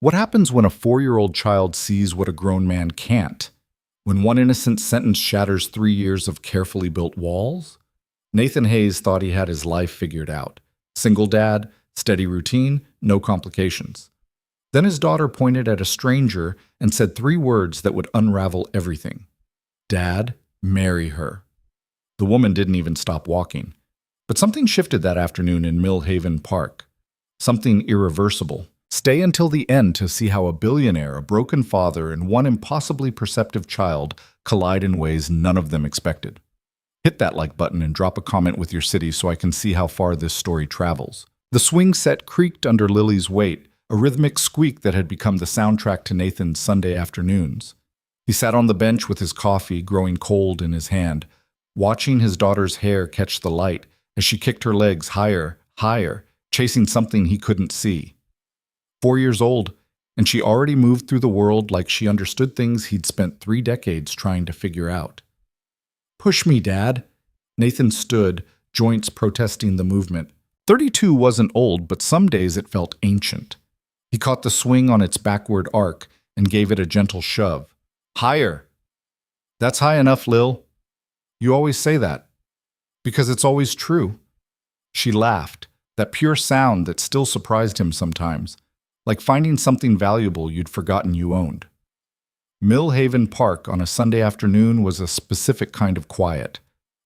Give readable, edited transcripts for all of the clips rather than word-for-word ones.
What happens when a 4-year-old child sees what a grown man can't? When one innocent sentence shatters 3 years of carefully built walls? Nathan Hayes thought he had his life figured out. Single dad, steady routine, no complications. Then his daughter pointed at a stranger and said 3 words that would unravel everything. Dad, marry her. The woman didn't even stop walking. But something shifted that afternoon in Millhaven Park. Something irreversible. Stay until the end to see how a billionaire, a broken father, and one impossibly perceptive child collide in ways none of them expected. Hit that like button and drop a comment with your city so I can see how far this story travels. The swing set creaked under Lily's weight, a rhythmic squeak that had become the soundtrack to Nathan's Sunday afternoons. He sat on the bench with his coffee growing cold in his hand, watching his daughter's hair catch the light as she kicked her legs higher, higher, chasing something he couldn't see. 4 years old, and she already moved through the world like she understood things he'd spent 3 decades trying to figure out. Push me, Dad. Nathan stood, joints protesting the movement. 32 wasn't old, but some days it felt ancient. He caught the swing on its backward arc and gave it a gentle shove. Higher. That's high enough, Lil. You always say that. Because it's always true. She laughed, that pure sound that still surprised him sometimes, like finding something valuable you'd forgotten you owned. Millhaven Park on a Sunday afternoon was a specific kind of quiet.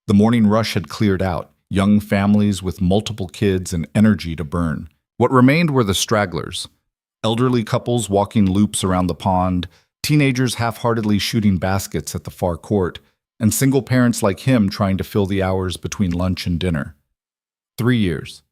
The morning rush had cleared out, young families with multiple kids and energy to burn. What remained were the stragglers. Elderly couples walking loops around the pond, teenagers half-heartedly shooting baskets at the far court, and single parents like him trying to fill the hours between lunch and dinner. 3 years.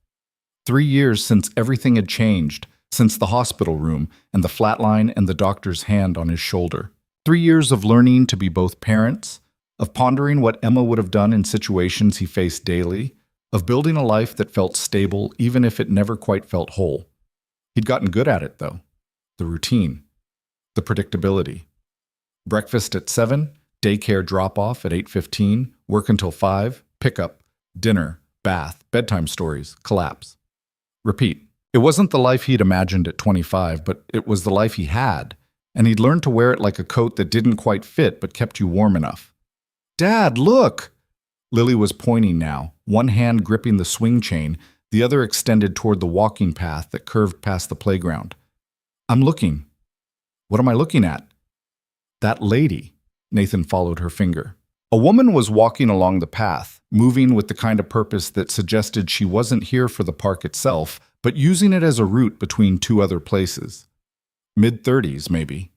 3 years since everything had changed, since the hospital room and the flatline and the doctor's hand on his shoulder. 3 years of learning to be both parents, of pondering what Emma would have done in situations he faced daily, of building a life that felt stable even if it never quite felt whole. He'd gotten good at it, though. The routine. The predictability. Breakfast at 7, daycare drop-off at 8:15, work until 5, pickup, dinner, bath, bedtime stories, collapse. Repeat. It wasn't the life he'd imagined at 25, but it was the life he had, and he'd learned to wear it like a coat that didn't quite fit but kept you warm enough. Dad, look! Lily was pointing now, one hand gripping the swing chain, the other extended toward the walking path that curved past the playground. I'm looking. What am I looking at? That lady. Nathan followed her finger. A woman was walking along the path, moving with the kind of purpose that suggested she wasn't here for the park itself, but using it as a route between 2 other places. Mid-30s, maybe.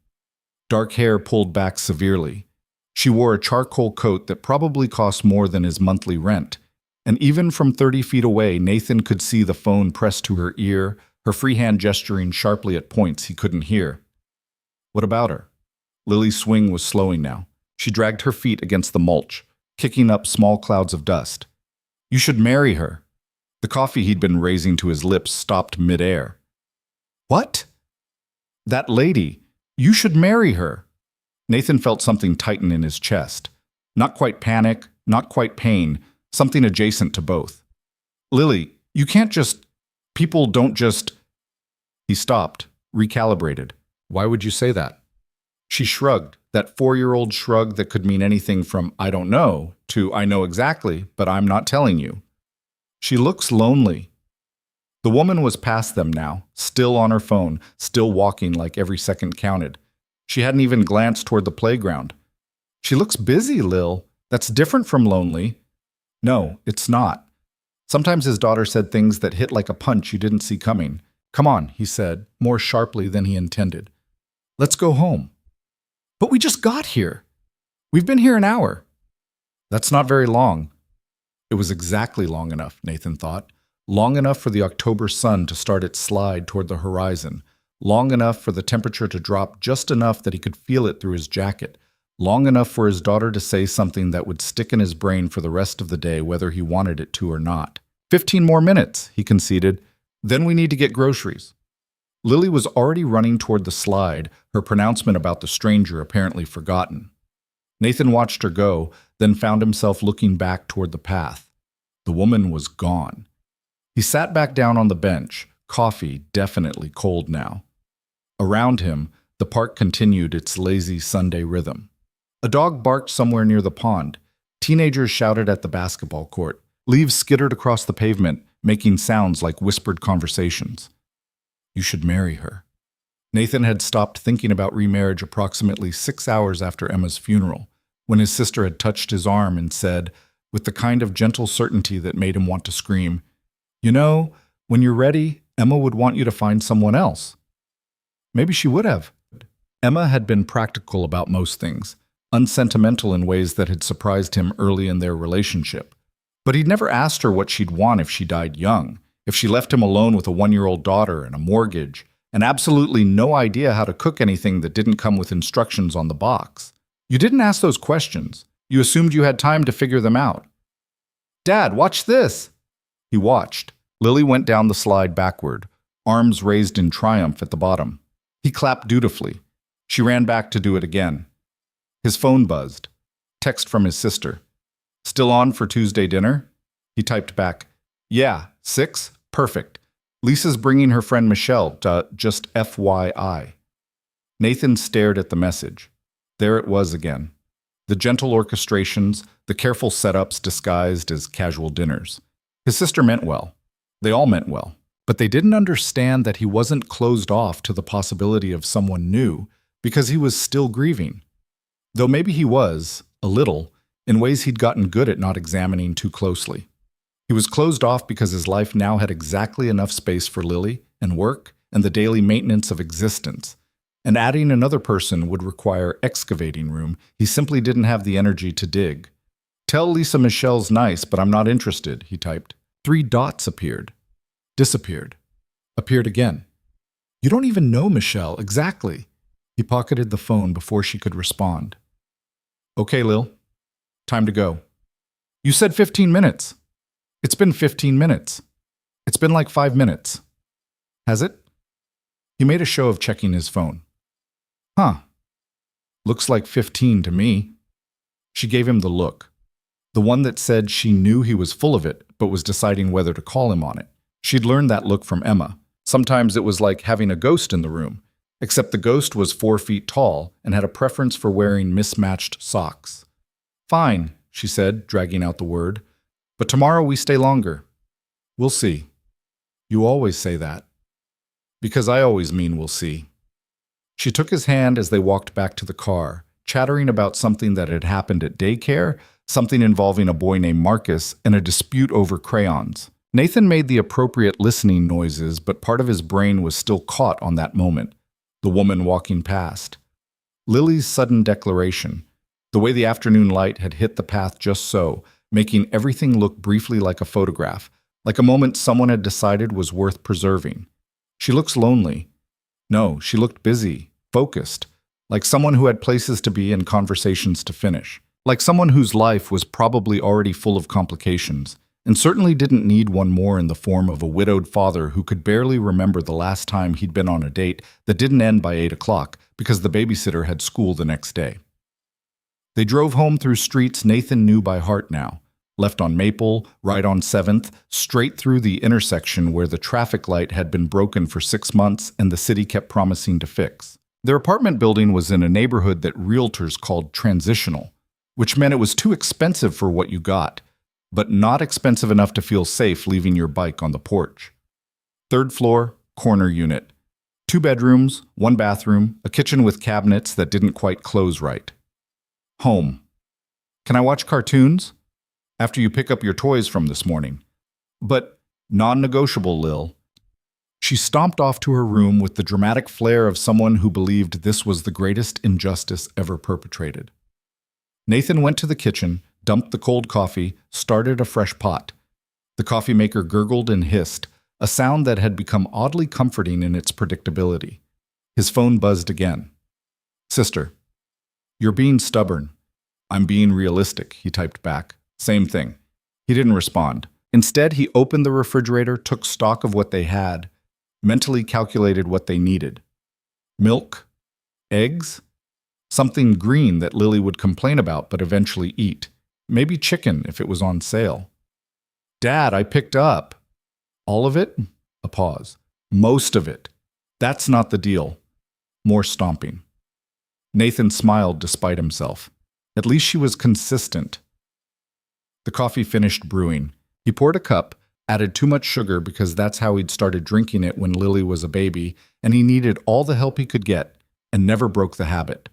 Dark hair pulled back severely. She wore a charcoal coat that probably cost more than his monthly rent, and even from 30 feet away, Nathan could see the phone pressed to her ear, her free hand gesturing sharply at points he couldn't hear. What about her? Lily's swing was slowing now. She dragged her feet against the mulch, kicking up small clouds of dust. You should marry her. The coffee he'd been raising to his lips stopped midair. What? That lady. You should marry her. Nathan felt something tighten in his chest. Not quite panic, not quite pain, something adjacent to both. Lily, you can't just... People don't just... He stopped, recalibrated. Why would you say that? She shrugged, that 4-year-old shrug that could mean anything from I don't know to I know exactly, but I'm not telling you. She looks lonely. The woman was past them now, still on her phone, still walking like every second counted. She hadn't even glanced toward the playground. She looks busy, Lil. That's different from lonely. No, it's not. Sometimes his daughter said things that hit like a punch you didn't see coming. Come on, he said, more sharply than he intended. Let's go home. But we just got here. We've been here an hour. That's not very long. It was exactly long enough, Nathan thought. Long enough for the October sun to start its slide toward the horizon. Long enough for the temperature to drop just enough that he could feel it through his jacket. Long enough for his daughter to say something that would stick in his brain for the rest of the day, whether he wanted it to or not. 15 more minutes, he conceded. Then we need to get groceries. Lily was already running toward the slide, her pronouncement about the stranger apparently forgotten. Nathan watched her go, then found himself looking back toward the path. The woman was gone. He sat back down on the bench, coffee definitely cold now. Around him, the park continued its lazy Sunday rhythm. A dog barked somewhere near the pond. Teenagers shouted at the basketball court. Leaves skittered across the pavement, making sounds like whispered conversations. You should marry her. Nathan had stopped thinking about remarriage approximately 6 hours after Emma's funeral, when his sister had touched his arm and said, with the kind of gentle certainty that made him want to scream, "You know, when you're ready, Emma would want you to find someone else." Maybe she would have. Emma had been practical about most things, unsentimental in ways that had surprised him early in their relationship. But he'd never asked her what she'd want if she died young, if she left him alone with a 1-year-old daughter and a mortgage, and absolutely no idea how to cook anything that didn't come with instructions on the box. You didn't ask those questions. You assumed you had time to figure them out. "Dad, watch this!" He watched. Lily went down the slide backward, arms raised in triumph at the bottom. He clapped dutifully. She ran back to do it again. His phone buzzed. Text from his sister. "Still on for Tuesday dinner?" He typed back, "Yeah, 6? Perfect. Lisa's bringing her friend Michelle to just FYI." Nathan stared at the message. There it was again. The gentle orchestrations, the careful setups disguised as casual dinners. His sister meant well. They all meant well. But they didn't understand that he wasn't closed off to the possibility of someone new because he was still grieving. Though maybe he was, a little, in ways he'd gotten good at not examining too closely. He was closed off because his life now had exactly enough space for Lily and work and the daily maintenance of existence. And adding another person would require excavating room he simply didn't have the energy to dig. "Tell Lisa Michelle's nice, but I'm not interested," he typed. 3 dots appeared. Disappeared. Appeared again. "You don't even know Michelle, exactly." He pocketed the phone before she could respond. "Okay, Lil. Time to go." "You said 15 minutes. It's been 15 minutes. It's been like 5 minutes. Has it?" He made a show of checking his phone. "Huh. Looks like 15 to me." She gave him the look. The one that said she knew he was full of it, but was deciding whether to call him on it. She'd learned that look from Emma. Sometimes it was like having a ghost in the room, except the ghost was 4 feet tall and had a preference for wearing mismatched socks. "Fine," she said, dragging out the word. "But tomorrow we stay longer." "We'll see." "You always say that." "Because I always mean we'll see." She took his hand as they walked back to the car, chattering about something that had happened at daycare, something involving a boy named Marcus, and a dispute over crayons. Nathan made the appropriate listening noises, but part of his brain was still caught on that moment. The woman walking past. Lily's sudden declaration. The way the afternoon light had hit the path just so, making everything look briefly like a photograph, like a moment someone had decided was worth preserving. She looks lonely. No, she looked busy, focused, like someone who had places to be and conversations to finish, like someone whose life was probably already full of complications, and certainly didn't need one more in the form of a widowed father who could barely remember the last time he'd been on a date that didn't end by 8 o'clock because the babysitter had school the next day. They drove home through streets Nathan knew by heart now, left on Maple, right on 7th, straight through the intersection where the traffic light had been broken for 6 months and the city kept promising to fix. Their apartment building was in a neighborhood that realtors called transitional, which meant it was too expensive for what you got, but not expensive enough to feel safe leaving your bike on the porch. 3rd floor, corner unit. 2 bedrooms, 1 bathroom, a kitchen with cabinets that didn't quite close right. Home. "Can I watch cartoons?" "After you pick up your toys from this morning." "But non-negotiable, Lil." She stomped off to her room with the dramatic flair of someone who believed this was the greatest injustice ever perpetrated. Nathan went to the kitchen, dumped the cold coffee, started a fresh pot. The coffee maker gurgled and hissed, a sound that had become oddly comforting in its predictability. His phone buzzed again. "Sister, you're being stubborn." "I'm being realistic," he typed back. Same thing. He didn't respond. Instead, he opened the refrigerator, took stock of what they had, mentally calculated what they needed. Milk? Eggs? Something green that Lily would complain about but eventually eat. Maybe chicken if it was on sale. "Dad, I picked up." "All of it?" A pause. "Most of it. That's not the deal. More stomping. Nathan smiled despite himself. At least she was consistent. The coffee finished brewing. He poured a cup, added too much sugar because that's how he'd started drinking it when Lily was a baby, and he needed all the help he could get, and never broke the habit.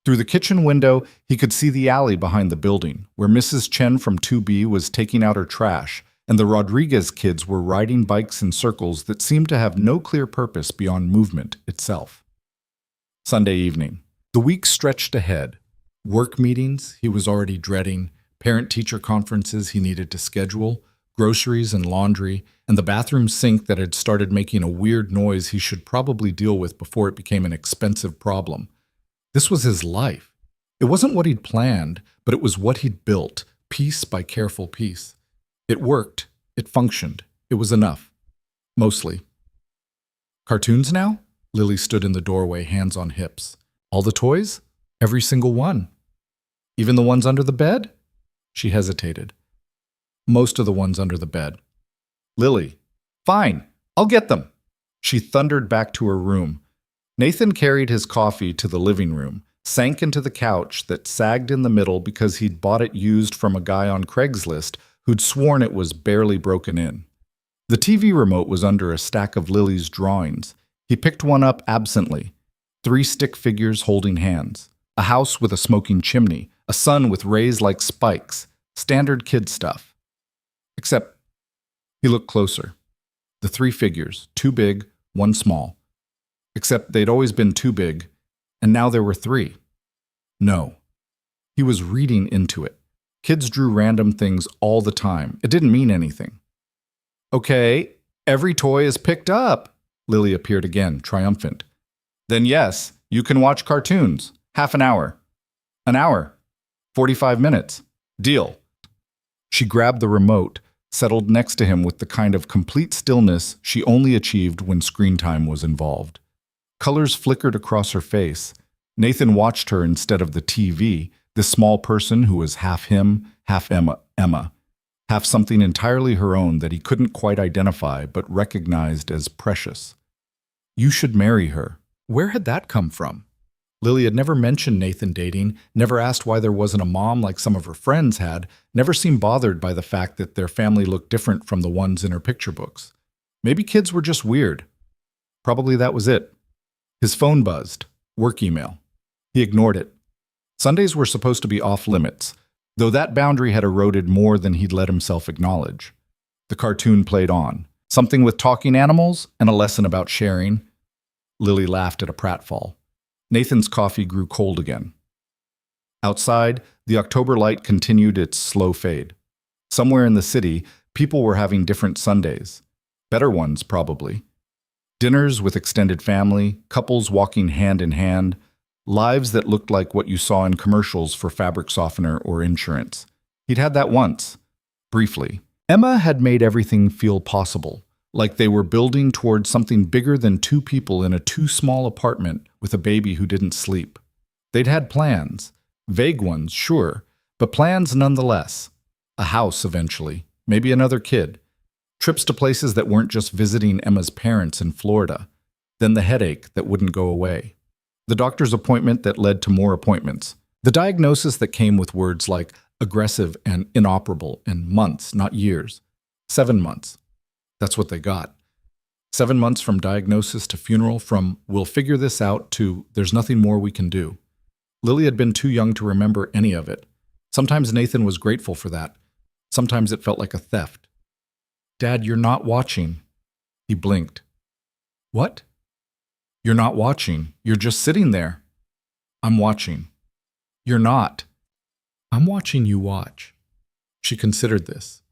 Through the kitchen window, he could see the alley behind the building, where Mrs. Chen from 2B was taking out her trash, and the Rodriguez kids were riding bikes in circles that seemed to have no clear purpose beyond movement itself. Sunday evening. The week stretched ahead. Work meetings he was already dreading, parent-teacher conferences he needed to schedule, groceries and laundry, and the bathroom sink that had started making a weird noise he should probably deal with before it became an expensive problem. This was his life. It wasn't what he'd planned, but it was what he'd built, piece by careful piece. It worked. It functioned. It was enough. Mostly. Cartoons now? Lily stood in the doorway, hands on hips. All the toys? Every single one. Even the ones under the bed? She hesitated. Most of the ones under the bed. Lily. Fine. I'll get them. She thundered back to her room. Nathan carried his coffee to the living room, sank into the couch that sagged in the middle because he'd bought it used from a guy on Craigslist who'd sworn it was barely broken in. The TV remote was under a stack of Lily's drawings. He picked one up absently. 3 stick figures holding hands. A house with a smoking chimney. A sun with rays like spikes. Standard kid stuff. Except, he looked closer. The 3 figures, 2 big, 1 small. Except they'd always been 2 big, and now there were 3. No. He was reading into it. Kids drew random things all the time. It didn't mean anything. Okay, every toy is picked up. Lily appeared again, triumphant. Then yes, you can watch cartoons. Half an hour. An hour. 45 minutes. Deal. She grabbed the remote, settled next to him with the kind of complete stillness she only achieved when screen time was involved. Colors flickered across her face. Nathan watched her instead of the TV, this small person who was half him, half Emma, half something entirely her own that he couldn't quite identify but recognized as precious. You should marry her. Where had that come from? Lily had never mentioned Nathan dating, never asked why there wasn't a mom like some of her friends had, never seemed bothered by the fact that their family looked different from the ones in her picture books. Maybe kids were just weird. Probably that was it. His phone buzzed. Work email. He ignored it. Sundays were supposed to be off limits, though that boundary had eroded more than he'd let himself acknowledge. The cartoon played on. Something with talking animals and a lesson about sharing. Lily laughed at a pratfall. Nathan's coffee grew cold again. Outside, the October light continued its slow fade. Somewhere in the city, people were having different Sundays. Better ones, probably. Dinners with extended family, couples walking hand in hand, lives that looked like what you saw in commercials for fabric softener or insurance. He'd had that once, briefly. Emma had made everything feel possible, like they were building towards something bigger than 2 people in a too small apartment with a baby who didn't sleep. They'd had plans, vague ones, sure, but plans nonetheless. A house eventually, maybe another kid. Trips to places that weren't just visiting Emma's parents in Florida. Then the headache that wouldn't go away. The doctor's appointment that led to more appointments. The diagnosis that came with words like aggressive and inoperable and months, not years. 7 months. That's what they got. 7 months from diagnosis to funeral, from we'll figure this out to there's nothing more we can do. Lily had been too young to remember any of it. Sometimes Nathan was grateful for that. Sometimes it felt like a theft. Dad, you're not watching. He blinked. What? You're not watching. You're just sitting there. I'm watching. You're not. I'm watching you watch. She considered this.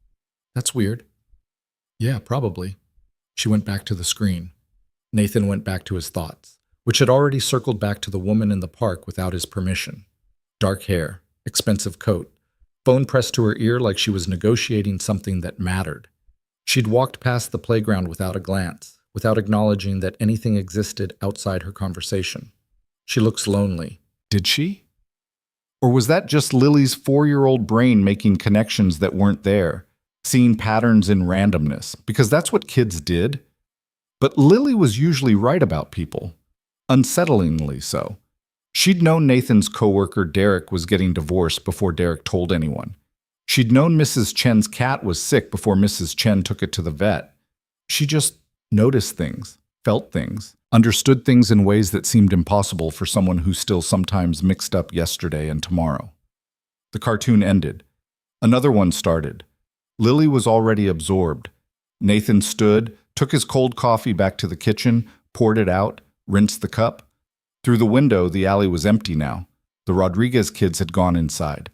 That's weird. Yeah, probably. She went back to the screen. Nathan went back to his thoughts, which had already circled back to the woman in the park without his permission. Dark hair, expensive coat, phone pressed to her ear like she was negotiating something that mattered. She'd walked past the playground without a glance, without acknowledging that anything existed outside her conversation. She looks lonely. Did she? Or was that just Lily's 4-year-old brain making connections that weren't there, seeing patterns in randomness, because that's what kids did? But Lily was usually right about people. unsettlingly so. She'd known Nathan's coworker Derek was getting divorced before Derek told anyone. She'd known Mrs. Chen's cat was sick before Mrs. Chen took it to the vet. She just noticed things, felt things, understood things in ways that seemed impossible for someone who still sometimes mixed up yesterday and tomorrow. The cartoon ended. Another one started. Lily was already absorbed. Nathan stood, took his cold coffee back to the kitchen, poured it out, rinsed the cup. Through the window, the alley was empty now. The Rodriguez kids had gone inside.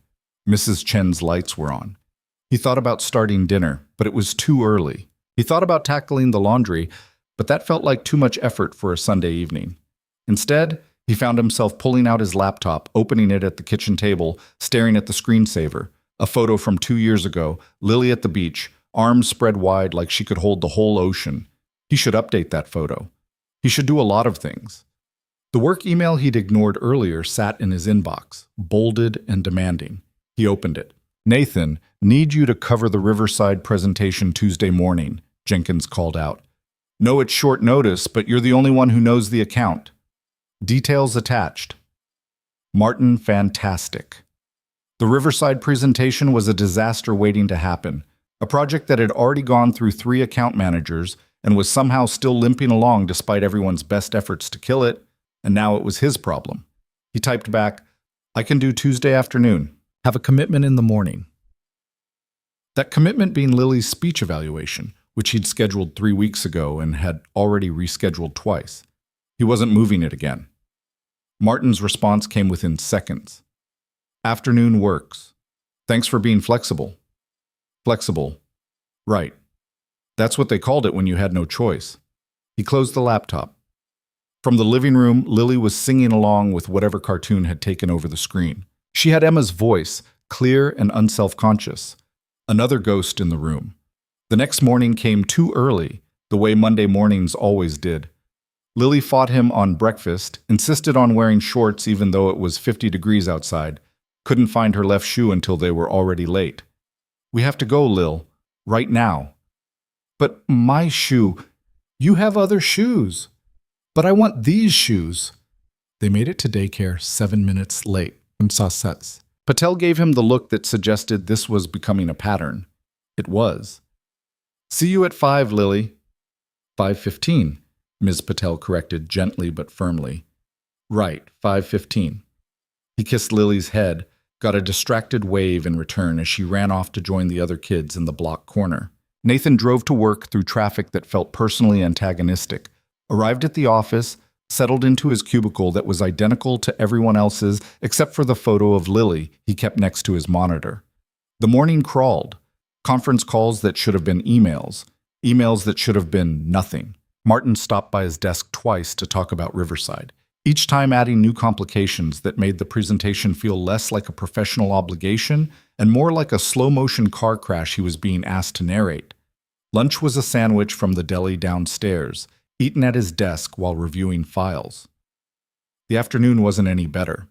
Mrs. Chen's lights were on. He thought about starting dinner, but it was too early. He thought about tackling the laundry, but that felt like too much effort for a Sunday evening. Instead, he found himself pulling out his laptop, opening it at the kitchen table, staring at the screensaver. A photo from 2 years ago, Lily at the beach, arms spread wide like she could hold the whole ocean. He should update that photo. He should do a lot of things. The work email he'd ignored earlier sat in his inbox, bolded and demanding. He opened it. "Nathan, need you to cover the Riverside presentation Tuesday morning," Jenkins called out. "Know it's short notice, but you're the only one who knows the account. Details attached." Martin Fantastic. The Riverside presentation was a disaster waiting to happen, a project that had already gone through 3 account managers and was somehow still limping along despite everyone's best efforts to kill it, and now it was his problem. He typed back, "I can do Tuesday afternoon. Have a commitment in the morning." That commitment being Lily's speech evaluation, which he'd scheduled 3 weeks ago and had already rescheduled twice. He wasn't moving it again. Martin's response came within seconds. "Afternoon works. Thanks for being flexible." Flexible. Right. That's what they called it when you had no choice. He closed the laptop. From the living room, Lily was singing along with whatever cartoon had taken over the screen. She had Emma's voice, clear and unself-conscious. Another ghost in the room. The next morning came too early, the way Monday mornings always did. Lily fought him on breakfast, insisted on wearing shorts even though it was 50 degrees outside, couldn't find her left shoe until they were already late. "We have to go, Lil. Right now." "But my shoe. You have other shoes." "But I want these shoes." They made it to daycare 7 minutes late. Patel gave him the look that suggested this was becoming a pattern. It was. "See you at 5, Lily." 5:15, Ms. Patel corrected gently but firmly. "Right, 5:15. He kissed Lily's head, got a distracted wave in return as she ran off to join the other kids in the block corner. Nathan drove to work through traffic that felt personally antagonistic, arrived at the office, settled into his cubicle that was identical to everyone else's except for the photo of Lily he kept next to his monitor. The morning crawled. Conference calls that should have been emails. Emails that should have been nothing. Martin stopped by his desk twice to talk about Riverside, each time adding new complications that made the presentation feel less like a professional obligation and more like a slow-motion car crash he was being asked to narrate. Lunch was a sandwich from the deli downstairs, eaten at his desk while reviewing files. The afternoon wasn't any better.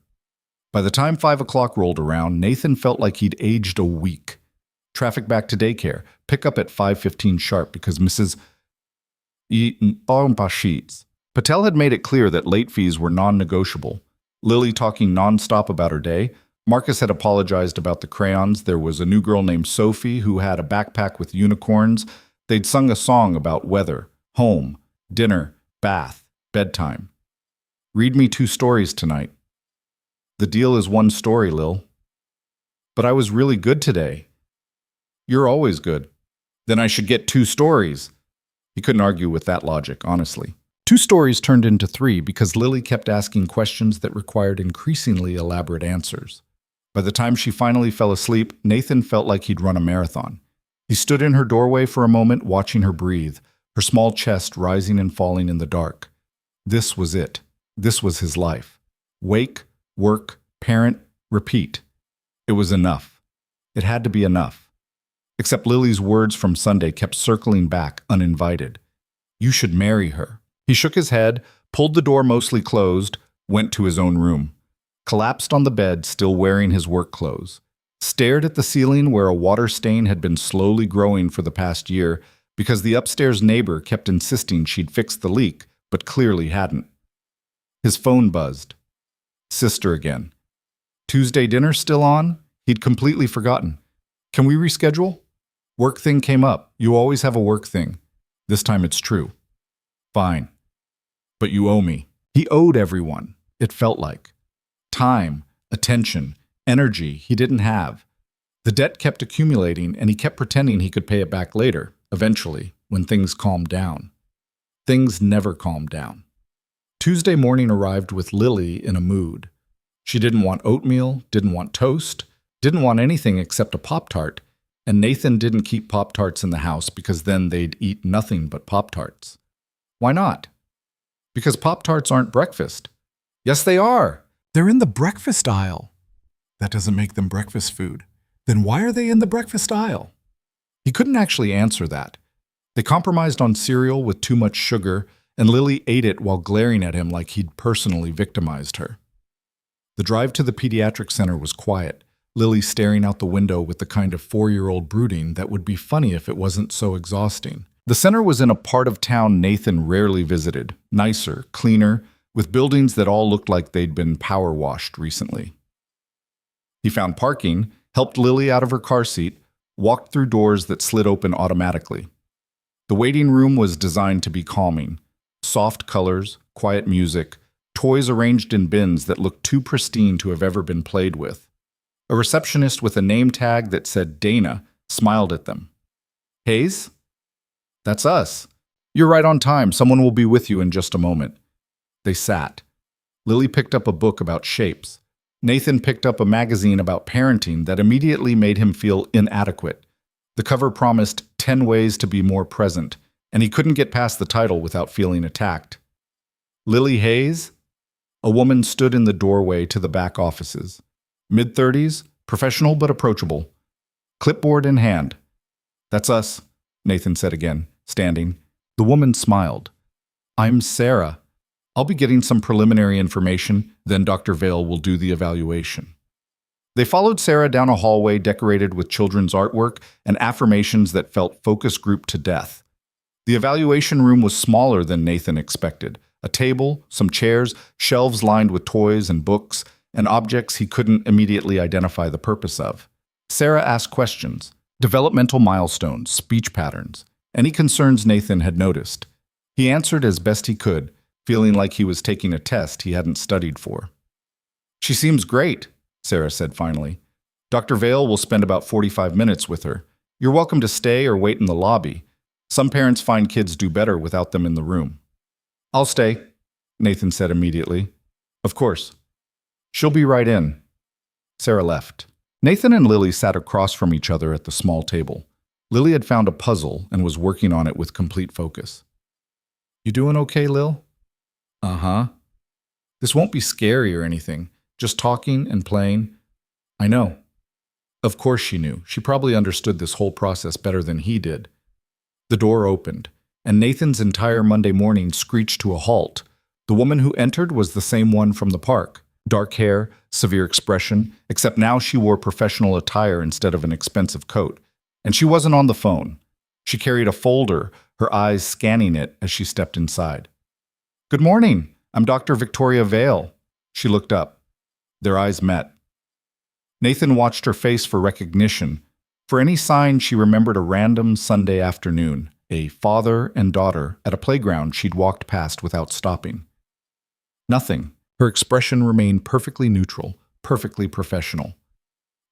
By the time 5 o'clock rolled around, Nathan felt like he'd aged a week. Traffic back to daycare, pick up at 5:15 sharp because Mrs. Patel had made it clear that late fees were non-negotiable. Lily talking non-stop about her day. Marcus had apologized about the crayons. There was a new girl named Sophie who had a backpack with unicorns. They'd sung a song about weather, home, dinner, bath, bedtime. "Read me 2 stories tonight." "The deal is 1 story, Lil." "But I was really good today." "You're always good." "Then I should get 2 stories." He couldn't argue with that logic, honestly. 2 stories turned into 3 because Lily kept asking questions that required increasingly elaborate answers. By the time she finally fell asleep, Nathan felt like he'd run a marathon. He stood in her doorway for a moment, watching her breathe, her small chest rising and falling in the dark. This was it. This was his life. Wake, work, parent, repeat. It was enough. It had to be enough. Except Lily's words from Sunday kept circling back, uninvited. "You should marry her." He shook his head, pulled the door mostly closed, went to his own room. Collapsed on the bed, still wearing his work clothes. Stared at the ceiling where a water stain had been slowly growing for the past year because the upstairs neighbor kept insisting she'd fixed the leak, but clearly hadn't. His phone buzzed. Sister again. Tuesday dinner still on? He'd completely forgotten. Can we reschedule? Work thing came up. You always have a work thing. This time it's true. Fine. But you owe me. He owed everyone, it felt like. Time, attention, energy he didn't have. The debt kept accumulating, and he kept pretending he could pay it back later, eventually, when things calmed down. Things never calmed down. Tuesday morning arrived with Lily in a mood. She didn't want oatmeal, didn't want toast, didn't want anything except a Pop-Tart, and Nathan didn't keep Pop-Tarts in the house because then they'd eat nothing but Pop-Tarts. Why not? Because Pop-Tarts aren't breakfast. Yes, they are. They're in the breakfast aisle. That doesn't make them breakfast food. Then why are they in the breakfast aisle? He couldn't actually answer that. They compromised on cereal with too much sugar, and Lily ate it while glaring at him like he'd personally victimized her. The drive to the pediatric center was quiet, Lily staring out the window with the kind of 4-year-old brooding that would be funny if it wasn't so exhausting. The center was in a part of town Nathan rarely visited, nicer, cleaner, with buildings that all looked like they'd been power washed recently. He found parking, helped Lily out of her car seat, walked through doors that slid open automatically. The waiting room was designed to be calming. Soft colors, quiet music, toys arranged in bins that looked too pristine to have ever been played with. A receptionist with a name tag that said Dana smiled at them. Hayes? That's us. You're right on time. Someone will be with you in just a moment. They sat. Lily picked up a book about shapes. Nathan picked up a magazine about parenting that immediately made him feel inadequate. The cover promised 10 ways to be more present, and he couldn't get past the title without feeling attacked. Lily Hayes? A woman stood in the doorway to the back offices. Mid-30s, professional but approachable. Clipboard in hand. That's us, Nathan said again, standing. The woman smiled. I'm Sarah. I'll be getting some preliminary information, then Dr. Vale will do the evaluation. They followed Sarah down a hallway decorated with children's artwork and affirmations that felt focus group to death. The evaluation room was smaller than Nathan expected. A table, some chairs, shelves lined with toys and books, and objects he couldn't immediately identify the purpose of. Sarah asked questions, developmental milestones, speech patterns, any concerns Nathan had noticed. He answered as best he could, feeling like he was taking a test he hadn't studied for. She seems great, Sarah said finally. Dr. Vale will spend about 45 minutes with her. You're welcome to stay or wait in the lobby. Some parents find kids do better without them in the room. I'll stay, Nathan said immediately. Of course. She'll be right in. Sarah left. Nathan and Lily sat across from each other at the small table. Lily had found a puzzle and was working on it with complete focus. You doing okay, Lil? Uh-huh. This won't be scary or anything. Just talking and playing. I know. Of course she knew. She probably understood this whole process better than he did. The door opened, and Nathan's entire Monday morning screeched to a halt. The woman who entered was the same one from the park. Dark hair, severe expression, except now she wore professional attire instead of an expensive coat. And she wasn't on the phone. She carried a folder, her eyes scanning it as she stepped inside. Good morning. I'm Dr. Victoria Vale. She looked up. Their eyes met. Nathan watched her face for recognition. For any sign she remembered a random Sunday afternoon, a father and daughter at a playground she'd walked past without stopping. Nothing. Her expression remained perfectly neutral, perfectly professional.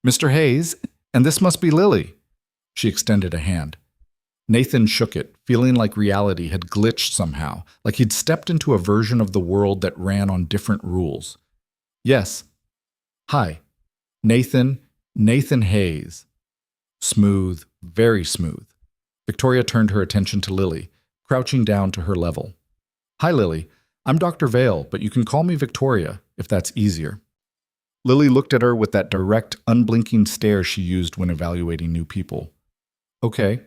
Mr. Hayes, and this must be Lily. She extended a hand. Nathan shook it, feeling like reality had glitched somehow, like he'd stepped into a version of the world that ran on different rules. Yes. Hi. Nathan Hayes. Smooth, very smooth. Victoria turned her attention to Lily, crouching down to her level. Hi, Lily. I'm Dr. Vale, but you can call me Victoria, if that's easier. Lily looked at her with that direct, unblinking stare she used when evaluating new people. Okay.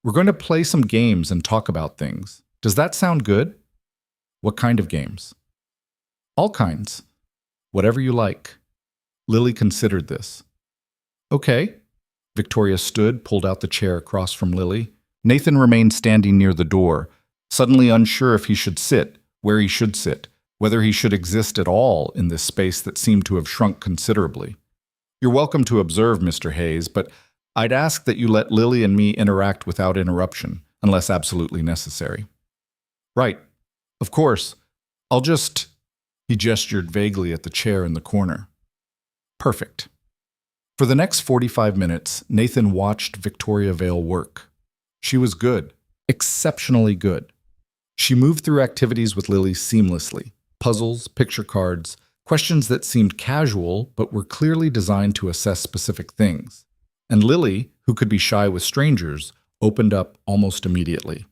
We're going to play some games and talk about things. Does that sound good? What kind of games? All kinds. Whatever you like. Lily considered this. Okay. Victoria stood, pulled out the chair across from Lily. Nathan remained standing near the door, suddenly unsure if he should sit, where he should sit, whether he should exist at all in this space that seemed to have shrunk considerably. "You're welcome to observe, Mr. Hayes, but I'd ask that you let Lily and me interact without interruption, unless absolutely necessary." "Right. Of course. I'll just—" He gestured vaguely at the chair in the corner. "Perfect." For the next 45 minutes, Nathan watched Victoria Vale work. She was good. Exceptionally good. She moved through activities with Lily seamlessly. Puzzles, picture cards, questions that seemed casual but were clearly designed to assess specific things. And Lily, who could be shy with strangers, opened up almost immediately.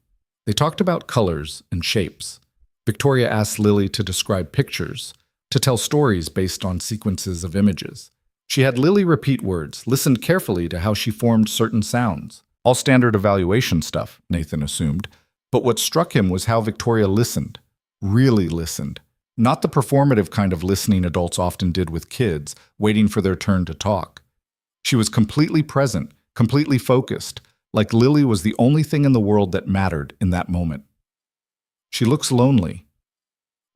They talked about colors and shapes. Victoria asked Lily to describe pictures, to tell stories based on sequences of images. She had Lily repeat words, listened carefully to how she formed certain sounds. All standard evaluation stuff, Nathan assumed. But what struck him was how Victoria listened. Really listened. Not the performative kind of listening adults often did with kids, waiting for their turn to talk. She was completely present, completely focused, like Lily was the only thing in the world that mattered in that moment. "She looks lonely."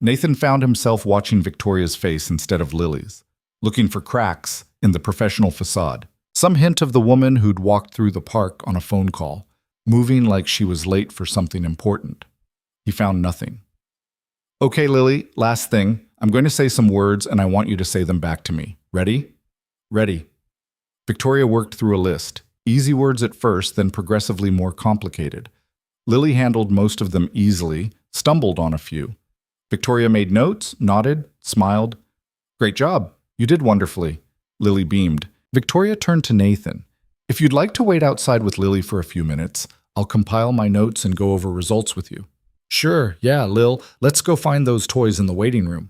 Nathan found himself watching Victoria's face instead of Lily's, looking for cracks in the professional facade. Some hint of the woman who'd walked through the park on a phone call, moving like she was late for something important. He found nothing. "Okay, Lily, last thing. I'm going to say some words and I want you to say them back to me. Ready?" "Ready." Victoria worked through a list. Easy words at first, then progressively more complicated. Lily handled most of them easily, stumbled on a few. Victoria made notes, nodded, smiled. "Great job. You did wonderfully." Lily beamed. Victoria turned to Nathan. "If you'd like to wait outside with Lily for a few minutes, I'll compile my notes and go over results with you." "Sure, yeah, Lil. Let's go find those toys in the waiting room."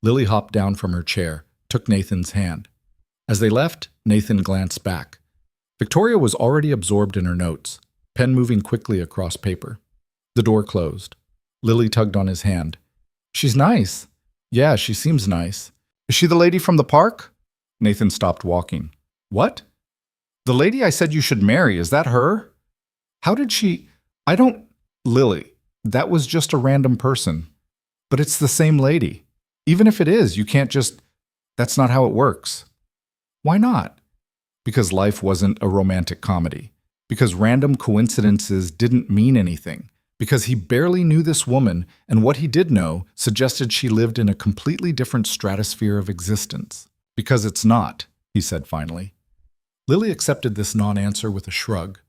Lily hopped down from her chair, took Nathan's hand. As they left, Nathan glanced back. Victoria was already absorbed in her notes, pen moving quickly across paper. The door closed. Lily tugged on his hand. "She's nice." "Yeah, she seems nice." "Is she the lady from the park?" Nathan stopped walking. "What?" "The lady I said you should marry, is that her?" "How did she—" "I don't—" "Lily, that was just a random person. But it's the same lady. Even if it is, you can't just— That's not how it works." "Why not?" "Because life wasn't a romantic comedy. Because random coincidences didn't mean anything. Because he barely knew this woman, and what he did know suggested she lived in a completely different stratosphere of existence. Because it's not," he said finally. Lily accepted this non-answer with a shrug.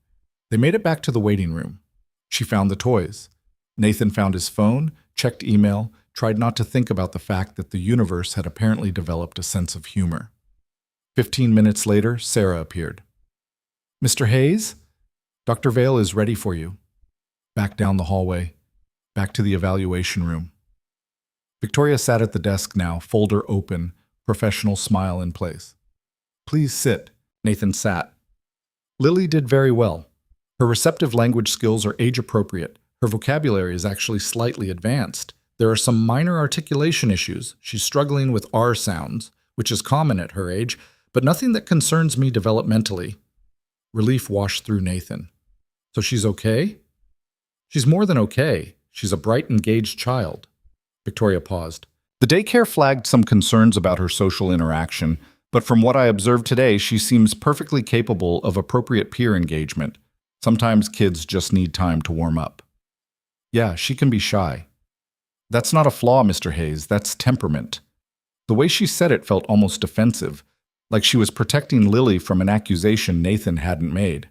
They made it back to the waiting room. She found the toys. Nathan found his phone, checked email, tried not to think about the fact that the universe had apparently developed a sense of humor. 15 minutes later, Sarah appeared. "Mr. Hayes? Dr. Vale is ready for you." Back down the hallway, back to the evaluation room. Victoria sat at the desk now, folder open, professional smile in place. "Please sit." Nathan sat. Lily did very well. Her receptive language skills are age-appropriate. Her vocabulary is actually slightly advanced. There are some minor articulation issues. She's struggling with R sounds, which is common at her age, but nothing that concerns me developmentally. Relief washed through Nathan. "So she's okay?" "She's more than okay. She's a bright, engaged child." Victoria paused. "The daycare flagged some concerns about her social interaction, but from what I observed today, she seems perfectly capable of appropriate peer engagement. Sometimes kids just need time to warm up." "Yeah, she can be shy." "That's not a flaw, Mr. Hayes. That's temperament." The way she said it felt almost defensive, like she was protecting Lily from an accusation Nathan hadn't made.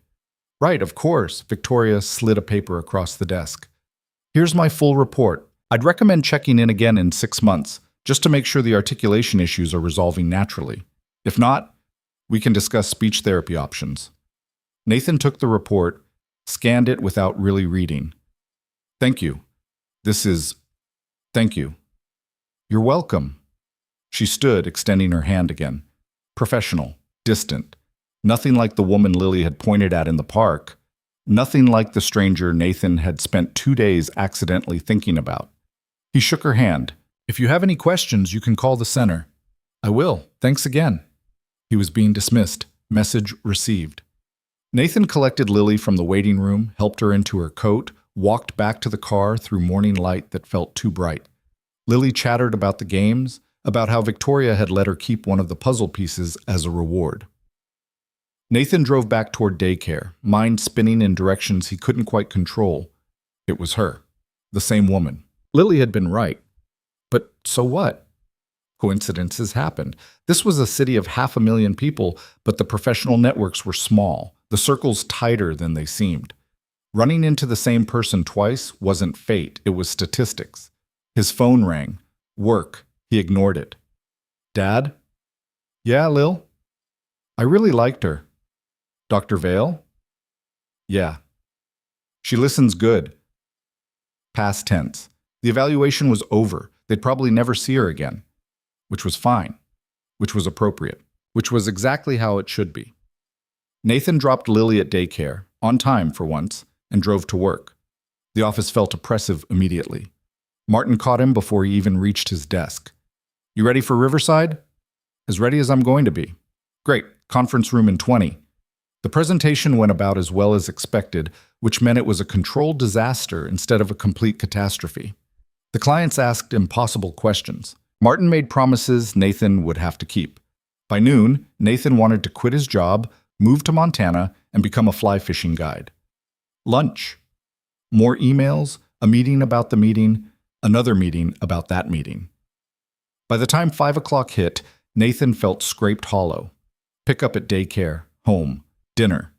"Right, of course." Victoria slid a paper across the desk. "Here's my full report. I'd recommend checking in again in 6 months, just to make sure the articulation issues are resolving naturally. If not, we can discuss speech therapy options." Nathan took the report, scanned it without really reading. "Thank you. Thank you." "You're welcome." She stood, extending her hand again. Professional, distant. Nothing like the woman Lily had pointed at in the park. Nothing like the stranger Nathan had spent 2 days accidentally thinking about. He shook her hand. "If you have any questions, you can call the center." "I will. Thanks again." He was being dismissed. Message received. Nathan collected Lily from the waiting room, helped her into her coat, walked back to the car through morning light that felt too bright. Lily chattered about the games, about how Victoria had let her keep one of the puzzle pieces as a reward. Nathan drove back toward daycare, mind spinning in directions he couldn't quite control. It was her, the same woman. Lily had been right. But so what? Coincidences happened. This was a city of 500,000 people, but the professional networks were small, the circles tighter than they seemed. Running into the same person twice wasn't fate, it was statistics. His phone rang. Work. He ignored it. Dad? Yeah, Lil? I really liked her. Dr. Vale? Yeah. She listens good. Past tense. The evaluation was over. They'd probably never see her again. Which was fine. Which was appropriate. Which was exactly how it should be. Nathan dropped Lily at daycare, on time for once, and drove to work. The office felt oppressive immediately. Martin caught him before he even reached his desk. You ready for Riverside? As ready as I'm going to be. Great. Conference room in 20. The presentation went about as well as expected, which meant it was a controlled disaster instead of a complete catastrophe. The clients asked impossible questions. Martin made promises Nathan would have to keep. By noon, Nathan wanted to quit his job, move to Montana, and become a fly fishing guide. Lunch. More emails, a meeting about the meeting, another meeting about that meeting. By the time 5 o'clock hit, Nathan felt scraped hollow. Pick up at daycare, home, dinner.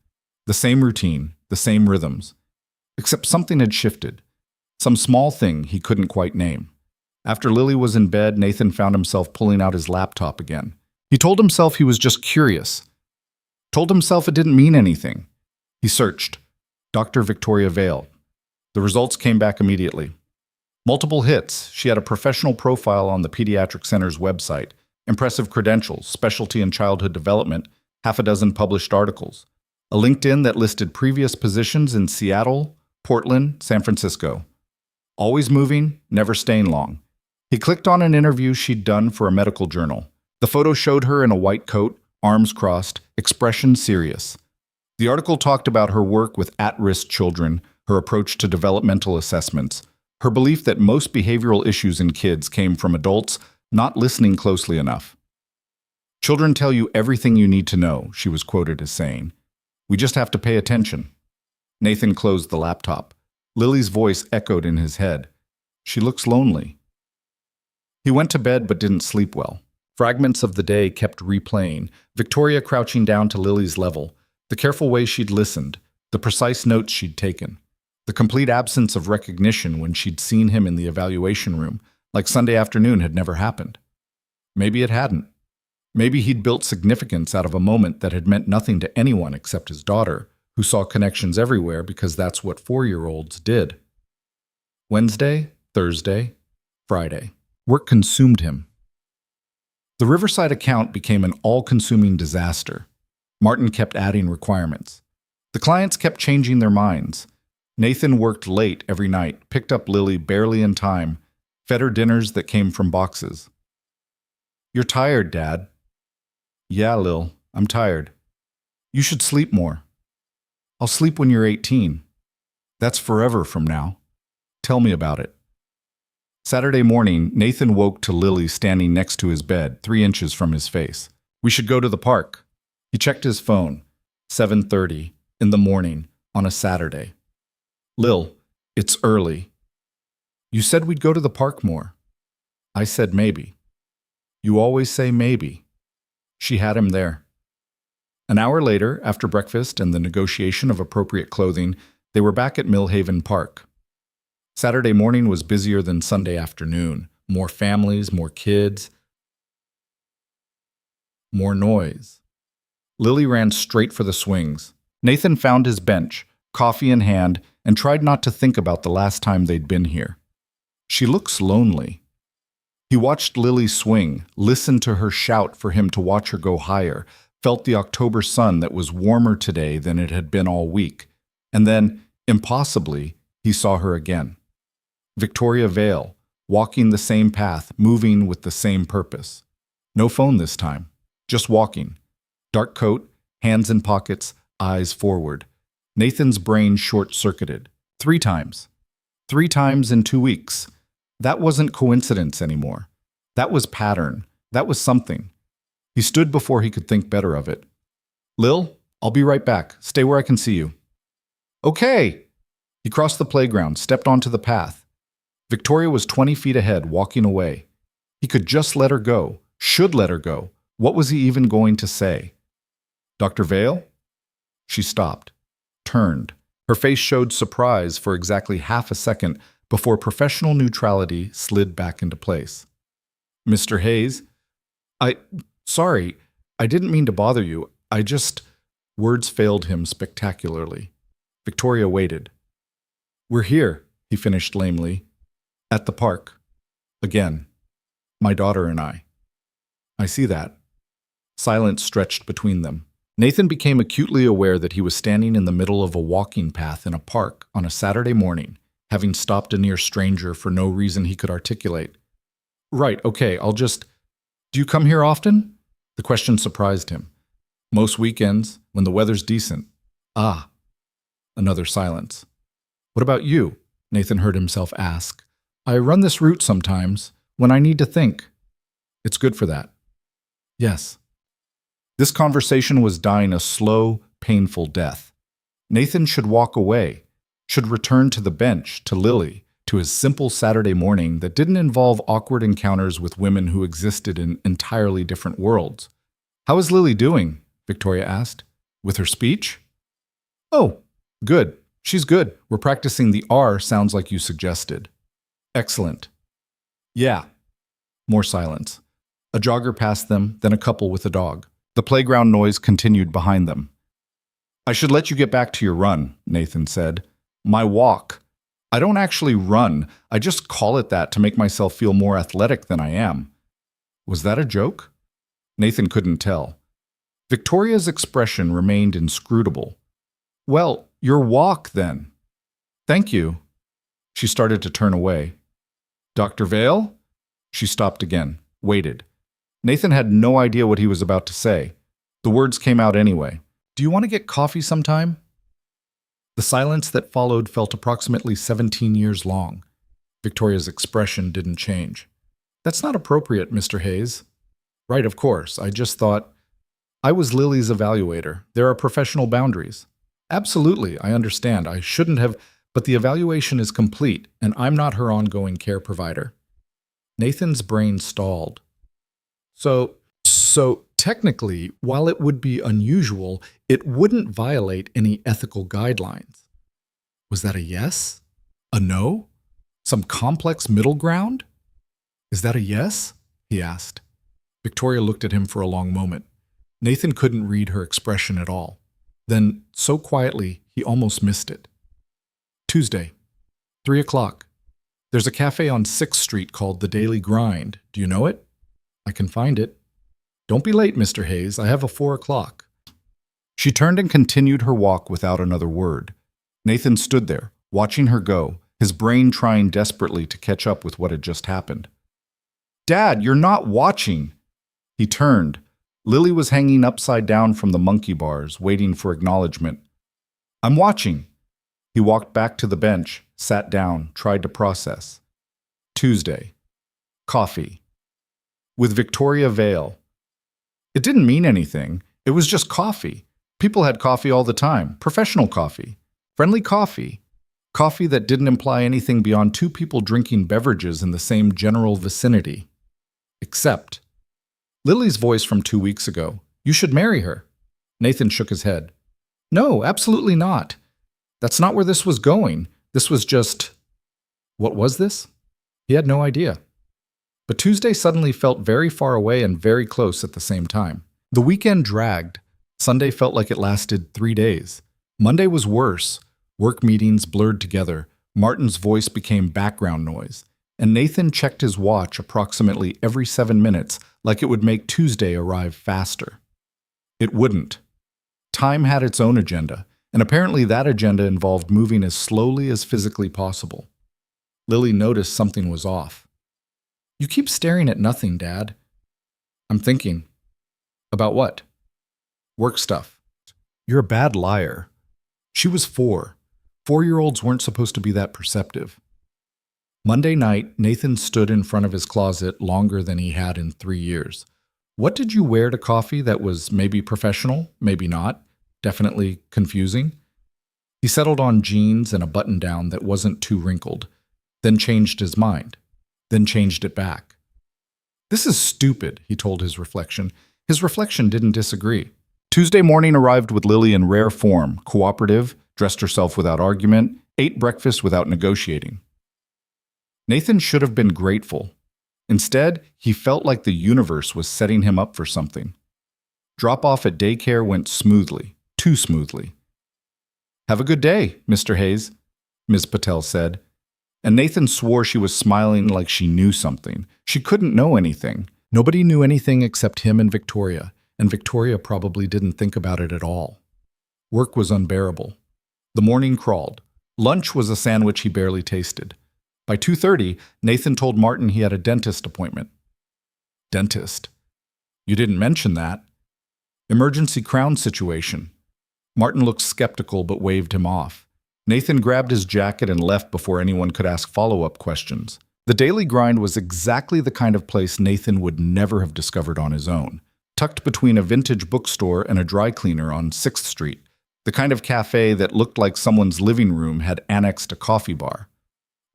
The same routine, the same rhythms. Except something had shifted. Some small thing he couldn't quite name. After Lily was in bed, Nathan found himself pulling out his laptop again. He told himself he was just curious. Told himself it didn't mean anything. He searched. Dr. Victoria Vale. The results came back immediately. Multiple hits. She had a professional profile on the Pediatric Center's website, impressive credentials, specialty in childhood development, 6 published articles, a LinkedIn that listed previous positions in Seattle, Portland, San Francisco. Always moving, never staying long. He clicked on an interview she'd done for a medical journal. The photo showed her in a white coat, arms crossed, expression serious. The article talked about her work with at-risk children, her approach to developmental assessments, her belief that most behavioral issues in kids came from adults not listening closely enough. Children tell you everything you need to know, she was quoted as saying. We just have to pay attention. Nathan closed the laptop. Lily's voice echoed in his head. She looks lonely. He went to bed but didn't sleep well. Fragments of the day kept replaying, Victoria crouching down to Lily's level, the careful way she'd listened, the precise notes she'd taken, the complete absence of recognition when she'd seen him in the evaluation room, like Sunday afternoon had never happened. Maybe it hadn't. Maybe he'd built significance out of a moment that had meant nothing to anyone except his daughter, who saw connections everywhere because that's what 4-year-olds did. Wednesday, Thursday, Friday. Work consumed him. The Riverside account became an all-consuming disaster. Martin kept adding requirements. The clients kept changing their minds. Nathan worked late every night, picked up Lily barely in time, fed her dinners that came from boxes. You're tired, Dad. Yeah, Lil, I'm tired. You should sleep more. I'll sleep when you're 18. That's forever from now. Tell me about it. Saturday morning, Nathan woke to Lily standing next to his bed, 3 inches from his face. We should go to the park. He checked his phone. 7:30 in the morning on a Saturday. Lil, it's early. You said we'd go to the park more. I said maybe. You always say maybe. She had him there. An hour later, after breakfast and the negotiation of appropriate clothing, they were back at Millhaven Park. Saturday morning was busier than Sunday afternoon. More families, more kids, more noise. Lily ran straight for the swings. Nathan found his bench, coffee in hand, and tried not to think about the last time they'd been here. She looks lonely. He watched Lily swing, listened to her shout for him to watch her go higher, felt the October sun that was warmer today than it had been all week. And then, impossibly, he saw her again. Victoria Vale, walking the same path, moving with the same purpose. No phone this time, just walking. Dark coat, hands in pockets, eyes forward. Nathan's brain short-circuited. 3 times. 3 times in 2 weeks. That wasn't coincidence anymore. That was pattern. That was something. He stood before he could think better of it. Lil, I'll be right back. Stay where I can see you. Okay. He crossed the playground, stepped onto the path. Victoria was 20 feet ahead, walking away. He could just let her go, should let her go. What was he even going to say? Dr. Vale? She stopped, turned. Her face showed surprise for exactly half a second before professional neutrality slid back into place. Mr. Hayes? Sorry, I didn't mean to bother you. Words failed him spectacularly. Victoria waited. We're here, he finished lamely. At the park. Again. My daughter and I. I see that. Silence stretched between them. Nathan became acutely aware that he was standing in the middle of a walking path in a park on a Saturday morning, having stopped a near stranger for no reason he could articulate. Right, okay, Do you come here often? The question surprised him. Most weekends, when the weather's decent. Ah. Another silence. What about you? Nathan heard himself ask. I run this route sometimes, when I need to think. It's good for that. Yes. This conversation was dying a slow, painful death. Nathan should walk away, should return to the bench, to Lily, to his simple Saturday morning that didn't involve awkward encounters with women who existed in entirely different worlds. How is Lily doing? Victoria asked. With her speech? Oh, good. She's good. We're practicing the R sounds like you suggested. Excellent. Yeah. More silence. A jogger passed them, then a couple with a dog. The playground noise continued behind them. I should let you get back to your run, Nathan said. My walk. I don't actually run. I just call it that to make myself feel more athletic than I am. Was that a joke? Nathan couldn't tell. Victoria's expression remained inscrutable. Well, your walk, then. Thank you. She started to turn away. Dr. Vale? She stopped again, waited. Nathan had no idea what he was about to say. The words came out anyway. Do you want to get coffee sometime? The silence that followed felt approximately 17 years long. Victoria's expression didn't change. That's not appropriate, Mr. Hayes. Right, of course. I just thought... I was Lily's evaluator. There are professional boundaries. Absolutely, I understand. I shouldn't have... But the evaluation is complete, and I'm not her ongoing care provider. Nathan's brain stalled. So technically, while it would be unusual, it wouldn't violate any ethical guidelines. Was that a yes? A no? Some complex middle ground? Is that a yes? He asked. Victoria looked at him for a long moment. Nathan couldn't read her expression at all. Then, so quietly, he almost missed it. Tuesday, 3 o'clock. There's a cafe on 6th Street called The Daily Grind. Do you know it? I can find it. Don't be late, Mr. Hayes. I have a 4 o'clock. She turned and continued her walk without another word. Nathan stood there, watching her go, his brain trying desperately to catch up with what had just happened. Dad, you're not watching. He turned. Lily was hanging upside down from the monkey bars, waiting for acknowledgement. I'm watching. He walked back to the bench, sat down, tried to process. Tuesday. Coffee. With Victoria Vale. It didn't mean anything. It was just coffee. People had coffee all the time. Professional coffee. Friendly coffee. Coffee that didn't imply anything beyond two people drinking beverages in the same general vicinity. Except Lily's voice from 2 weeks ago. You should marry her. Nathan shook his head. No, absolutely not. That's not where this was going. This was just... What was this? He had no idea. But Tuesday suddenly felt very far away and very close at the same time. The weekend dragged. Sunday felt like it lasted 3 days. Monday was worse. Work meetings blurred together. Martin's voice became background noise. And Nathan checked his watch approximately every 7 minutes, like it would make Tuesday arrive faster. It wouldn't. Time had its own agenda, and apparently that agenda involved moving as slowly as physically possible. Lily noticed something was off. You keep staring at nothing, Dad. I'm thinking. About what? Work stuff. You're a bad liar. She was 4. 4-year-olds weren't supposed to be that perceptive. Monday night, Nathan stood in front of his closet longer than he had in 3 years. What did you wear to coffee that was maybe professional, maybe not, definitely confusing? He settled on jeans and a button-down that wasn't too wrinkled, then changed his mind, then changed it back. This is stupid, he told his reflection. His reflection didn't disagree. Tuesday morning arrived with Lily in rare form, cooperative, dressed herself without argument, ate breakfast without negotiating. Nathan should have been grateful. Instead, he felt like the universe was setting him up for something. Drop-off at daycare went smoothly, too smoothly. "Have a good day, Mr. Hayes," Ms. Patel said. And Nathan swore she was smiling like she knew something. She couldn't know anything. Nobody knew anything except him and Victoria probably didn't think about it at all. Work was unbearable. The morning crawled. Lunch was a sandwich he barely tasted. By 2:30, Nathan told Martin he had a dentist appointment. Dentist? You didn't mention that. Emergency crown situation. Martin looked skeptical but waved him off. Nathan grabbed his jacket and left before anyone could ask follow-up questions. The daily grind was exactly the kind of place Nathan would never have discovered on his own. Tucked between a vintage bookstore and a dry cleaner on 6th Street. The kind of cafe that looked like someone's living room had annexed a coffee bar.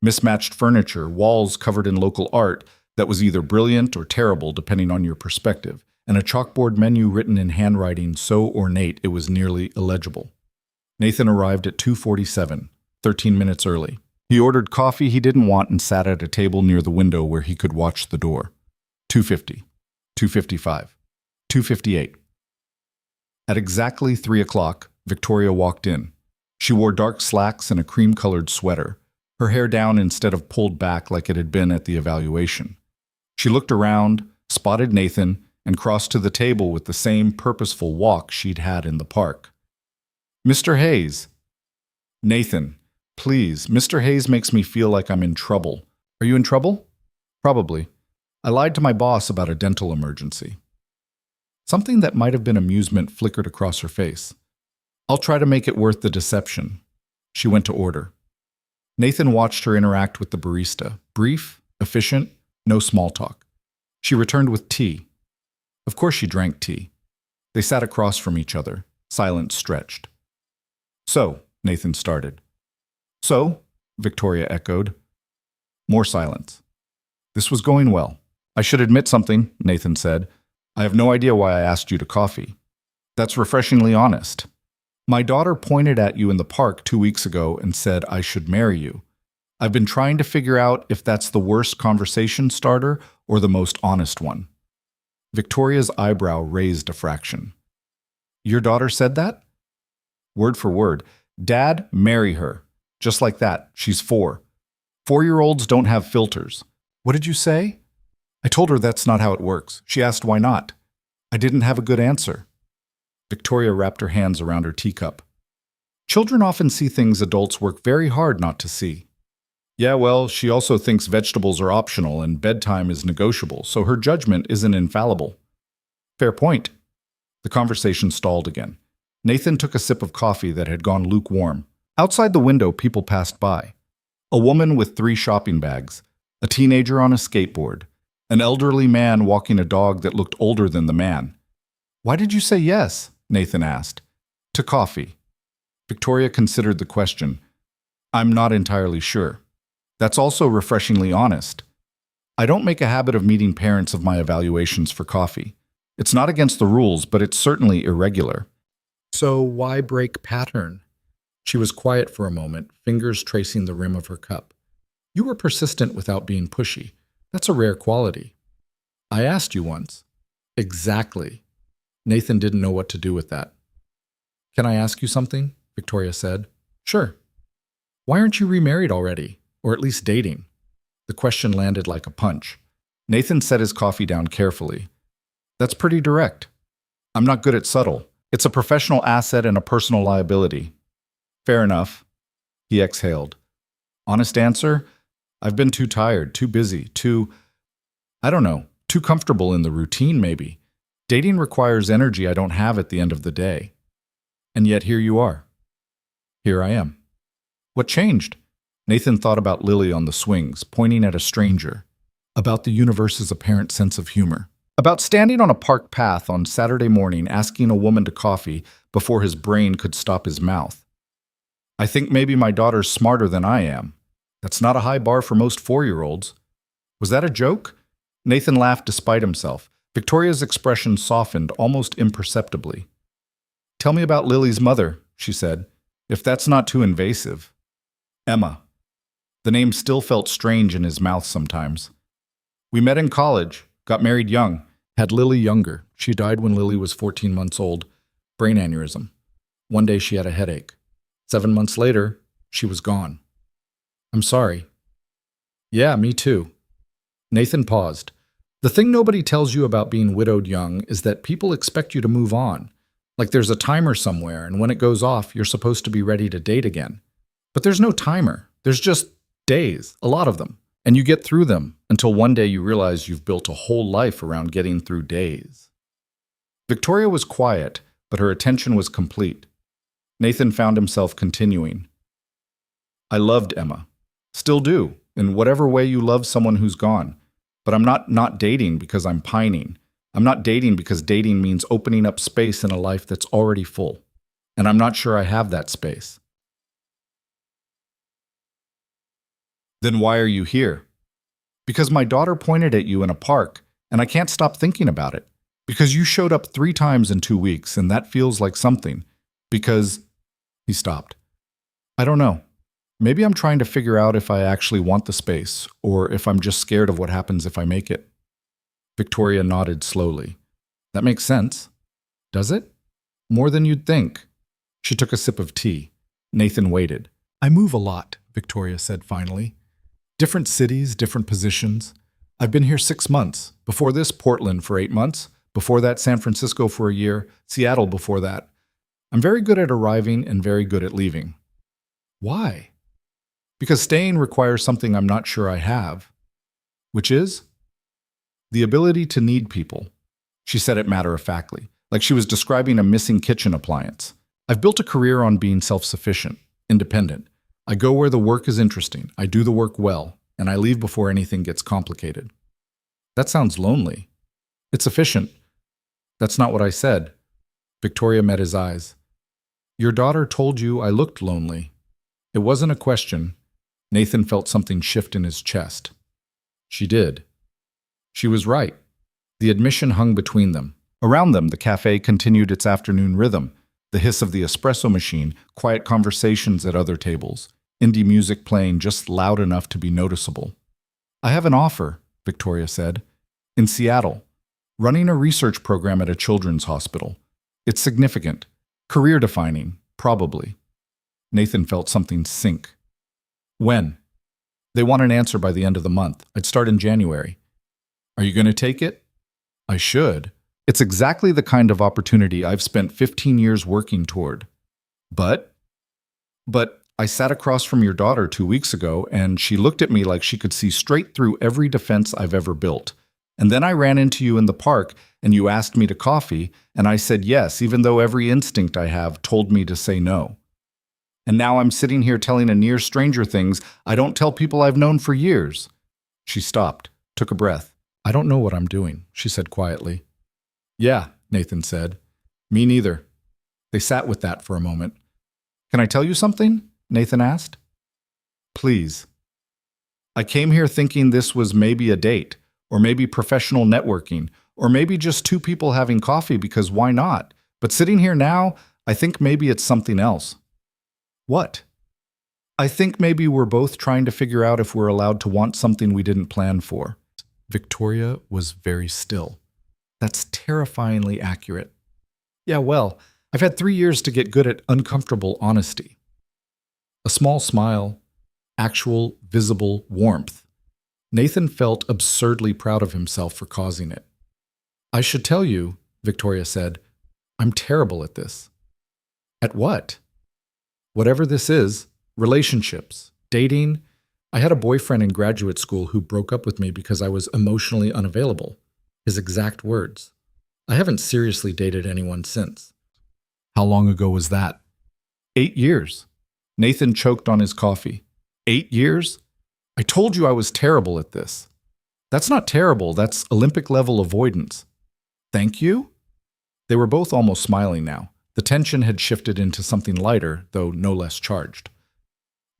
Mismatched furniture, walls covered in local art that was either brilliant or terrible depending on your perspective, and a chalkboard menu written in handwriting so ornate it was nearly illegible. Nathan arrived at 2:47, 13 minutes early. He ordered coffee he didn't want and sat at a table near the window where he could watch the door. 2:50, 2:55, 2:58. At exactly 3 o'clock, Victoria walked in. She wore dark slacks and a cream-colored sweater, her hair down instead of pulled back like it had been at the evaluation. She looked around, spotted Nathan, and crossed to the table with the same purposeful walk she'd had in the park. "Mr. Hayes." "Nathan, please, Mr. Hayes makes me feel like I'm in trouble." "Are you in trouble?" "Probably. I lied to my boss about a dental emergency." Something that might have been amusement flickered across her face. "I'll try to make it worth the deception." She went to order. Nathan watched her interact with the barista. Brief, efficient, no small talk. She returned with tea. Of course she drank tea. They sat across from each other, silence stretched. "So," Nathan started. "So," Victoria echoed. More silence. This was going well. "I should admit something," Nathan said. "I have no idea why I asked you to coffee." "That's refreshingly honest. My daughter pointed at you in the park 2 weeks ago and said I should marry you. I've been trying to figure out if that's the worst conversation starter or the most honest one." Victoria's eyebrow raised a fraction. "Your daughter said that?" Word for word. "Dad, marry her. Just like that. She's 4. 4-year-olds don't have filters." "What did you say?" "I told her that's not how it works. She asked why not. I didn't have a good answer." Victoria wrapped her hands around her teacup. "Children often see things adults work very hard not to see." "Yeah, well, she also thinks vegetables are optional and bedtime is negotiable, so her judgment isn't infallible." "Fair point." The conversation stalled again. Nathan took a sip of coffee that had gone lukewarm. Outside the window, people passed by. A woman with 3 shopping bags, a teenager on a skateboard, an elderly man walking a dog that looked older than the man. "Why did you say yes?" Nathan asked. "To coffee." Victoria considered the question. "I'm not entirely sure." "That's also refreshingly honest. I don't make a habit of meeting parents of my evaluations for coffee. It's not against the rules, but it's certainly irregular." "So why break pattern?" She was quiet for a moment, fingers tracing the rim of her cup. "You were persistent without being pushy. That's a rare quality." "I asked you once." "Exactly." Nathan didn't know what to do with that. "Can I ask you something?" Victoria said. "Sure." "Why aren't you remarried already? Or at least dating?" The question landed like a punch. Nathan set his coffee down carefully. "That's pretty direct. I'm not good at subtle. It's a professional asset and a personal liability." "Fair enough." He exhaled. "Honest answer? I've been too tired, too busy, I don't know, too comfortable in the routine maybe. Dating requires energy I don't have at the end of the day. And yet here you are." "Here I am." "What changed?" Nathan thought about Lily on the swings, pointing at a stranger, about the universe's apparent sense of humor, about standing on a park path on Saturday morning asking a woman to coffee before his brain could stop his mouth. I think maybe my daughter's smarter than I am. That's not a high bar for most 4-year-olds. Was that a joke? Nathan laughed despite himself. Victoria's expression softened almost imperceptibly. Tell me about Lily's mother, she said, if that's not too invasive. Emma. The name still felt strange in his mouth sometimes. We met in college, got married young, had Lily younger. She died when Lily was 14 months old. Brain aneurysm. One day she had a headache. 7 months later, she was gone. I'm sorry. Yeah, me too. Nathan paused. The thing nobody tells you about being widowed young is that people expect you to move on. Like there's a timer somewhere, and when it goes off, you're supposed to be ready to date again. But there's no timer. There's just days, a lot of them. And you get through them until one day you realize you've built a whole life around getting through days. Victoria was quiet, but her attention was complete. Nathan found himself continuing. I loved Emma. Still do, in whatever way you love someone who's gone. But I'm not dating because I'm pining. I'm not dating because dating means opening up space in a life that's already full. And I'm not sure I have that space. Then why are you here? Because my daughter pointed at you in a park, and I can't stop thinking about it. Because you showed up 3 times in 2 weeks, and that feels like something. Because... He stopped. I don't know. Maybe I'm trying to figure out if I actually want the space, or if I'm just scared of what happens if I make it. Victoria nodded slowly. That makes sense. Does it? More than you'd think. She took a sip of tea. Nathan waited. I move a lot, Victoria said finally. Different cities, different positions. I've been here 6 months. Before this, Portland for 8 months. Before that, San Francisco for a year. Seattle before that. I'm very good at arriving and very good at leaving. Why? Because staying requires something I'm not sure I have. Which is? The ability to need people. She said it matter-of-factly, like she was describing a missing kitchen appliance. I've built a career on being self-sufficient, independent. I go where the work is interesting, I do the work well, and I leave before anything gets complicated. That sounds lonely. It's efficient. That's not what I said. Victoria met his eyes. Your daughter told you I looked lonely. It wasn't a question. Nathan felt something shift in his chest. She did. She was right. The admission hung between them. Around them, the cafe continued its afternoon rhythm, the hiss of the espresso machine, quiet conversations at other tables, indie music playing just loud enough to be noticeable. I have an offer, Victoria said. In Seattle, running a research program at a children's hospital. It's significant. Career-defining, probably. Nathan felt something sink. When? They want an answer by the end of the month. I'd start in January. Are you going to take it? I should. It's exactly the kind of opportunity I've spent 15 years working toward. But I sat across from your daughter 2 weeks ago, and she looked at me like she could see straight through every defense I've ever built. And then I ran into you in the park, and you asked me to coffee, and I said yes, even though every instinct I have told me to say no. And now I'm sitting here telling a near stranger things I don't tell people I've known for years. She stopped, took a breath. I don't know what I'm doing, she said quietly. Yeah, Nathan said. Me neither. They sat with that for a moment. Can I tell you something? Nathan asked. Please. I came here thinking this was maybe a date, or maybe professional networking, or maybe just 2 people having coffee because why not? But sitting here now, I think maybe it's something else. What? I think maybe we're both trying to figure out if we're allowed to want something we didn't plan for. Victoria was very still. That's terrifyingly accurate. Yeah, well, I've had 3 years to get good at uncomfortable honesty. A small smile, actual, visible warmth. Nathan felt absurdly proud of himself for causing it. I should tell you, Victoria said, I'm terrible at this. At what? Whatever this is, relationships, dating. I had a boyfriend in graduate school who broke up with me because I was emotionally unavailable. His exact words. I haven't seriously dated anyone since. How long ago was that? 8 years. Nathan choked on his coffee. 8 years? I told you I was terrible at this. That's not terrible, that's Olympic-level avoidance. Thank you? They were both almost smiling now. The tension had shifted into something lighter, though no less charged.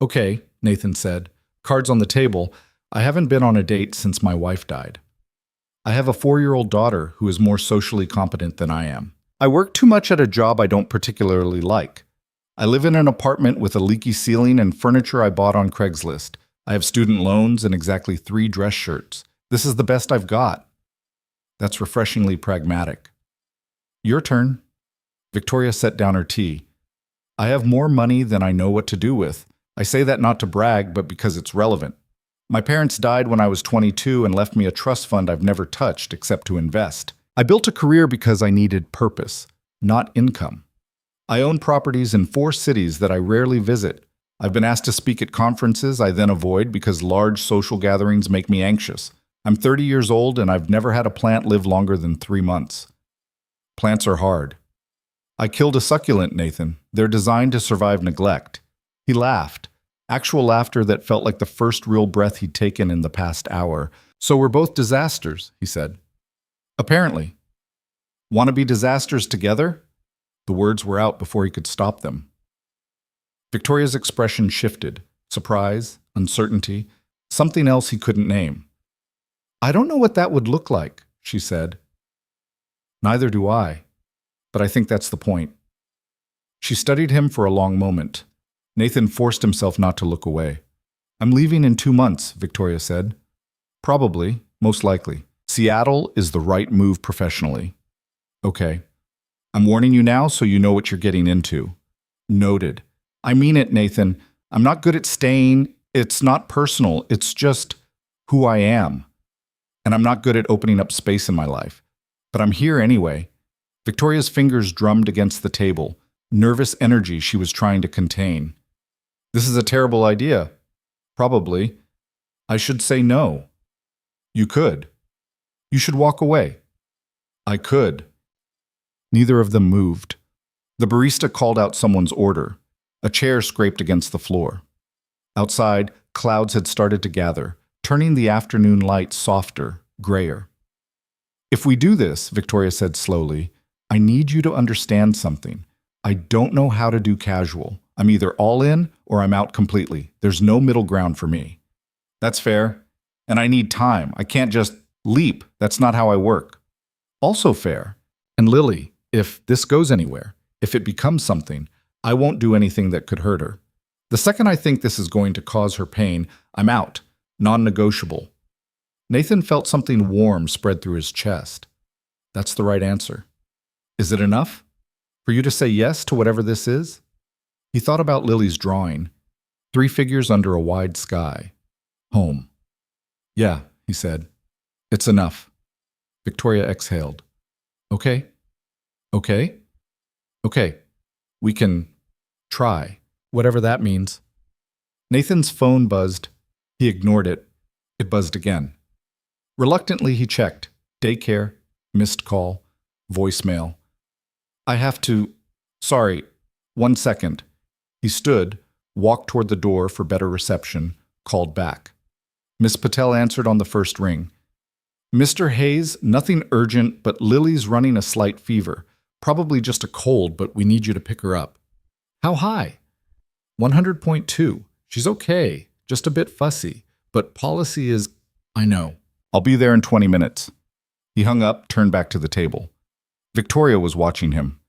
Okay, Nathan said. Cards on the table. I haven't been on a date since my wife died. I have a 4-year-old daughter who is more socially competent than I am. I work too much at a job I don't particularly like. I live in an apartment with a leaky ceiling and furniture I bought on Craigslist. I have student loans and exactly 3 dress shirts. This is the best I've got. That's refreshingly pragmatic. Your turn. Victoria set down her tea. I have more money than I know what to do with. I say that not to brag, but because it's relevant. My parents died when I was 22 and left me a trust fund I've never touched except to invest. I built a career because I needed purpose, not income. I own properties in 4 cities that I rarely visit. I've been asked to speak at conferences I then avoid because large social gatherings make me anxious. I'm 30 years old and I've never had a plant live longer than 3 months. Plants are hard. I killed a succulent, Nathan. They're designed to survive neglect. He laughed. Actual laughter that felt like the first real breath he'd taken in the past hour. So we're both disasters, he said. Apparently. Want to be disasters together? The words were out before he could stop them. Victoria's expression shifted. Surprise, uncertainty, something else he couldn't name. I don't know what that would look like, she said. Neither do I, but I think that's the point. She studied him for a long moment. Nathan forced himself not to look away. I'm leaving in 2 months, Victoria said. Probably, most likely. Seattle is the right move professionally. Okay. I'm warning you now so you know what you're getting into. Noted. I mean it, Nathan. I'm not good at staying. It's not personal. It's just who I am. And I'm not good at opening up space in my life. But I'm here anyway. Victoria's fingers drummed against the table, nervous energy she was trying to contain. This is a terrible idea. Probably. I should say no. You could. You should walk away. I could. Neither of them moved. The barista called out someone's order. A chair scraped against the floor. Outside, clouds had started to gather, turning the afternoon light softer, grayer. If we do this, Victoria said slowly, I need you to understand something. I don't know how to do casual. I'm either all in or I'm out completely. There's no middle ground for me. That's fair. And I need time. I can't just leap. That's not how I work. Also fair. And Lily, if this goes anywhere, if it becomes something, I won't do anything that could hurt her. The second I think this is going to cause her pain, I'm out. Non-negotiable. Nathan felt something warm spread through his chest. That's the right answer. Is it enough? For you to say yes to whatever this is? He thought about Lily's drawing. 3 figures under a wide sky. Home. Yeah, he said. It's enough. Victoria exhaled. Okay. Okay? Okay. We can try, whatever that means. Nathan's phone buzzed. He ignored it. It buzzed again. Reluctantly, he checked. Daycare, missed call, voicemail. I have to... Sorry, 1 second. He stood, walked toward the door for better reception, called back. Miss Patel answered on the first ring. Mr. Hayes, nothing urgent, but Lily's running a slight fever. Probably just a cold, but we need you to pick her up. How high? 100.2. She's okay, just a bit fussy. But policy is... I know. I'll be there in 20 minutes. He hung up, turned back to the table. Victoria was watching him.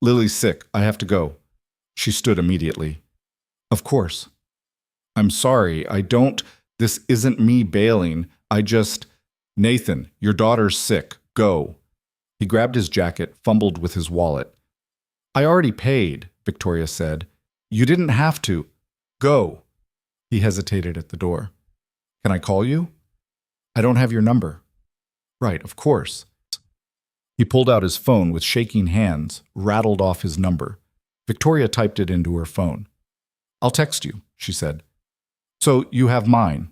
Lily's sick. I have to go. She stood immediately. Of course. I'm sorry. I don't... This isn't me bailing. I just... Nathan, your daughter's sick. Go. He grabbed his jacket, fumbled with his wallet. I already paid, Victoria said. You didn't have to. Go. He hesitated at the door. Can I call you? I don't have your number. Right, of course. He pulled out his phone with shaking hands, rattled off his number. Victoria typed it into her phone. I'll text you, she said. So you have mine.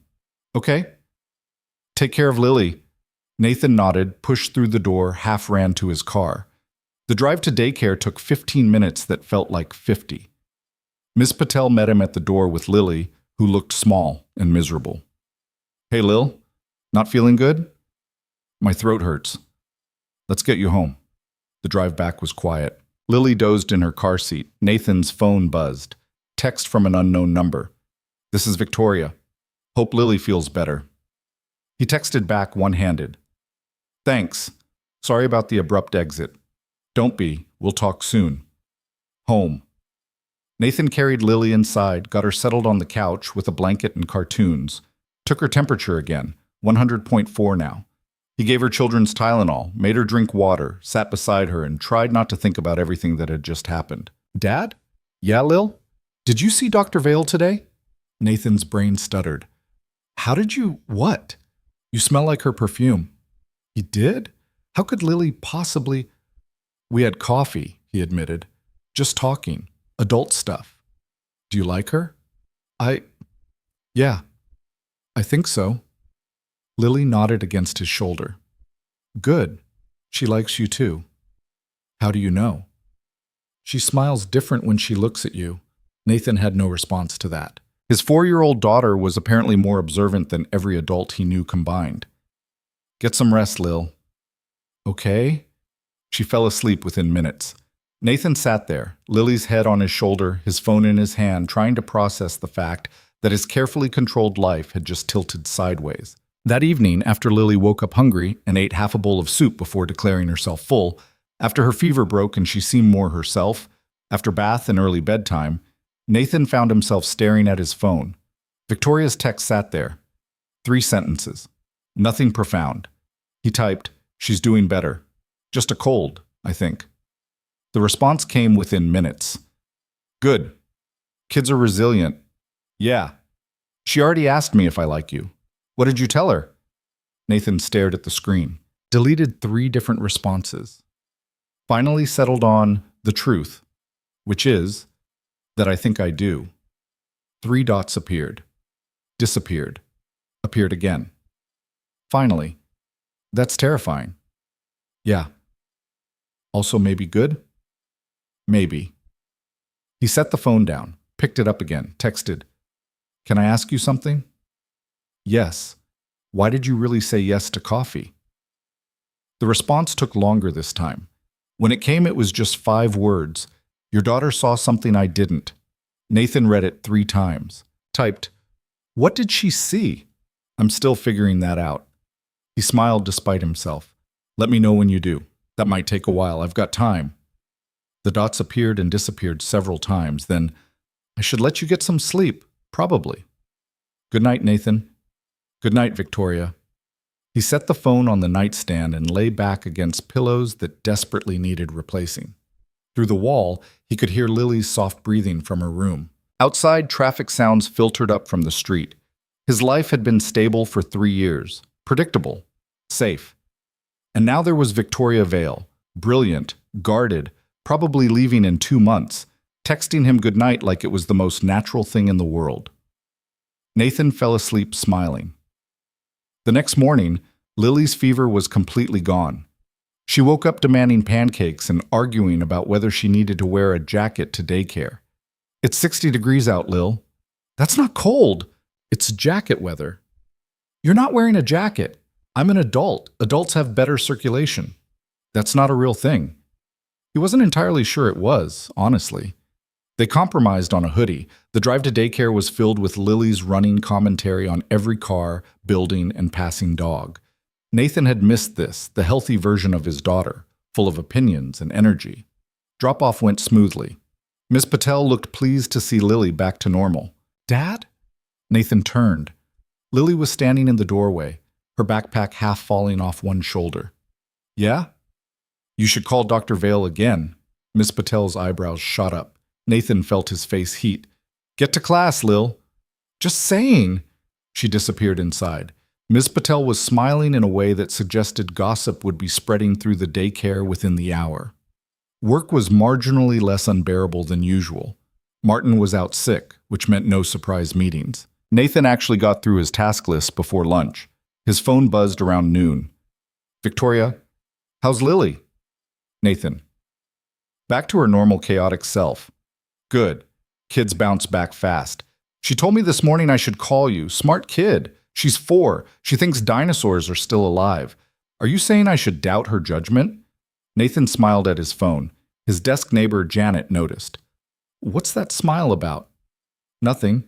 Okay? Take care of Lily. Nathan nodded, pushed through the door, half ran to his car. The drive to daycare took 15 minutes that felt like 50. Miss Patel met him at the door with Lily, who looked small and miserable. "Hey, Lil, not feeling good? My throat hurts. Let's get you home." The drive back was quiet. Lily dozed in her car seat. Nathan's phone buzzed. Text from an unknown number. "This is Victoria. Hope Lily feels better." He texted back one-handed. "Thanks. Sorry about the abrupt exit. Don't be. We'll talk soon. Home." Nathan carried Lily inside, got her settled on the couch with a blanket and cartoons, took her temperature again, 100.4 now. He gave her children's Tylenol, made her drink water, sat beside her, and tried not to think about everything that had just happened. "Dad? Yeah, Lil? Did you see Dr. Vale today?" Nathan's brain stuttered. "How did you… what? You smell like her perfume." "He did? How could Lily possibly…" "We had coffee," he admitted. "Just talking. Adult stuff. Do you like her?" Yeah, I think so." Lily nodded against his shoulder. "Good. She likes you too." "How do you know?" "She smiles different when she looks at you." Nathan had no response to that. His 4-year-old daughter was apparently more observant than every adult he knew combined. "Get some rest, Lil." "Okay." She fell asleep within minutes. Nathan sat there, Lily's head on his shoulder, his phone in his hand, trying to process the fact that his carefully controlled life had just tilted sideways. That evening, after Lily woke up hungry and ate half a bowl of soup before declaring herself full, after her fever broke and she seemed more herself, after bath and early bedtime, Nathan found himself staring at his phone. Victoria's text sat there. 3 sentences. Nothing profound. He typed, "She's doing better. Just a cold, I think." The response came within minutes. "Good. Kids are resilient. Yeah. She already asked me if I like you. What did you tell her?" Nathan stared at the screen, deleted 3 different responses. Finally settled on the truth, which is that I think I do. 3 dots appeared, disappeared, appeared again. Finally, that's terrifying. Yeah. Also maybe good? Maybe. He set the phone down, picked it up again, texted, "Can I ask you something?" "Yes. Why did you really say yes to coffee?" The response took longer this time. When it came, it was just 5 words. "Your daughter saw something I didn't." Nathan read it 3 times. Typed, "What did she see?" "I'm still figuring that out." He smiled despite himself. "Let me know when you do. That might take a while. I've got time." The dots appeared and disappeared several times. Then, "I should let you get some sleep, probably." "Good night, Nathan." "Good night, Victoria." He set the phone on the nightstand and lay back against pillows that desperately needed replacing. Through the wall, he could hear Lily's soft breathing from her room. Outside, traffic sounds filtered up from the street. His life had been stable for 3 years, predictable, safe. And now there was Victoria Vale, brilliant, guarded, probably leaving in 2 months, texting him goodnight like it was the most natural thing in the world. Nathan fell asleep smiling. The next morning, Lily's fever was completely gone. She woke up demanding pancakes and arguing about whether she needed to wear a jacket to daycare. "It's 60 degrees out, Lil." "That's not cold. It's jacket weather." "You're not wearing a jacket. I'm an adult. Adults have better circulation." "That's not a real thing." He wasn't entirely sure it was, honestly. They compromised on a hoodie. The drive to daycare was filled with Lily's running commentary on every car, building, and passing dog. Nathan had missed this, the healthy version of his daughter, full of opinions and energy. Drop-off went smoothly. Miss Patel looked pleased to see Lily back to normal. "Dad?" Nathan turned. Lily was standing in the doorway, her backpack half falling off one shoulder. "Yeah?" "You should call Dr. Vale again." Miss Patel's eyebrows shot up. Nathan felt his face heat. "Get to class, Lil." "Just saying." She disappeared inside. Ms. Patel was smiling in a way that suggested gossip would be spreading through the daycare within the hour. Work was marginally less unbearable than usual. Martin was out sick, which meant no surprise meetings. Nathan actually got through his task list before lunch. His phone buzzed around noon. "Victoria, how's Lily?" Nathan. "Back to her normal chaotic self." "Good. Kids bounce back fast. She told me this morning I should call you. Smart kid. She's 4. She thinks dinosaurs are still alive. Are you saying I should doubt her judgment? Nathan smiled at his phone. His desk neighbor, Janet, noticed. What's that smile about? Nothing.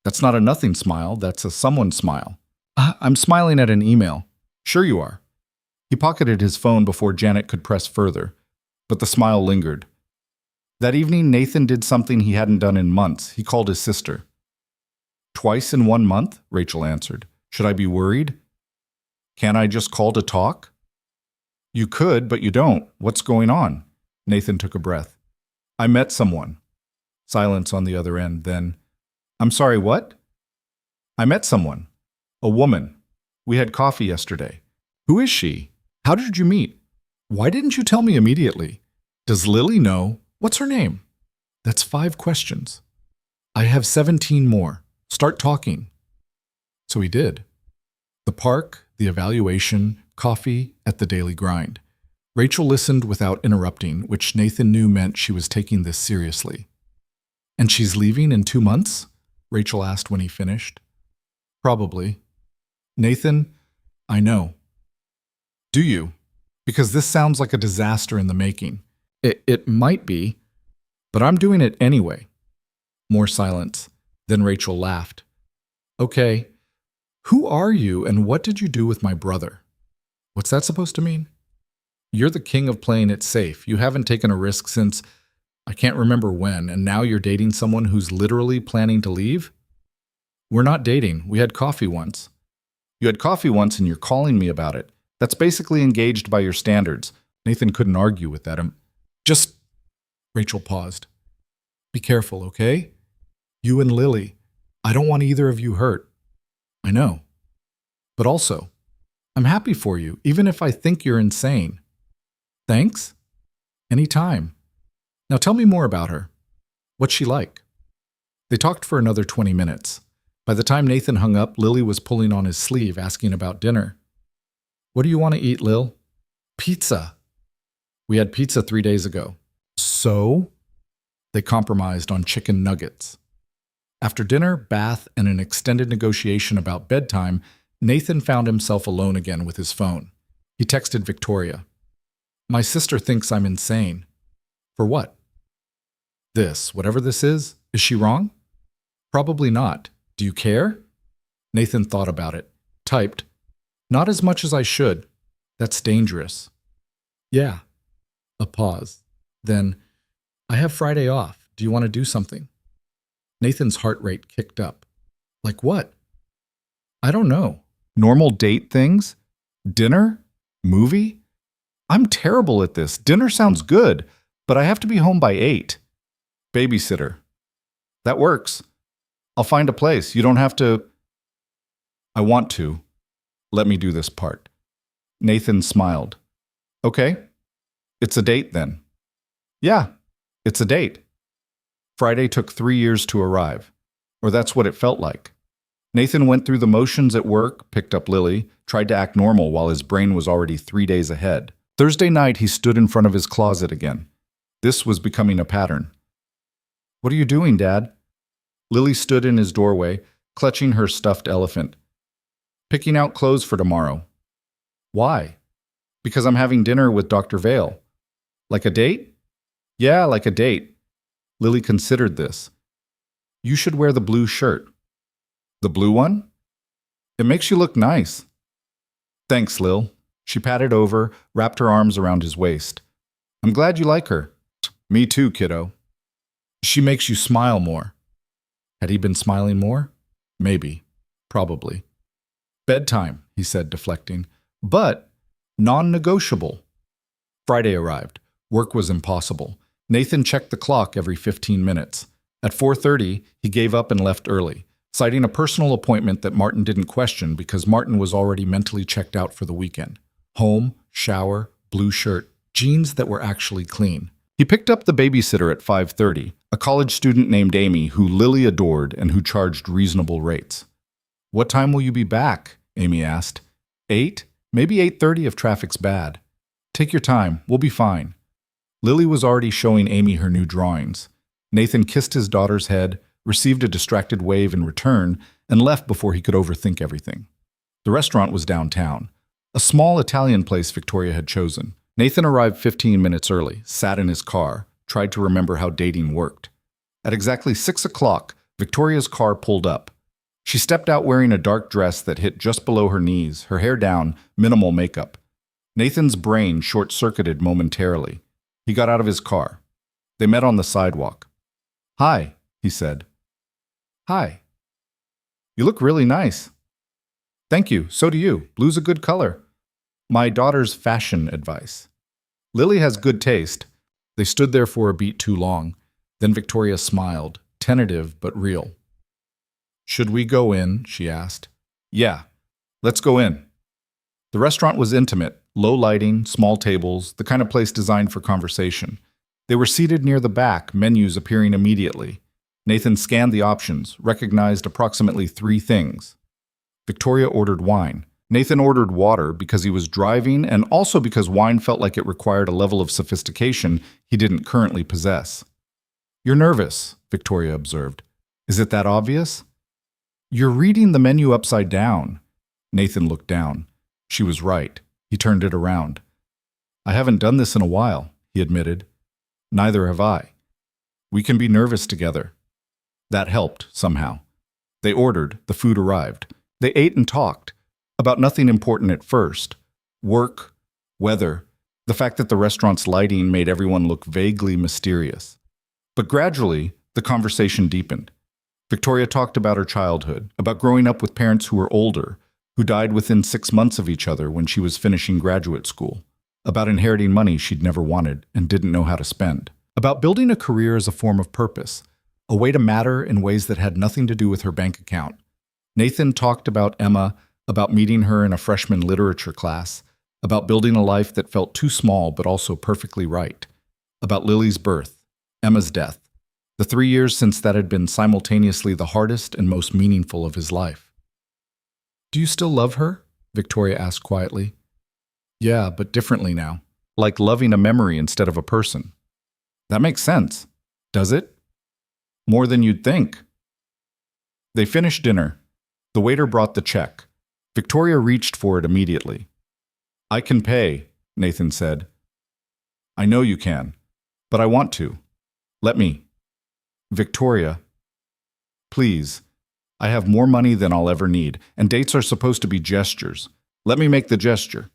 That's not a nothing smile. That's a someone smile. I'm smiling at an email. Sure you are. He pocketed his phone before Janet could press further, but the smile lingered. That evening, Nathan did something he hadn't done in months. He called his sister. Twice in 1 month? Rachel answered. Should I be worried? Can't I just call to talk? You could, but you don't. What's going on? Nathan took a breath. I met someone. Silence on the other end, then, I'm sorry, what? I met someone. A woman. We had coffee yesterday. Who is she? How did you meet? Why didn't you tell me immediately? Does Lily know? What's her name? That's 5 questions. I have 17 more. Start talking. So he did. The park, the evaluation, coffee, at the daily grind. Rachel listened without interrupting, which Nathan knew meant she was taking this seriously. And she's leaving in 2 months? Rachel asked when he finished. Probably. Nathan, I know. Do you? Because this sounds like a disaster in the making. It might be, but I'm doing it anyway. More silence. Then Rachel laughed. Okay, who are you and what did you do with my brother? What's that supposed to mean? You're the king of playing it safe. You haven't taken a risk since, I can't remember when, and now you're dating someone who's literally planning to leave? We're not dating. We had coffee once. You had coffee once and you're calling me about it. That's basically engaged by your standards. Nathan couldn't argue with that. Just, Rachel paused. Be careful, okay? You and Lily. I don't want either of you hurt. I know. But also, I'm happy for you, even if I think you're insane. Thanks? Anytime. Now tell me more about her. What's she like? They talked for another 20 minutes. By the time Nathan hung up, Lily was pulling on his sleeve, asking about dinner. What do you want to eat, Lil? Pizza. We had pizza 3 days ago. So? They compromised on chicken nuggets. After dinner, bath, and an extended negotiation about bedtime, Nathan found himself alone again with his phone. He texted Victoria. My sister thinks I'm insane. For what? This, whatever this is she wrong? Probably not. Do you care? Nathan thought about it. Typed, not as much as I should. That's dangerous. Yeah. A pause. Then, I have Friday off. Do you want to do something? Nathan's heart rate kicked up. Like what? I don't know. Normal date things? Dinner? Movie? I'm terrible at this. Dinner sounds good, but I have to be home by 8. Babysitter. That works. I'll find a place. You don't have to. I want to. Let me do this part. Nathan smiled. Okay. It's a date then. Yeah, it's a date. Friday took 3 years to arrive, or that's what it felt like. Nathan went through the motions at work, picked up Lily, tried to act normal while his brain was already 3 days ahead. Thursday night, he stood in front of his closet again. This was becoming a pattern. What are you doing, Dad? Lily stood in his doorway, clutching her stuffed elephant. Picking out clothes for tomorrow. Why? Because I'm having dinner with Dr. Vale. Like a date? Yeah, like a date. Lily considered this. You should wear the blue shirt. The blue one? It makes you look nice. Thanks, Lil. She patted over, wrapped her arms around his waist. I'm glad you like her. Me too, kiddo. She makes you smile more. Had he been smiling more? Maybe. Probably. Bedtime, he said, deflecting. But non-negotiable. Friday arrived. Work was impossible. Nathan checked the clock every 15 minutes. At 4:30, he gave up and left early, citing a personal appointment that Martin didn't question because Martin was already mentally checked out for the weekend. Home, shower, blue shirt, jeans that were actually clean. He picked up the babysitter at 5:30, a college student named Amy who Lily adored and who charged reasonable rates. What time will you be back? Amy asked. 8? Maybe 8:30 if traffic's bad. Take your time. We'll be fine. Lily was already showing Amy her new drawings. Nathan kissed his daughter's head, received a distracted wave in return, and left before he could overthink everything. The restaurant was downtown, a small Italian place Victoria had chosen. Nathan arrived 15 minutes early, sat in his car, tried to remember how dating worked. At exactly 6 o'clock, Victoria's car pulled up. She stepped out wearing a dark dress that hit just below her knees, her hair down, minimal makeup. Nathan's brain short-circuited momentarily. He got out of his car. They met on the sidewalk. "Hi," he said. "Hi. You look really nice." "Thank you, so do you. Blue's a good color." "My daughter's fashion advice." "Lily has good taste." They stood there for a beat too long. Then Victoria smiled, tentative but real. "Should we go in?" she asked. "Yeah, let's go in." The restaurant was intimate, low lighting, small tables, the kind of place designed for conversation. They were seated near the back, menus appearing immediately. Nathan scanned the options, recognized approximately 3 things. Victoria ordered wine. Nathan ordered water because he was driving and also because wine felt like it required a level of sophistication he didn't currently possess. "You're nervous," Victoria observed. "Is it that obvious?" "You're reading the menu upside down." Nathan looked down. She was right. He turned it around. "I haven't done this in a while," he admitted. "Neither have I. We can be nervous together." That helped, somehow. They ordered, the food arrived. They ate and talked. About nothing important at first. Work, weather, the fact that the restaurant's lighting made everyone look vaguely mysterious. But gradually, the conversation deepened. Victoria talked about her childhood, about growing up with parents who were older, who died within 6 months of each other when she was finishing graduate school, about inheriting money she'd never wanted and didn't know how to spend, about building a career as a form of purpose, a way to matter in ways that had nothing to do with her bank account. Nathan talked about Emma, about meeting her in a freshman literature class, about building a life that felt too small but also perfectly right, about Lily's birth, Emma's death, the 3 years since that had been simultaneously the hardest and most meaningful of his life. "Do you still love her?" Victoria asked quietly. "Yeah, but differently now. Like loving a memory instead of a person." "That makes sense. Does it?" "More than you'd think." They finished dinner. The waiter brought the check. Victoria reached for it immediately. "I can pay," Nathan said. "I know you can, but I want to. Let me." "Victoria, please. I have more money than I'll ever need, and dates are supposed to be gestures. Let me make the gesture."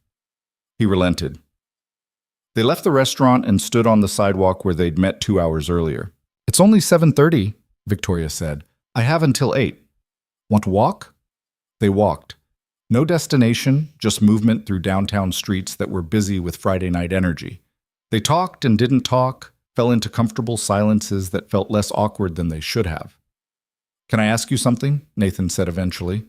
He relented. They left the restaurant and stood on the sidewalk where they'd met 2 hours earlier. "It's only 7:30, Victoria said. "I have until 8. Want to walk?" They walked. No destination, just movement through downtown streets that were busy with Friday night energy. They talked and didn't talk, fell into comfortable silences that felt less awkward than they should have. "Can I ask you something?" Nathan said eventually.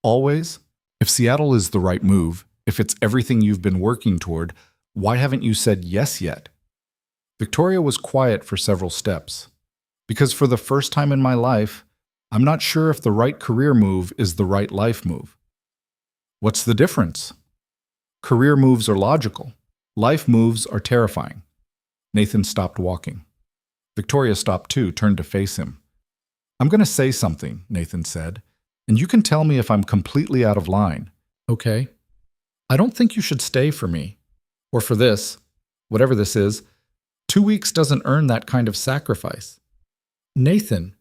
"Always? If Seattle is the right move, if it's everything you've been working toward, why haven't you said yes yet?" Victoria was quiet for several steps. "Because for the first time in my life, I'm not sure if the right career move is the right life move." "What's the difference?" "Career moves are logical. Life moves are terrifying." Nathan stopped walking. Victoria stopped too, turned to face him. "I'm going to say something," Nathan said, "and you can tell me if I'm completely out of line, okay? I don't think you should stay for me. Or for this, whatever this is. 2 weeks doesn't earn that kind of sacrifice." "Nathan,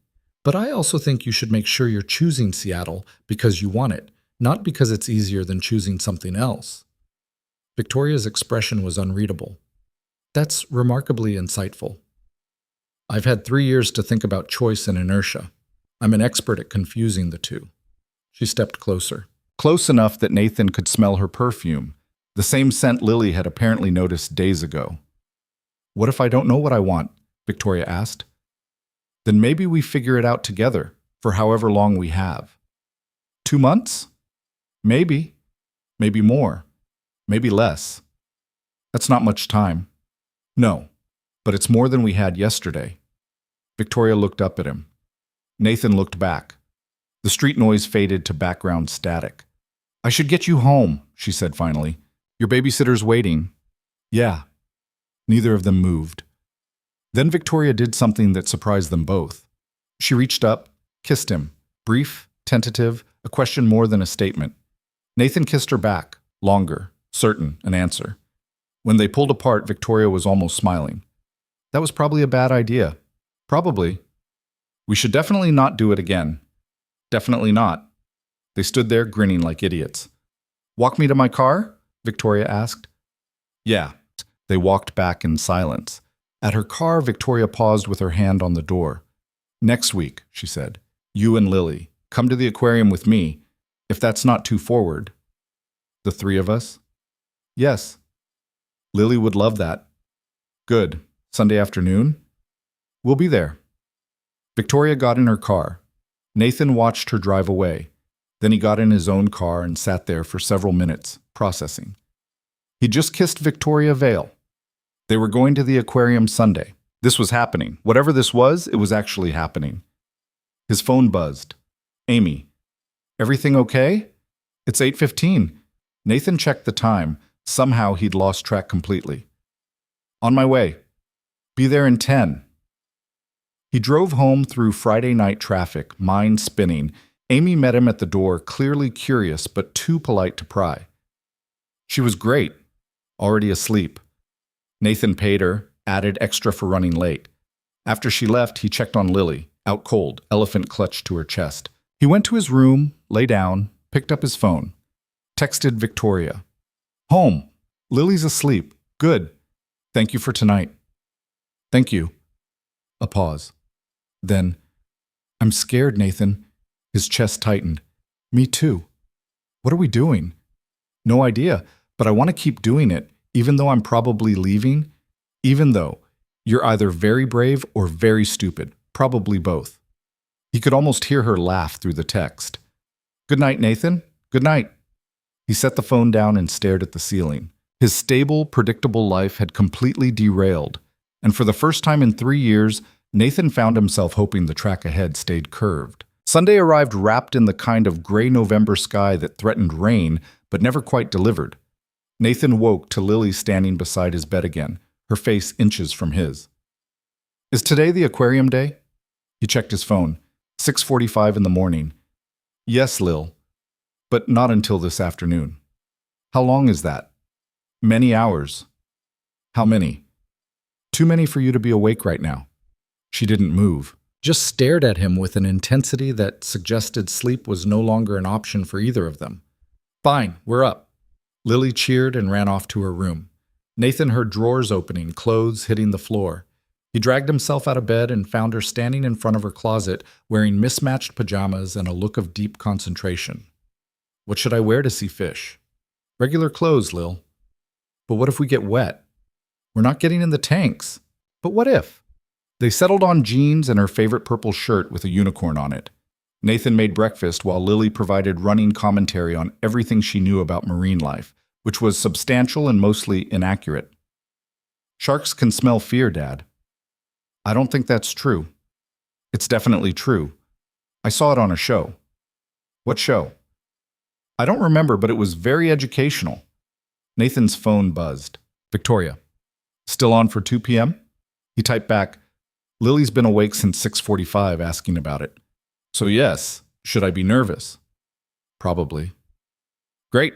but I also think you should make sure you're choosing Seattle because you want it, not because it's easier than choosing something else." Victoria's expression was unreadable. "That's remarkably insightful. I've had 3 years to think about choice and inertia. I'm an expert at confusing the two." She stepped closer. Close enough that Nathan could smell her perfume, the same scent Lily had apparently noticed days ago. "What if I don't know what I want?" Victoria asked. "Then maybe we figure it out together, for however long we have." 2 months? Maybe. Maybe more. Maybe less. That's not much time. No, but it's more than we had yesterday. Victoria looked up at him. Nathan looked back. The street noise faded to background static. "I should get you home," she said finally. "Your babysitter's waiting." "Yeah." Neither of them moved. Then Victoria did something that surprised them both. She reached up, kissed him. Brief, tentative, a question more than a statement. Nathan kissed her back, longer, certain, an answer. When they pulled apart, Victoria was almost smiling. That was probably a bad idea. Probably. We should definitely not do it again. Definitely not. They stood there grinning like idiots. Walk me to my car? Victoria asked. Yeah. They walked back in silence. At her car, Victoria paused with her hand on the door. Next week, she said, you and Lily, come to the aquarium with me, if that's not too forward. The three of us? Yes. Lily would love that. Good. Sunday afternoon? We'll be there. Victoria got in her car. Nathan watched her drive away. Then he got in his own car and sat there for several minutes, processing. He just kissed Victoria Vale. They were going to the aquarium Sunday. This was happening. Whatever this was, it was actually happening. His phone buzzed. Amy. Everything okay? It's 8:15. Nathan checked the time. Somehow he'd lost track completely. On my way. Be there in 10. He drove home through Friday night traffic, mind spinning. Amy met him at the door, clearly curious but too polite to pry. She was great, already asleep. Nathan paid her, added extra for running late. After she left, he checked on Lily, out cold, elephant clutched to her chest. He went to his room, lay down, picked up his phone. Texted Victoria. Home. Lily's asleep. Good. Thank you for tonight. Thank you. A pause. Then, I'm scared, Nathan. His chest tightened. Me too. What are we doing? No idea, but I want to keep doing it, even though I'm probably leaving. Even though you're either very brave or very stupid, probably both. He could almost hear her laugh through the text. Good night, Nathan. Good night. He set the phone down and stared at the ceiling. His stable, predictable life had completely derailed, and for the first time in 3 years, Nathan found himself hoping the track ahead stayed curved. Sunday arrived wrapped in the kind of gray November sky that threatened rain, but never quite delivered. Nathan woke to Lily standing beside his bed again, her face inches from his. Is today the aquarium day? He checked his phone. 6:45 in the morning. Yes, Lil, but not until this afternoon. How long is that? Many hours. How many? Too many for you to be awake right now. She didn't move, just stared at him with an intensity that suggested sleep was no longer an option for either of them. Fine, we're up. Lily cheered and ran off to her room. Nathan heard drawers opening, clothes hitting the floor. He dragged himself out of bed and found her standing in front of her closet, wearing mismatched pajamas and a look of deep concentration. What should I wear to see fish? Regular clothes, Lil. But what if we get wet? We're not getting in the tanks. But what if? They settled on jeans and her favorite purple shirt with a unicorn on it. Nathan made breakfast while Lily provided running commentary on everything she knew about marine life, which was substantial and mostly inaccurate. Sharks can smell fear, Dad. I don't think that's true. It's definitely true. I saw it on a show. What show? I don't remember, but it was very educational. Nathan's phone buzzed. Victoria. Still on for 2 p.m.? He typed back, Lily's been awake since 6:45 asking about it. So yes, should I be nervous? Probably. Great.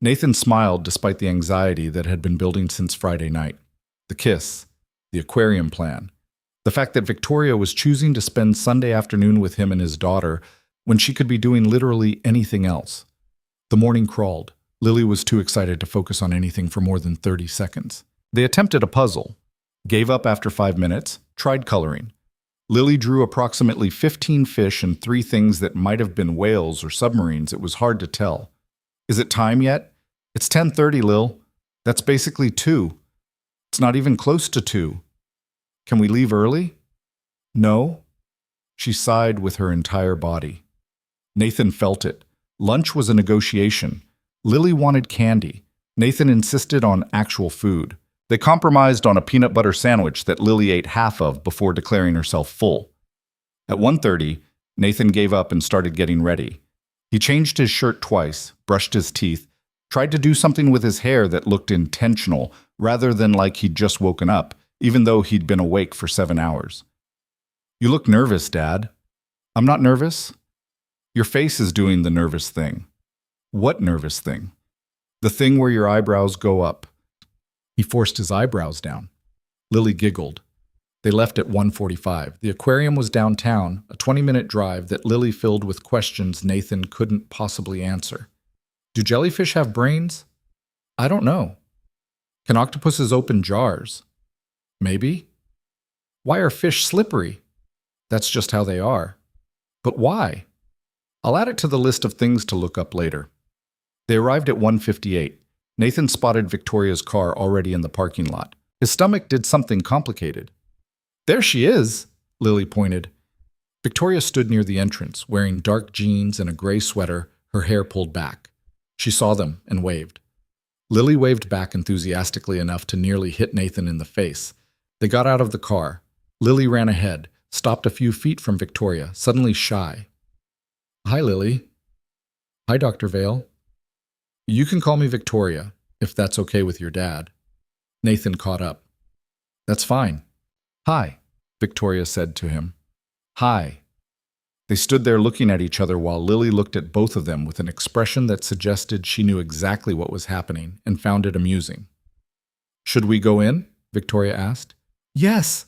Nathan smiled despite the anxiety that had been building since Friday night. The kiss, the aquarium plan, the fact that Victoria was choosing to spend Sunday afternoon with him and his daughter when she could be doing literally anything else. The morning crawled. Lily was too excited to focus on anything for more than 30 seconds. They attempted a puzzle, gave up after 5 minutes, tried coloring. Lily drew approximately 15 fish and 3 things that might have been whales or submarines. It was hard to tell. Is it time yet? It's 10:30, Lil. That's basically 2. It's not even close to 2. Can we leave early? No. She sighed with her entire body. Nathan felt it. Lunch was a negotiation. Lily wanted candy. Nathan insisted on actual food. They compromised on a peanut butter sandwich that Lily ate half of before declaring herself full. At 1:30, Nathan gave up and started getting ready. He changed his shirt twice, brushed his teeth, tried to do something with his hair that looked intentional rather than like he'd just woken up, even though he'd been awake for 7 hours. You look nervous, Dad. I'm not nervous. Your face is doing the nervous thing. What nervous thing? The thing where your eyebrows go up. He forced his eyebrows down. Lily giggled. They left at 1:45. The aquarium was downtown, a 20-minute drive that Lily filled with questions Nathan couldn't possibly answer. Do jellyfish have brains? I don't know. Can octopuses open jars? Maybe. Why are fish slippery? That's just how they are. But why? I'll add it to the list of things to look up later. They arrived at 1:58. Nathan spotted Victoria's car already in the parking lot. His stomach did something complicated. There she is, Lily pointed. Victoria stood near the entrance, wearing dark jeans and a gray sweater, her hair pulled back. She saw them and waved. Lily waved back enthusiastically enough to nearly hit Nathan in the face. They got out of the car. Lily ran ahead, stopped a few feet from Victoria, suddenly shy. Hi, Lily. Hi, Dr. Vale. You can call me Victoria, if that's okay with your dad. Nathan caught up. That's fine. Hi, Victoria said to him. Hi. They stood there looking at each other while Lily looked at both of them with an expression that suggested she knew exactly what was happening and found it amusing. Should we go in? Victoria asked. Yes.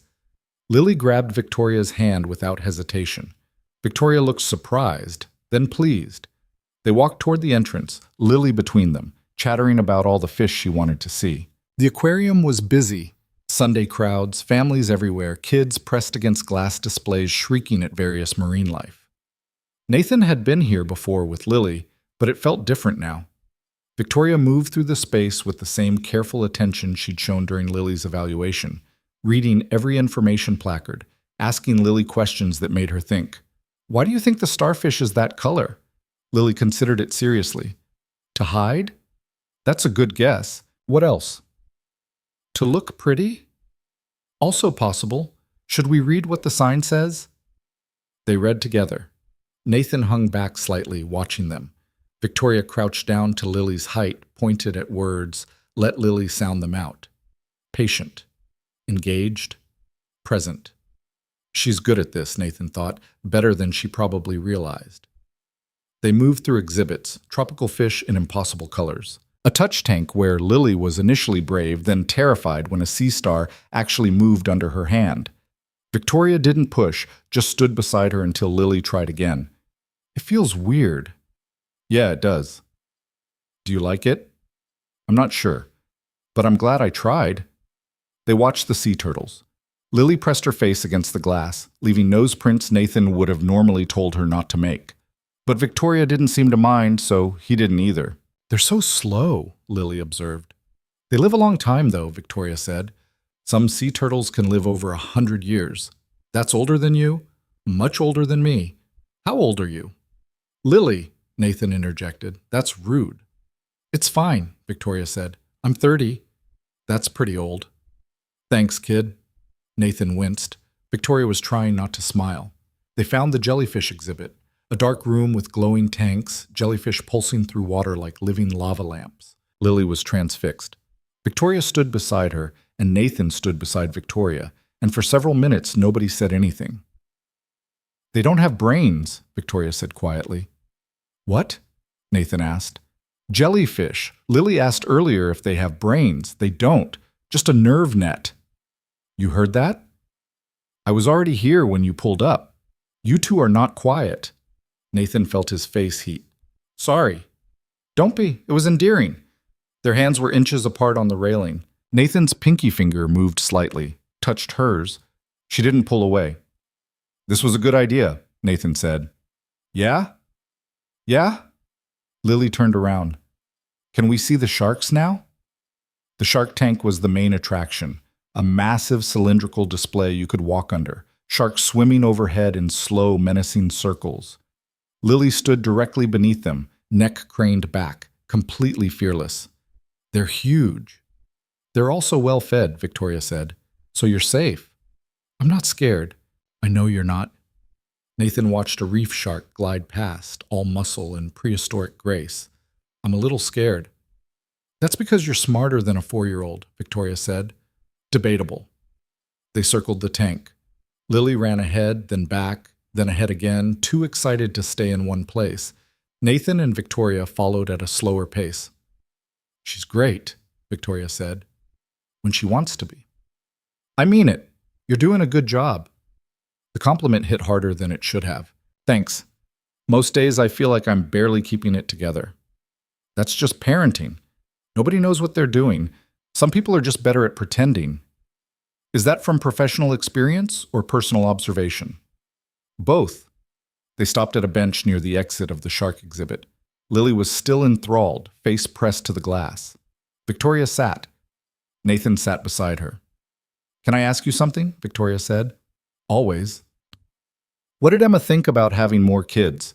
Lily grabbed Victoria's hand without hesitation. Victoria looked surprised, then pleased. They walked toward the entrance, Lily between them, chattering about all the fish she wanted to see. The aquarium was busy. Sunday crowds, families everywhere, kids pressed against glass displays shrieking at various marine life. Nathan had been here before with Lily, but it felt different now. Victoria moved through the space with the same careful attention she'd shown during Lily's evaluation, reading every information placard, asking Lily questions that made her think. Why do you think the starfish is that color? Lily considered it seriously. To hide? That's a good guess. What else? To look pretty? Also possible. Should we read what the sign says? They read together. Nathan hung back slightly, watching them. Victoria crouched down to Lily's height, pointed at words, let Lily sound them out. Patient. Engaged. Present. She's good at this, Nathan thought, better than she probably realized. They moved through exhibits, tropical fish in impossible colors. A touch tank where Lily was initially brave, then terrified when a sea star actually moved under her hand. Victoria didn't push, just stood beside her until Lily tried again. It feels weird. Yeah, it does. Do you like it? I'm not sure, but I'm glad I tried. They watched the sea turtles. Lily pressed her face against the glass, leaving nose prints Nathan would have normally told her not to make. But Victoria didn't seem to mind, so he didn't either. They're so slow, Lily observed. They live a long time, though, Victoria said. Some sea turtles can live over 100 years. That's older than you? Much older than me. How old are you? Lily, Nathan interjected. That's rude. It's fine, Victoria said. I'm 30. That's pretty old. Thanks, kid. Nathan winced. Victoria was trying not to smile. They found the jellyfish exhibit. A dark room with glowing tanks, jellyfish pulsing through water like living lava lamps. Lily was transfixed. Victoria stood beside her, and Nathan stood beside Victoria, and for several minutes nobody said anything. They don't have brains, Victoria said quietly. What? Nathan asked. Jellyfish. Lily asked earlier if they have brains. They don't. Just a nerve net. You heard that? I was already here when you pulled up. You two are not quiet. Nathan felt his face heat. Sorry. Don't be. It was endearing. Their hands were inches apart on the railing. Nathan's pinky finger moved slightly, touched hers. She didn't pull away. This was a good idea, Nathan said. Yeah? Yeah? Lily turned around. Can we see the sharks now? The shark tank was the main attraction, a massive cylindrical display you could walk under, sharks swimming overhead in slow, menacing circles. Lily stood directly beneath them, neck craned back, completely fearless. They're huge. They're also well-fed, Victoria said. So you're safe. I'm not scared. I know you're not. Nathan watched a reef shark glide past, all muscle and prehistoric grace. I'm a little scared. That's because you're smarter than a 4-year-old, Victoria said. Debatable. They circled the tank. Lily ran ahead, then back, then ahead again, too excited to stay in one place. Nathan and Victoria followed at a slower pace. "She's great," Victoria said. "When she wants to be." "I mean it. You're doing a good job." The compliment hit harder than it should have. "Thanks. Most days I feel like I'm barely keeping it together." "That's just parenting. Nobody knows what they're doing. Some people are just better at pretending." "Is that from professional experience or personal observation?" "Both." They stopped at a bench near the exit of the shark exhibit. Lily was still enthralled, face pressed to the glass. Victoria sat. Nathan sat beside her. "Can I ask you something?" Victoria said. "Always." "What did Emma think about having more kids?"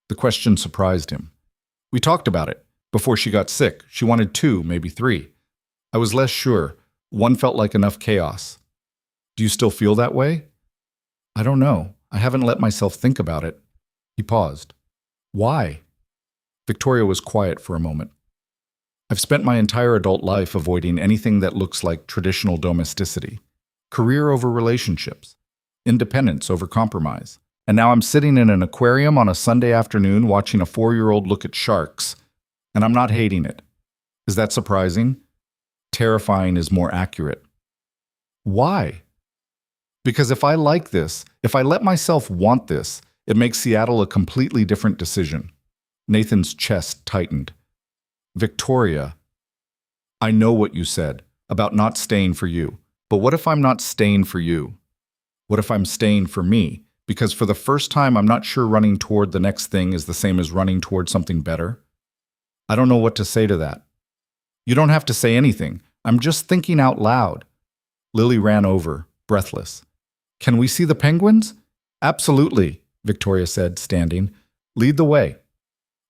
The question surprised him. "We talked about it. Before she got sick, she wanted 2, maybe 3. I was less sure. One felt like enough chaos." "Do you still feel that way?" "I don't know. I haven't let myself think about it." He paused. "Why?" Victoria was quiet for a moment. "I've spent my entire adult life avoiding anything that looks like traditional domesticity. Career over relationships. Independence over compromise. And now I'm sitting in an aquarium on a Sunday afternoon watching a 4-year-old look at sharks. And I'm not hating it. Is that surprising? Terrifying is more accurate." "Why?" "Because if I like this, if I let myself want this, it makes Seattle a completely different decision." Nathan's chest tightened. "Victoria, I know what you said about not staying for you. But what if I'm not staying for you? What if I'm staying for me? Because for the first time, I'm not sure running toward the next thing is the same as running toward something better." "I don't know what to say to that." "You don't have to say anything. I'm just thinking out loud." Lily ran over, breathless. "Can we see the penguins?" "Absolutely," Victoria said, standing. "Lead the way."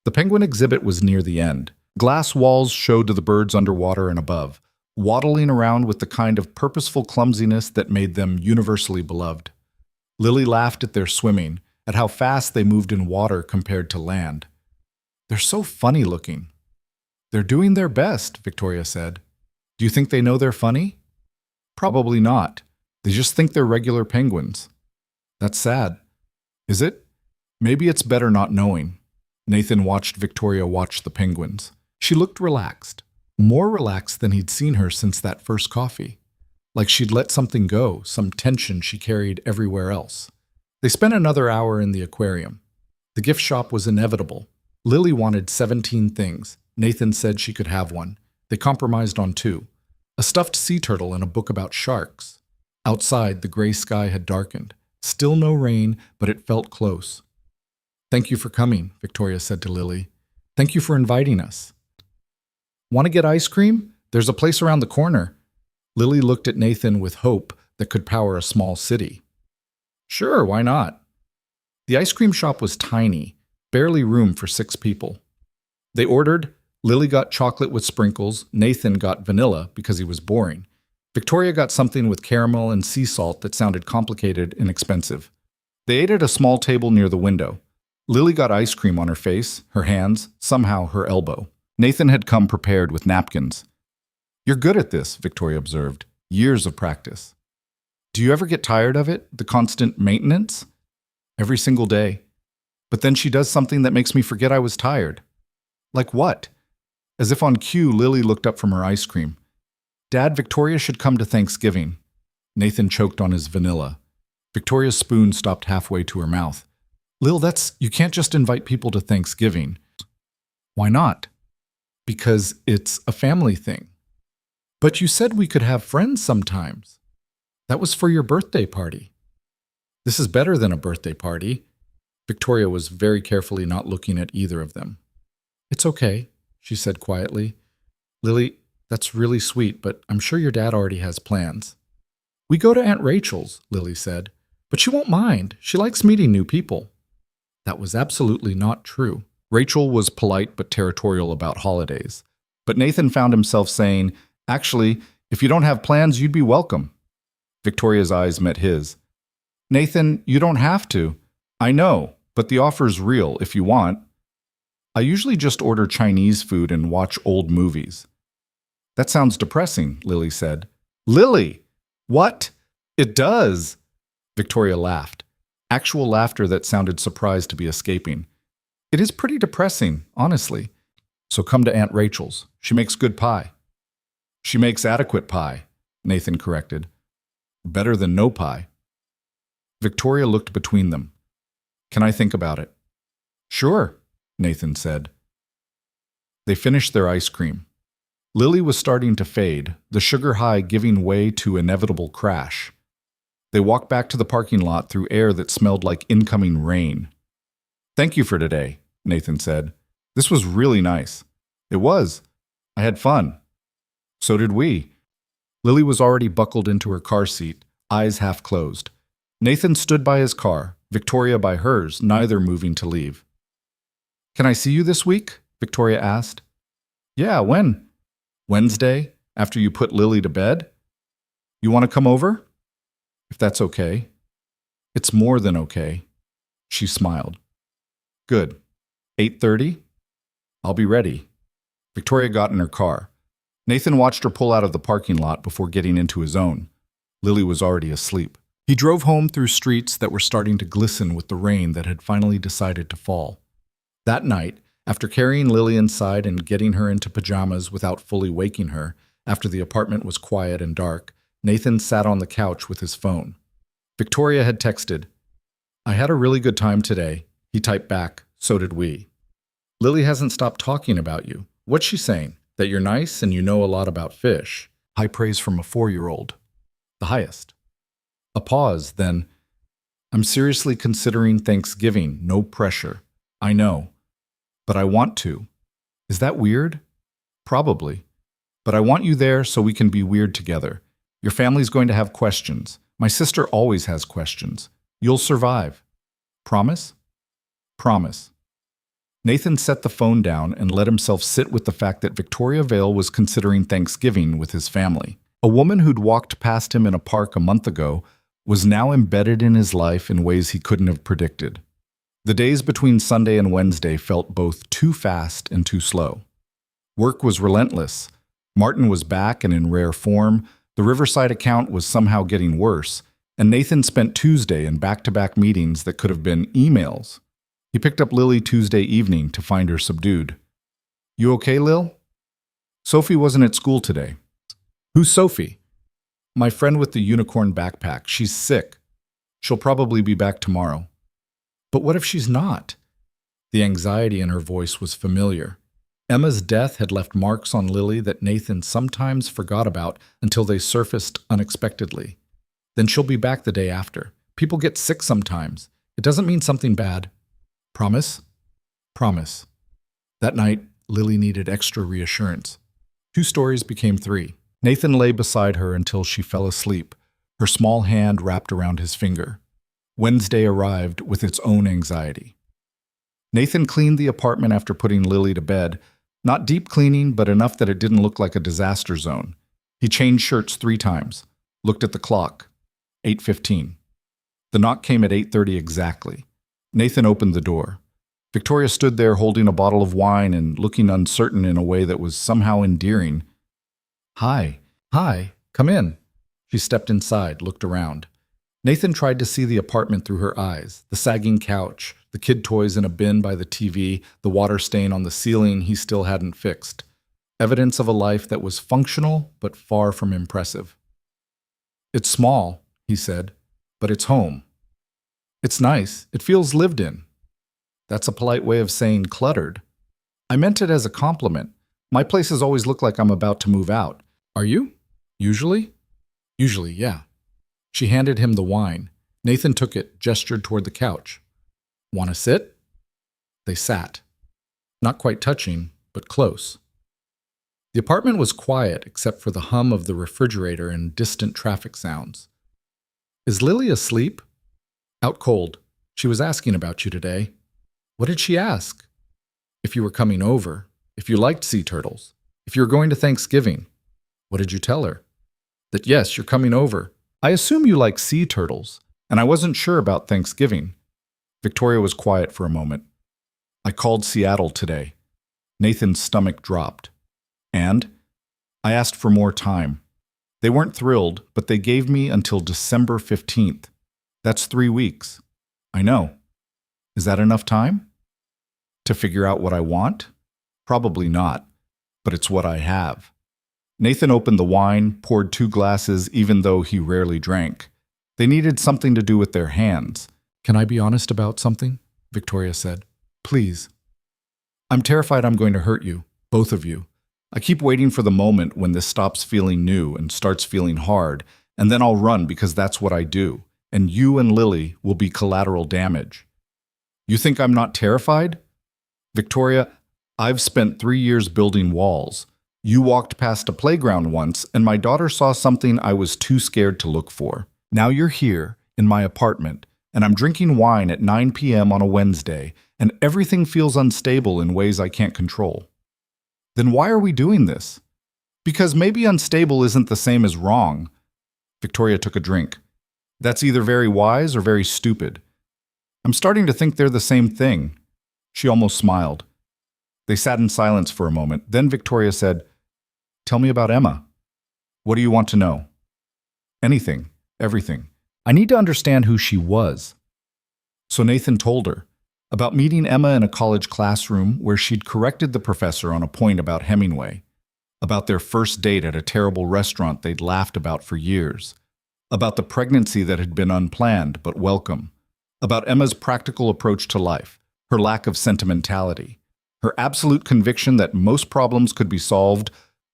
The penguin exhibit was near the end. Glass walls showed the birds underwater and above, waddling around with the kind of purposeful clumsiness that made them universally beloved. Lily laughed at their swimming, at how fast they moved in water compared to land. "They're so funny looking." "They're doing their best," Victoria said. "Do you think they know they're funny?" "Probably not. They just think they're regular penguins." "That's sad." "Is it? Maybe it's better not knowing." Nathan watched Victoria watch the penguins. She looked relaxed, more relaxed than he'd seen her since that first coffee. Like she'd let something go, some tension she carried everywhere else. They spent another hour in the aquarium. The gift shop was inevitable. Lily wanted 17 things. Nathan said she could have one. They compromised on 2. A stuffed sea turtle and a book about sharks. Outside, the gray sky had darkened. Still no rain, but it felt close. "Thank you for coming," Victoria said to Lily. "Thank you for inviting us." "Want to get ice cream? There's a place around the corner." Lily looked at Nathan with hope that could power a small city. "Sure, why not?" The ice cream shop was tiny, barely room for 6 people. They ordered. Lily got chocolate with sprinkles. Nathan got vanilla because he was boring. Victoria got something with caramel and sea salt that sounded complicated and expensive. They ate at a small table near the window. Lily got ice cream on her face, her hands, somehow her elbow. Nathan had come prepared with napkins. "You're good at this," Victoria observed. "Years of practice." "Do you ever get tired of it, the constant maintenance?" "Every single day. But then she does something that makes me forget I was tired." "Like what?" As if on cue, Lily looked up from her ice cream. "Dad, Victoria should come to Thanksgiving." Nathan choked on his vanilla. Victoria's spoon stopped halfway to her mouth. "Lil, you can't just invite people to Thanksgiving." "Why not?" "Because it's a family thing." "But you said we could have friends sometimes." "That was for your birthday party." "This is better than a birthday party." Victoria was very carefully not looking at either of them. "It's okay," she said quietly. "Lily, that's really sweet, but I'm sure your dad already has plans." "We go to Aunt Rachel's," Lily said. "But she won't mind. She likes meeting new people." That was absolutely not true. Rachel was polite but territorial about holidays. But Nathan found himself saying, "Actually, if you don't have plans, you'd be welcome." Victoria's eyes met his. "Nathan, you don't have to." "I know, but the offer's real if you want." "I usually just order Chinese food and watch old movies." "That sounds depressing," Lily said. "Lily! What? It does." Victoria laughed. Actual laughter that sounded surprised to be escaping. It is pretty depressing, honestly. So come to Aunt Rachel's. She makes good pie. She makes adequate pie, Nathan corrected. Better than no pie. Victoria looked between them. Can I think about it? Sure, Nathan said. They finished their ice cream. Lily was starting to fade, the sugar high giving way to inevitable crash. They walked back to the parking lot through air that smelled like incoming rain. Thank you for today, Nathan said. This was really nice. It was. I had fun. So did we. Lily was already buckled into her car seat, eyes half closed. Nathan stood by his car, Victoria by hers, neither moving to leave. Can I see you this week? Victoria asked. Yeah, when? Wednesday, after you put Lily to bed? You want to come over? If that's okay. It's more than okay. She smiled. Good. 8:30? I'll be ready. Victoria got in her car. Nathan watched her pull out of the parking lot before getting into his own. Lily was already asleep. He drove home through streets that were starting to glisten with the rain that had finally decided to fall. That night, after carrying Lily inside and getting her into pajamas without fully waking her, after the apartment was quiet and dark, Nathan sat on the couch with his phone. Victoria had texted, I had a really good time today. He typed back, so did we. Lily hasn't stopped talking about you. What's she saying? That you're nice and you know a lot about fish. High praise from a 4-year-old. The highest. A pause, then, I'm seriously considering Thanksgiving, no pressure. I know. But I want to. Is that weird? Probably. But I want you there so we can be weird together. Your family's going to have questions. My sister always has questions. You'll survive. Promise? Promise. Nathan set the phone down and let himself sit with the fact that Victoria Vale was considering Thanksgiving with his family. A woman who'd walked past him in a park a month ago was now embedded in his life in ways he couldn't have predicted. The days between Sunday and Wednesday felt both too fast and too slow. Work was relentless. Martin was back and in rare form. The Riverside account was somehow getting worse, and Nathan spent Tuesday in back-to-back meetings that could have been emails. He picked up Lily Tuesday evening to find her subdued. You okay, Lil? Sophie wasn't at school today. Who's Sophie? My friend with the unicorn backpack. She's sick. She'll probably be back tomorrow. But what if she's not? The anxiety in her voice was familiar. Emma's death had left marks on Lily that Nathan sometimes forgot about until they surfaced unexpectedly. Then she'll be back the day after. People get sick sometimes. It doesn't mean something bad. Promise? Promise. That night, Lily needed extra reassurance. 2 stories became 3. Nathan lay beside her until she fell asleep, her small hand wrapped around his finger. Wednesday arrived with its own anxiety. Nathan cleaned the apartment after putting Lily to bed, not deep cleaning, but enough that it didn't look like a disaster zone. He changed shirts 3 times, looked at the clock, 8:15. The knock came at 8:30 exactly. Nathan opened the door. Victoria stood there holding a bottle of wine and looking uncertain in a way that was somehow endearing. Hi, come in. She stepped inside, looked around. Nathan tried to see the apartment through her eyes, the sagging couch, the kid toys in a bin by the TV, the water stain on the ceiling he still hadn't fixed. Evidence of a life that was functional but far from impressive. It's small, he said, but it's home. It's nice. It feels lived in. That's a polite way of saying cluttered. I meant it as a compliment. My places always look like I'm about to move out. Are you? Usually? Usually, yeah. She handed him the wine. Nathan took it, gestured toward the couch. Want to sit? They sat. Not quite touching, but close. The apartment was quiet except for the hum of the refrigerator and distant traffic sounds. Is Lily asleep? Out cold. She was asking about you today. What did she ask? If you were coming over. If you liked sea turtles. If you were going to Thanksgiving. What did you tell her? That yes, you're coming over. I assume you like sea turtles, and I wasn't sure about Thanksgiving. Victoria was quiet for a moment. I called Seattle today. Nathan's stomach dropped. And? I asked for more time. They weren't thrilled, but they gave me until December 15th. That's 3 weeks. I know. Is that enough time? To figure out what I want? Probably not, but it's what I have. Nathan opened the wine, poured 2 glasses, even though he rarely drank. They needed something to do with their hands. Can I be honest about something? Victoria said. Please. I'm terrified I'm going to hurt you, both of you. I keep waiting for the moment when this stops feeling new and starts feeling hard, and then I'll run because that's what I do, and you and Lily will be collateral damage. You think I'm not terrified? Victoria, I've spent 3 years building walls. You walked past a playground once, and my daughter saw something I was too scared to look for. Now you're here, in my apartment, and I'm drinking wine at 9 p.m. on a Wednesday, and everything feels unstable in ways I can't control. Then why are we doing this? Because maybe unstable isn't the same as wrong. Victoria took a drink. That's either very wise or very stupid. I'm starting to think they're the same thing. She almost smiled. They sat in silence for a moment. Then Victoria said, Tell me about Emma. What do you want to know? Anything, everything. I need to understand who she was. So Nathan told her about meeting Emma in a college classroom where she'd corrected the professor on a point about Hemingway, about their first date at a terrible restaurant they'd laughed about for years, about the pregnancy that had been unplanned but welcome, about Emma's practical approach to life, her lack of sentimentality, her absolute conviction that most problems could be solved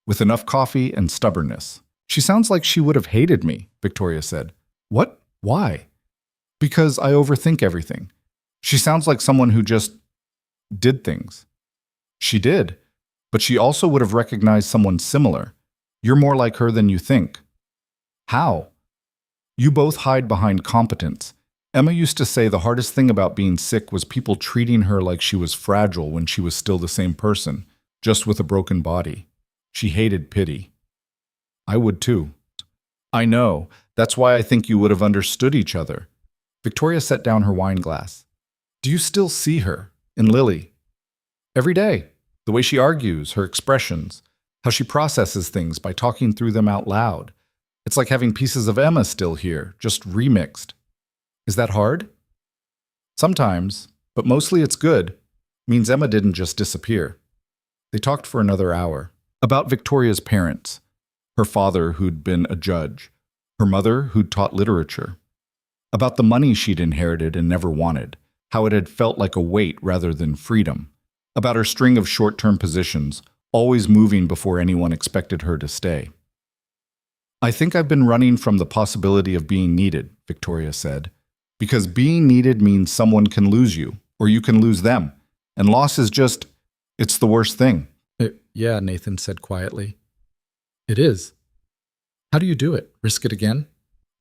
with enough coffee and stubbornness. She sounds like she would have hated me, Victoria said. What? Why? Because I overthink everything. She sounds like someone who just did things. She did, but she also would have recognized someone similar. You're more like her than you think. How? You both hide behind competence. Emma used to say the hardest thing about being sick was people treating her like she was fragile when she was still the same person, just with a broken body. She hated pity. I would too. I know. That's why I think you would have understood each other. Victoria set down her wine glass. Do you still see her, in Lily? Every day. The way she argues, her expressions, how she processes things by talking through them out loud. It's like having pieces of Emma still here, just remixed. Is that hard? Sometimes, but mostly it's good. Means Emma didn't just disappear. They talked for another hour. About Victoria's parents. Her father, who'd been a judge. Her mother, who'd taught literature. About the money she'd inherited and never wanted. How it had felt like a weight rather than freedom. About her string of short-term positions, always moving before anyone expected her to stay. I think I've been running from the possibility of being needed, Victoria said. Because being needed means someone can lose you, or you can lose them. And loss is just, it's the worst thing. Yeah, Nathan said quietly. It is. How do you do it? Risk it again?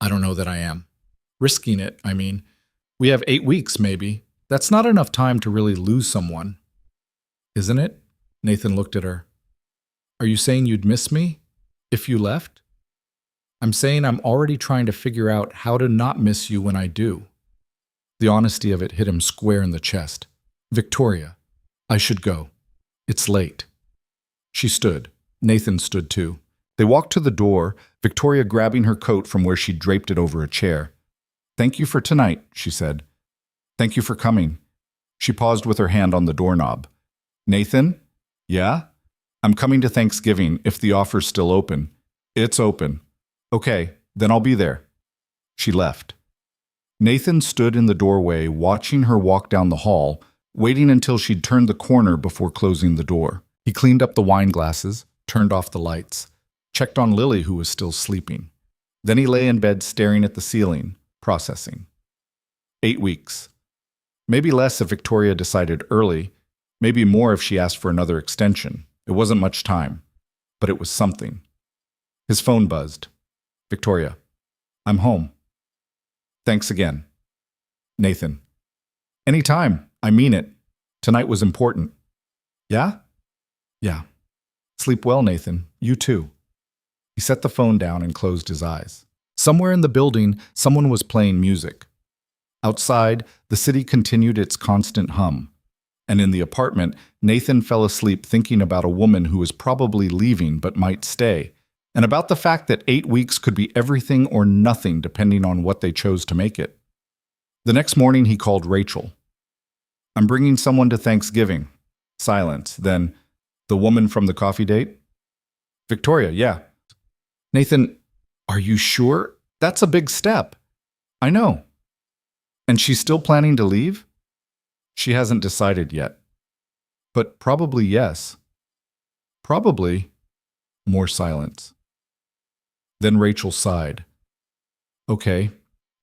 I don't know that I am. Risking it, I mean. We have 8 weeks, maybe. That's not enough time to really lose someone. Isn't it? Nathan looked at her. Are you saying you'd miss me if you left? I'm saying I'm already trying to figure out how to not miss you when I do. The honesty of it hit him square in the chest. Victoria, I should go. It's late. She stood. Nathan stood too. They walked to the door, Victoria grabbing her coat from where she'd draped it over a chair. Thank you for tonight, she said. Thank you for coming. She paused with her hand on the doorknob. Nathan? Yeah? I'm coming to Thanksgiving if the offer's still open. It's open. Okay, then I'll be there. She left. Nathan stood in the doorway, watching her walk down the hall, waiting until she'd turned the corner before closing the door. He cleaned up the wine glasses, turned off the lights, checked on Lily, who was still sleeping. Then he lay in bed staring at the ceiling, processing. 8 weeks. Maybe less if Victoria decided early, maybe more if she asked for another extension. It wasn't much time, but it was something. His phone buzzed. Victoria, I'm home. Thanks again. Nathan. Anytime. I mean it. Tonight was important. Yeah? Yeah. Sleep well, Nathan. You too. He set the phone down and closed his eyes. Somewhere in the building, someone was playing music. Outside, the city continued its constant hum. And in the apartment, Nathan fell asleep thinking about a woman who was probably leaving but might stay, and about the fact that 8 weeks could be everything or nothing depending on what they chose to make it. The next morning, he called Rachel. I'm bringing someone to Thanksgiving. Silence. Then, the woman from the coffee date? Victoria, yeah. Nathan, are you sure? That's a big step. I know. And she's still planning to leave? She hasn't decided yet. But probably yes. Probably. More silence. Then Rachel sighed. Okay,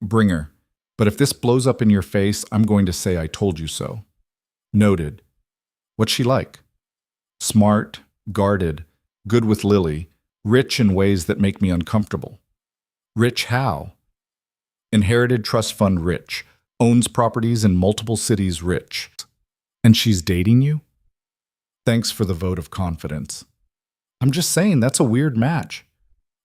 bring her. But if this blows up in your face, I'm going to say I told you so. Noted. What's she like? Smart, guarded, good with Lily, rich in ways that make me uncomfortable. Rich how? Inherited trust fund rich, owns properties in multiple cities rich. And she's dating you? Thanks for the vote of confidence. I'm just saying that's a weird match.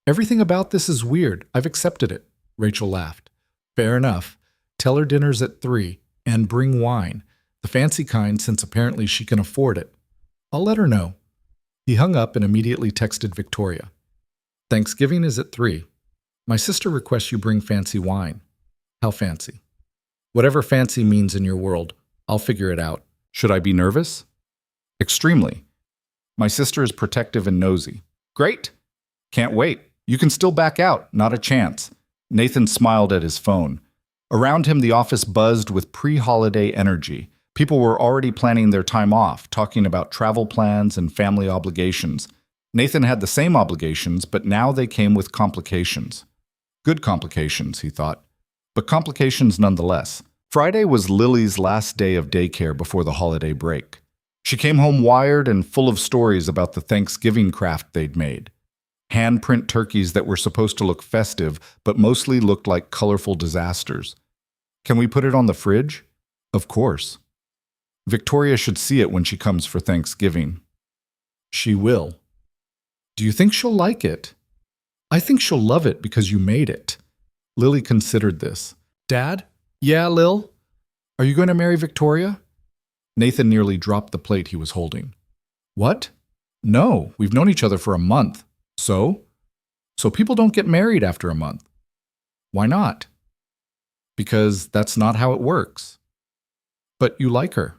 Everything about this is weird. I've accepted it. Rachel laughed. Fair enough. Tell her dinner's at 3 and bring wine. The fancy kind, since apparently she can afford it. I'll let her know. He hung up and immediately texted Victoria. Thanksgiving is at 3. My sister requests you bring fancy wine. How fancy? Whatever fancy means in your world, I'll figure it out. Should I be nervous? Extremely. My sister is protective and nosy. Great. Can't wait. You can still back out. Not a chance. Nathan smiled at his phone. Around him, the office buzzed with pre-holiday energy. People were already planning their time off, talking about travel plans and family obligations. Nathan had the same obligations, but now they came with complications. Good complications, he thought, but complications nonetheless. Friday was Lily's last day of daycare before the holiday break. She came home wired and full of stories about the Thanksgiving craft they'd made. Handprint turkeys that were supposed to look festive, but mostly looked like colorful disasters. Can we put it on the fridge? Of course. Victoria should see it when she comes for Thanksgiving. She will. Do you think she'll like it? I think she'll love it because you made it. Lily considered this. Dad? Yeah, Lil? Are you going to marry Victoria? Nathan nearly dropped the plate he was holding. What? No, we've known each other for a month. So? So people don't get married after a month. Why not? Because that's not how it works. But you like her.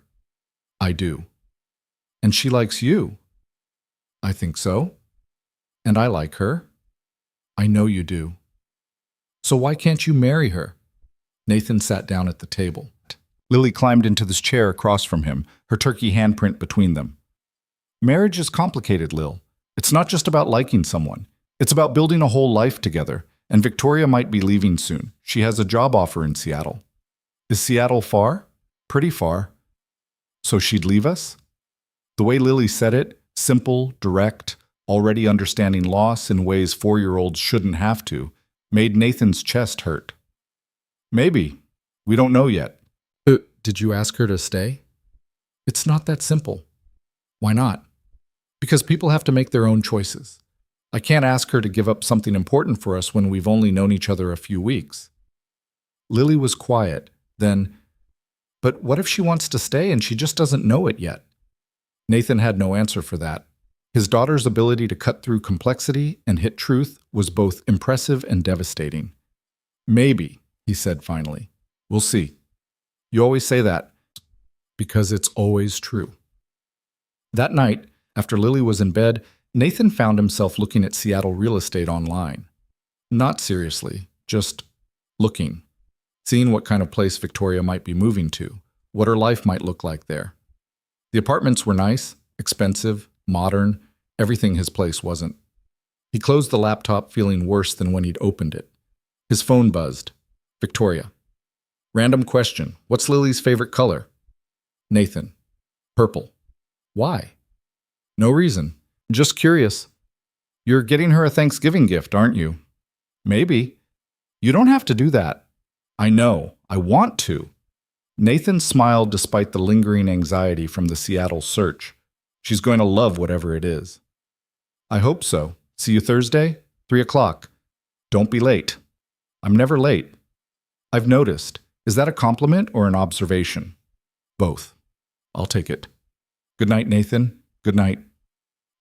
I do. And she likes you. I think so. And I like her. I know you do. So why can't you marry her? Nathan sat down at the table. Lily climbed into this chair across from him, her turkey handprint between them. Marriage is complicated, Lil. It's not just about liking someone. It's about building a whole life together, and Victoria might be leaving soon. She has a job offer in Seattle. Is Seattle far? Pretty far. So she'd leave us? The way Lily said it, simple, direct, already understanding loss in ways 4-year-olds shouldn't have to, made Nathan's chest hurt. Maybe. We don't know yet. Did you ask her to stay? It's not that simple. Why not? Because people have to make their own choices. I can't ask her to give up something important for us when we've only known each other a few weeks. Lily was quiet, then, but what if she wants to stay and she just doesn't know it yet? Nathan had no answer for that. His daughter's ability to cut through complexity and hit truth was both impressive and devastating. Maybe, he said finally. We'll see. You always say that. Because it's always true. That night, after Lily was in bed, Nathan found himself looking at Seattle real estate online. Not seriously, just looking. Seeing what kind of place Victoria might be moving to, what her life might look like there. The apartments were nice, expensive, modern, everything his place wasn't. He closed the laptop feeling worse than when he'd opened it. His phone buzzed. Victoria. Random question. What's Lily's favorite color? Nathan. Purple. Why? No reason. Just curious. You're getting her a Thanksgiving gift, aren't you? Maybe. You don't have to do that. I know. I want to. Nathan smiled despite the lingering anxiety from the Seattle search. She's going to love whatever it is. I hope so. See you Thursday, 3 o'clock. Don't be late. I'm never late. I've noticed. Is that a compliment or an observation? Both. I'll take it. Good night, Nathan. Good night.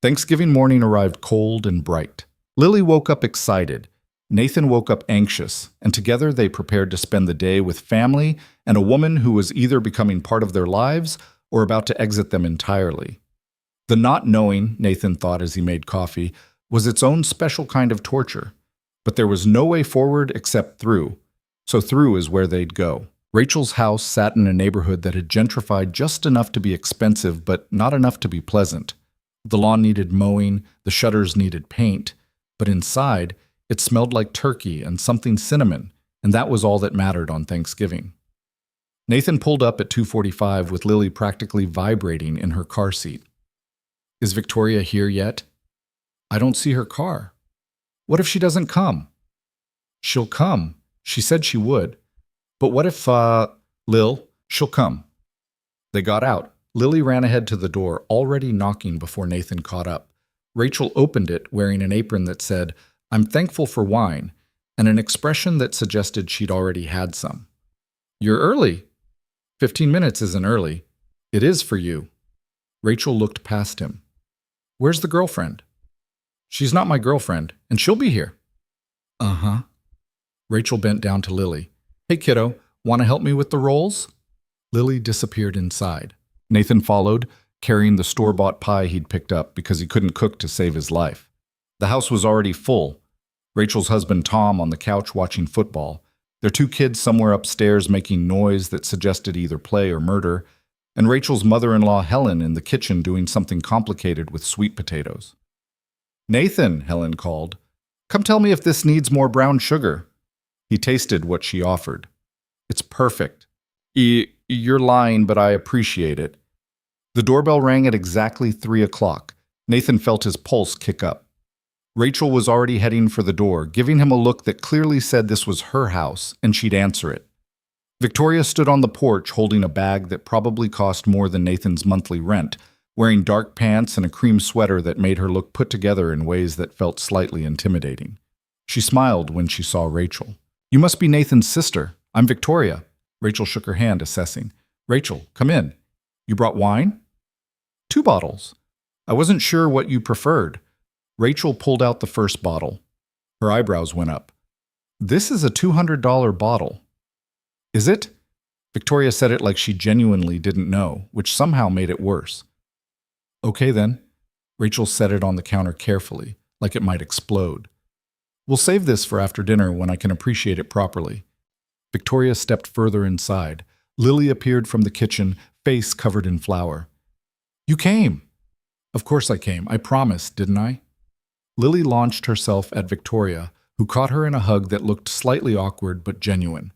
Thanksgiving morning arrived cold and bright. Lily woke up excited. Nathan woke up anxious, and together they prepared to spend the day with family and a woman who was either becoming part of their lives or about to exit them entirely. The not knowing, Nathan thought as he made coffee, was its own special kind of torture. But there was no way forward except through. So through is where they'd go. Rachel's house sat in a neighborhood that had gentrified just enough to be expensive, but not enough to be pleasant. The lawn needed mowing, the shutters needed paint, but inside, it smelled like turkey and something cinnamon, and that was all that mattered on Thanksgiving. Nathan pulled up at 2:45 with Lily practically vibrating in her car seat. Is Victoria here yet? I don't see her car. What if she doesn't come? She'll come. She said she would. But what if, Lil, she'll come. They got out. Lily ran ahead to the door, already knocking before Nathan caught up. Rachel opened it, wearing an apron that said, I'm thankful for wine, and an expression that suggested she'd already had some. You're early. 15 minutes isn't early. It is for you. Rachel looked past him. Where's the girlfriend? She's not my girlfriend, and she'll be here. Uh-huh. Rachel bent down to Lily. Hey, kiddo, want to help me with the rolls? Lily disappeared inside. Nathan followed, carrying the store-bought pie he'd picked up because he couldn't cook to save his life. The house was already full. Rachel's husband Tom on the couch watching football, their two kids somewhere upstairs making noise that suggested either play or murder, and Rachel's mother-in-law Helen in the kitchen doing something complicated with sweet potatoes. Nathan, Helen called. Come tell me if this needs more brown sugar. He tasted what she offered. It's perfect. You're lying, but I appreciate it. The doorbell rang at exactly 3 o'clock. Nathan felt his pulse kick up. Rachel was already heading for the door, giving him a look that clearly said this was her house, and she'd answer it. Victoria stood on the porch holding a bag that probably cost more than Nathan's monthly rent, wearing dark pants and a cream sweater that made her look put together in ways that felt slightly intimidating. She smiled when she saw Rachel. You must be Nathan's sister. I'm Victoria. Rachel shook her hand, assessing. Rachel, come in. You brought wine? 2 bottles. I wasn't sure what you preferred. Rachel pulled out the first bottle. Her eyebrows went up. This is a $200 bottle. Is it? Victoria said it like she genuinely didn't know, which somehow made it worse. Okay then. Rachel set it on the counter carefully, like it might explode. We'll save this for after dinner when I can appreciate it properly. Victoria stepped further inside. Lily appeared from the kitchen, face covered in flour. You came. Of course I came. I promised, didn't I? Lily launched herself at Victoria, who caught her in a hug that looked slightly awkward but genuine.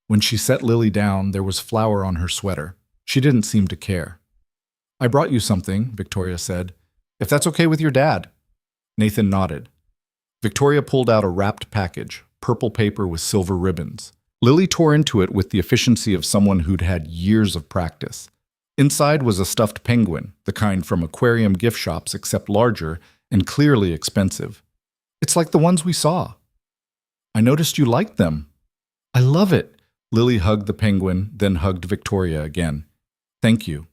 When she set Lily down, there was flour on her sweater. She didn't seem to care. I brought you something, Victoria said. If that's okay with your dad. Nathan nodded. Victoria pulled out a wrapped package, purple paper with silver ribbons. Lily tore into it with the efficiency of someone who'd had years of practice. Inside was a stuffed penguin, the kind from aquarium gift shops except larger and clearly expensive. It's like the ones we saw. I noticed you liked them. I love it. Lily hugged the penguin, then hugged Victoria again. Thank you.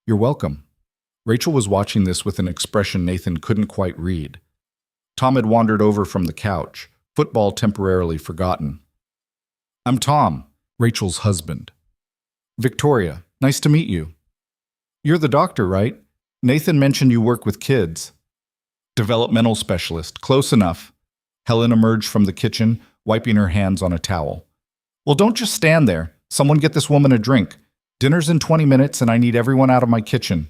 You're welcome. Rachel was watching this with an expression Nathan couldn't quite read. Tom had wandered over from the couch, football temporarily forgotten. I'm Tom, Rachel's husband. Victoria, nice to meet you. You're the doctor, right? Nathan mentioned you work with kids. Developmental specialist, close enough. Helen emerged from the kitchen, wiping her hands on a towel. Well, don't just stand there. Someone get this woman a drink. Dinner's in 20 minutes and I need everyone out of my kitchen.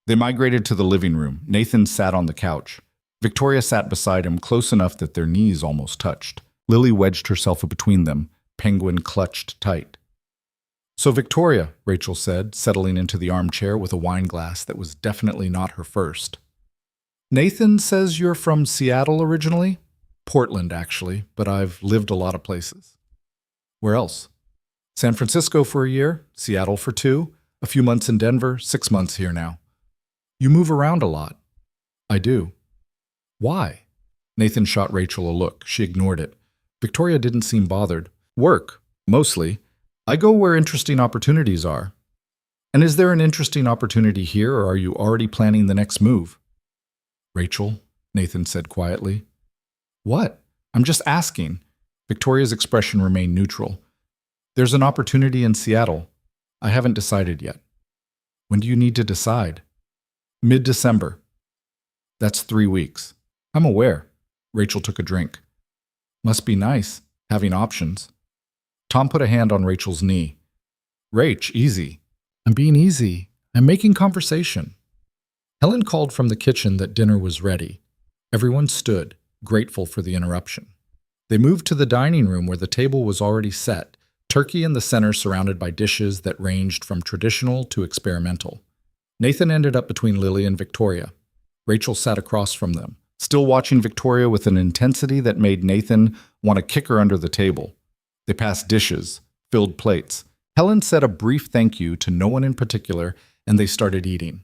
They migrated to the living room. Nathan sat on the couch. Victoria sat beside him, close enough that their knees almost touched. Lily wedged herself between them, Penguin clutched tight. So Victoria, Rachel said, settling into the armchair with a wine glass that was definitely not her first. Nathan says you're from Seattle originally? Portland, actually, but I've lived a lot of places. Where else? San Francisco for a year, Seattle for 2, a few months in Denver, 6 months here now. You move around a lot. I do. Why? Nathan shot Rachel a look. She ignored it. Victoria didn't seem bothered. Work, mostly. I go where interesting opportunities are. And is there an interesting opportunity here, or are you already planning the next move? Rachel, Nathan said quietly. What? I'm just asking. Victoria's expression remained neutral. There's an opportunity in Seattle. I haven't decided yet. When do you need to decide? Mid-December. That's 3 weeks. I'm aware. Rachel took a drink. Must be nice, having options. Tom put a hand on Rachel's knee. Rach, easy. I'm being easy. I'm making conversation. Helen called from the kitchen that dinner was ready. Everyone stood, grateful for the interruption. They moved to the dining room where the table was already set, turkey in the center surrounded by dishes that ranged from traditional to experimental. Nathan ended up between Lily and Victoria. Rachel sat across from them, still watching Victoria with an intensity that made Nathan want to kick her under the table. They passed dishes, filled plates. Helen said a brief thank you to no one in particular, and they started eating.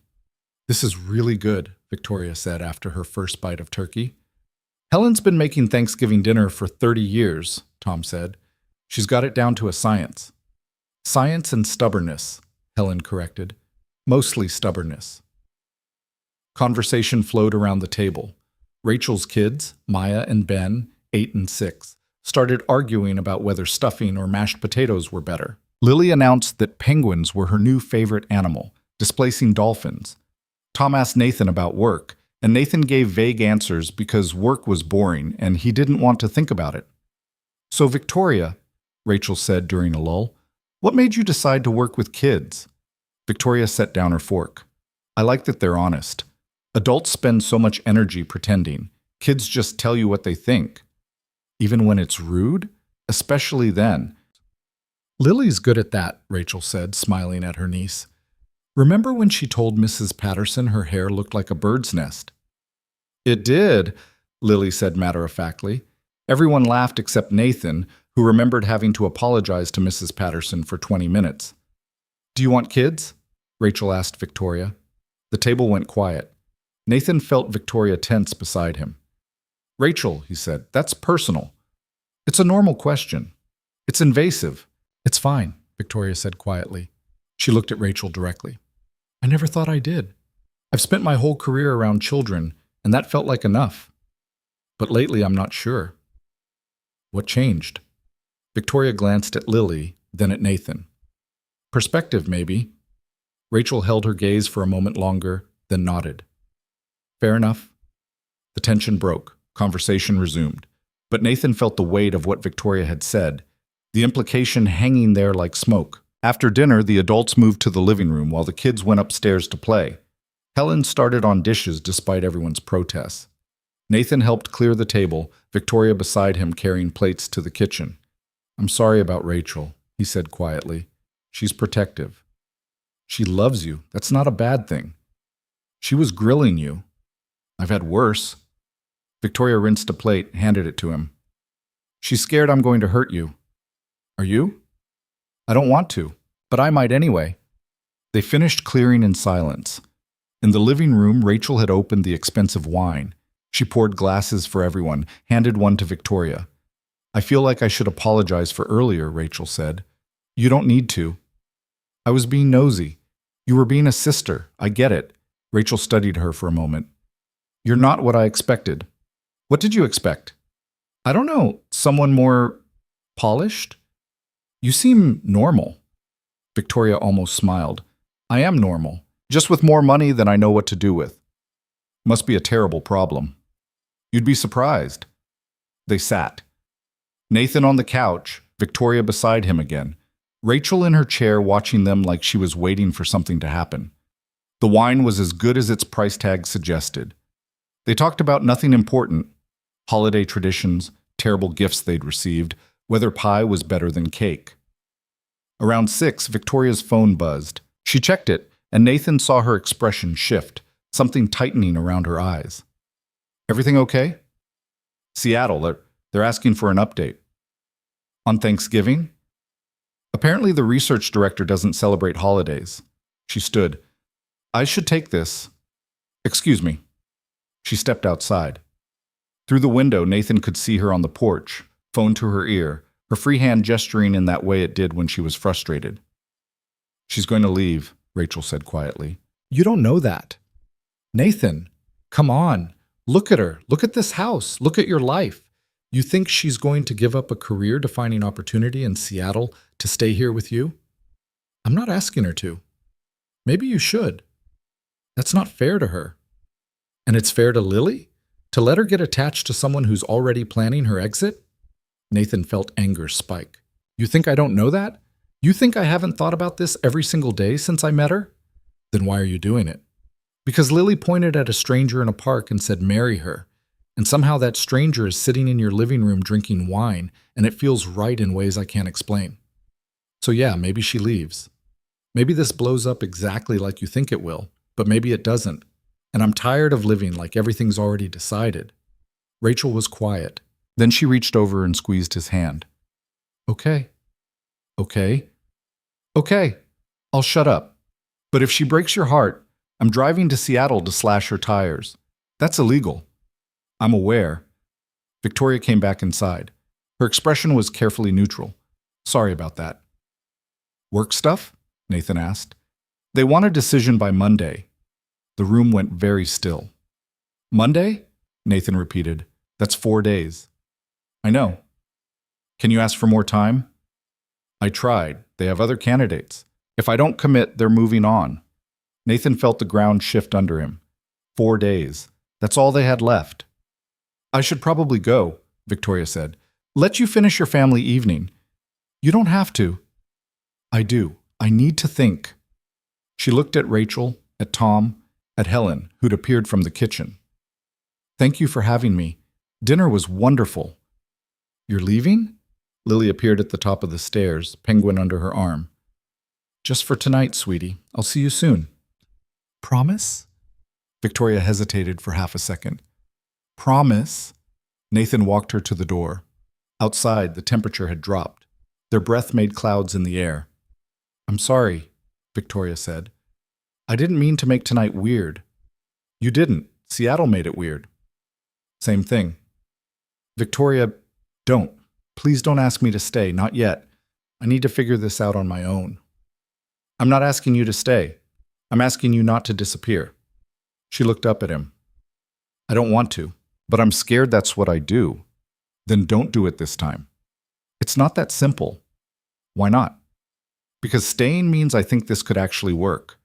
This is really good, Victoria said after her first bite of turkey. Helen's been making Thanksgiving dinner for 30 years, Tom said. She's got it down to a science. Science and stubbornness, Helen corrected. Mostly stubbornness. Conversation flowed around the table. Rachel's kids, Maya and Ben, 8 and 6, started arguing about whether stuffing or mashed potatoes were better. Lily announced that penguins were her new favorite animal, displacing dolphins. Tom asked Nathan about work, and Nathan gave vague answers because work was boring and he didn't want to think about it. So Victoria, Rachel said during a lull, what made you decide to work with kids? Victoria set down her fork. I like that they're honest. Adults spend so much energy pretending. Kids just tell you what they think. Even when it's rude? Especially then. Lily's good at that, Rachel said, smiling at her niece. Remember when she told Mrs. Patterson her hair looked like a bird's nest? It did, Lily said matter-of-factly. Everyone laughed except Nathan, who remembered having to apologize to Mrs. Patterson for 20 minutes. Do you want kids? Rachel asked Victoria. The table went quiet. Nathan felt Victoria tense beside him. Rachel, he said, that's personal. It's a normal question. It's invasive. It's fine, Victoria said quietly. She looked at Rachel directly. I never thought I did. I've spent my whole career around children, and that felt like enough. But lately I'm not sure. What changed? Victoria glanced at Lily, then at Nathan. Perspective, maybe. Rachel held her gaze for a moment longer, then nodded. Fair enough. The tension broke. Conversation resumed. But Nathan felt the weight of what Victoria had said, the implication hanging there like smoke. After dinner, the adults moved to the living room while the kids went upstairs to play. Helen started on dishes despite everyone's protests. Nathan helped clear the table, Victoria beside him carrying plates to the kitchen. I'm sorry about Rachel, he said quietly. She's protective. She loves you. That's not a bad thing. She was grilling you. I've had worse. Victoria rinsed a plate, handed it to him. She's scared I'm going to hurt you. Are you? I don't want to, but I might anyway. They finished clearing in silence. In the living room, Rachel had opened the expensive wine. She poured glasses for everyone, handed one to Victoria. I feel like I should apologize for earlier, Rachel said. You don't need to. I was being nosy. You were being a sister. I get it. Rachel studied her for a moment. You're not what I expected. What did you expect? I don't know. Someone more polished? You seem normal. Victoria almost smiled. I am normal, just with more money than I know what to do with. Must be a terrible problem. You'd be surprised. They sat. Nathan on the couch, Victoria beside him again. Rachel in her chair watching them like she was waiting for something to happen. The wine was as good as its price tag suggested. They talked about nothing important. Holiday traditions, terrible gifts they'd received, whether pie was better than cake. Around 6, Victoria's phone buzzed. She checked it, and Nathan saw her expression shift, something tightening around her eyes. Everything okay? Seattle, they're asking for an update. On Thanksgiving? Apparently the research director doesn't celebrate holidays. She stood. I should take this. Excuse me. She stepped outside. Through the window, Nathan could see her on the porch, phone to her ear, her free hand gesturing in that way it did when she was frustrated. She's going to leave, Rachel said quietly. You don't know that. Nathan, come on. Look at her. Look at this house. Look at your life. You think she's going to give up a career-defining opportunity in Seattle to stay here with you? I'm not asking her to. Maybe you should. That's not fair to her. And it's fair to Lily? To let her get attached to someone who's already planning her exit? Nathan felt anger spike. You think I don't know that? You think I haven't thought about this every single day since I met her? Then why are you doing it? Because Lily pointed at a stranger in a park and said marry her. And somehow that stranger is sitting in your living room drinking wine, and it feels right in ways I can't explain. So yeah, maybe she leaves. Maybe this blows up exactly like you think it will, but maybe it doesn't. And I'm tired of living like everything's already decided. Rachel was quiet. Then she reached over and squeezed his hand. Okay. Okay. Okay. I'll shut up. But if she breaks your heart, I'm driving to Seattle to slash her tires. That's illegal. I'm aware. Victoria came back inside. Her expression was carefully neutral. Sorry about that. Work stuff? Nathan asked. They want a decision by Monday. The room went very still. Monday? Nathan repeated. That's 4 days. I know. Can you ask for more time? I tried. They have other candidates. If I don't commit, they're moving on. Nathan felt the ground shift under him. 4 days. That's all they had left. I should probably go, Victoria said. Let you finish your family evening. You don't have to. I do. I need to think. She looked at Rachel, at Tom, at Helen, who'd appeared from the kitchen. Thank you for having me. Dinner was wonderful. You're leaving? Lily appeared at the top of the stairs, penguin under her arm. Just for tonight, sweetie. I'll see you soon. Promise? Victoria hesitated for half a second. Promise? Nathan walked her to the door. Outside, the temperature had dropped. Their breath made clouds in the air. I'm sorry, Victoria said. I didn't mean to make tonight weird. You didn't. Seattle made it weird. Same thing. Victoria, don't. Please don't ask me to stay, not yet. I need to figure this out on my own. I'm not asking you to stay. I'm asking you not to disappear. She looked up at him. I don't want to, but I'm scared that's what I do. Then don't do it this time. It's not that simple. Why not? Because staying means I think this could actually work.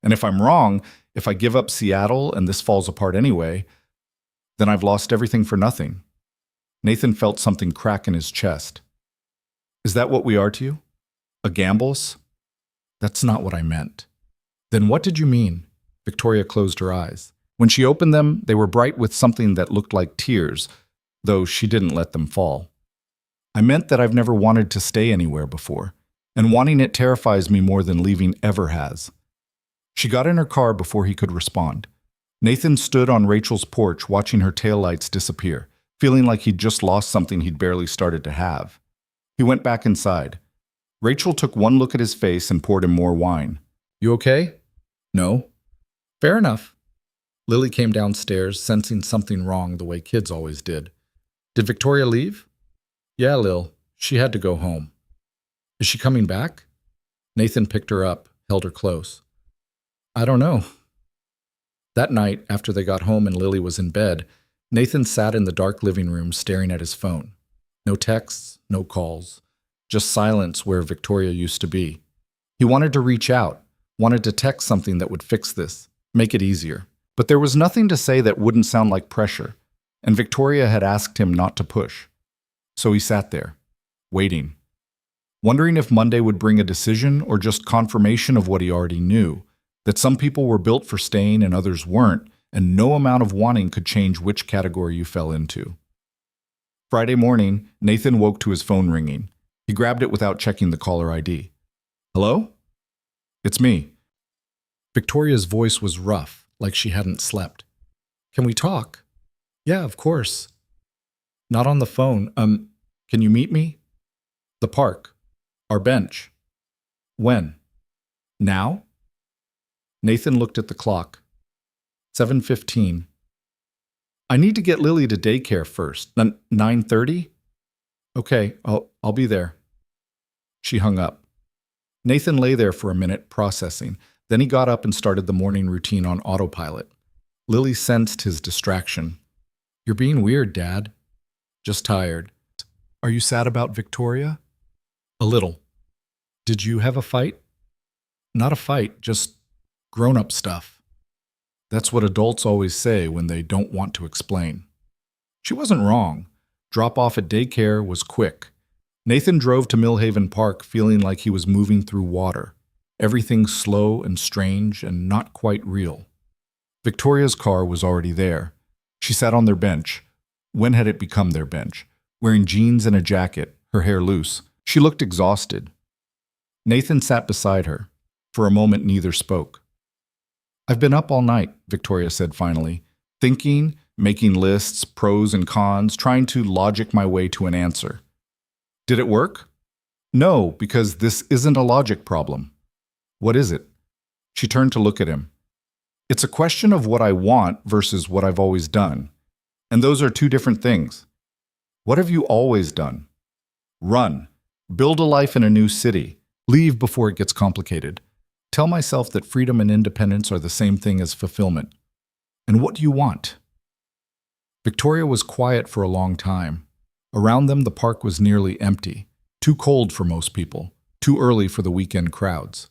And if I'm wrong, if I give up Seattle and this falls apart anyway, then I've lost everything for nothing. Nathan felt something crack in his chest. Is that what we are to you? A gambles? That's not what I meant. Then what did you mean? Victoria closed her eyes. When she opened them, they were bright with something that looked like tears, though she didn't let them fall. I meant that I've never wanted to stay anywhere before, and wanting it terrifies me more than leaving ever has. She got in her car before he could respond. Nathan stood on Rachel's porch watching her taillights disappear, feeling like he'd just lost something he'd barely started to have. He went back inside. Rachel took one look at his face and poured him more wine. You okay? No. Fair enough. Lily came downstairs, sensing something wrong the way kids always did. Did Victoria leave? Yeah, Lil. She had to go home. Is she coming back? Nathan picked her up, held her close. I don't know. That night, after they got home and Lily was in bed, Nathan sat in the dark living room staring at his phone. No texts, no calls, just silence where Victoria used to be. He wanted to reach out, wanted to text something that would fix this, make it easier. But there was nothing to say that wouldn't sound like pressure, and Victoria had asked him not to push. So he sat there, waiting, wondering if Monday would bring a decision or just confirmation of what he already knew, that some people were built for staying and others weren't, and no amount of wanting could change which category you fell into. Friday morning, Nathan woke to his phone ringing. He grabbed it without checking the caller ID. Hello? It's me. Victoria's voice was rough, like she hadn't slept. Can we talk? Yeah, of course. Not on the phone. Can you meet me? The park. Our bench. When? Now? Nathan looked at the clock. 7:15. I need to get Lily to daycare first. 9:30? Okay, I'll be there. She hung up. Nathan lay there for a minute, processing. Then he got up and started the morning routine on autopilot. Lily sensed his distraction. You're being weird, Dad. Just tired. Are you sad about Victoria? A little. Did you have a fight? Not a fight, just grown-up stuff. That's what adults always say when they don't want to explain. She wasn't wrong. Drop-off at daycare was quick. Nathan drove to Millhaven Park feeling like he was moving through water. Everything slow and strange and not quite real. Victoria's car was already there. She sat on their bench. When had it become their bench? Wearing jeans and a jacket, her hair loose. She looked exhausted. Nathan sat beside her. For a moment, neither spoke. I've been up all night, Victoria said finally, thinking, making lists, pros and cons, trying to logic my way to an answer. Did it work? No, because this isn't a logic problem. What is it? She turned to look at him. It's a question of what I want versus what I've always done. And those are two different things. What have you always done? Run. Build a life in a new city. Leave before it gets complicated. Tell myself that freedom and independence are the same thing as fulfillment. And what do you want? Victoria was quiet for a long time. Around them, the park was nearly empty. Too cold for most people. Too early for the weekend crowds.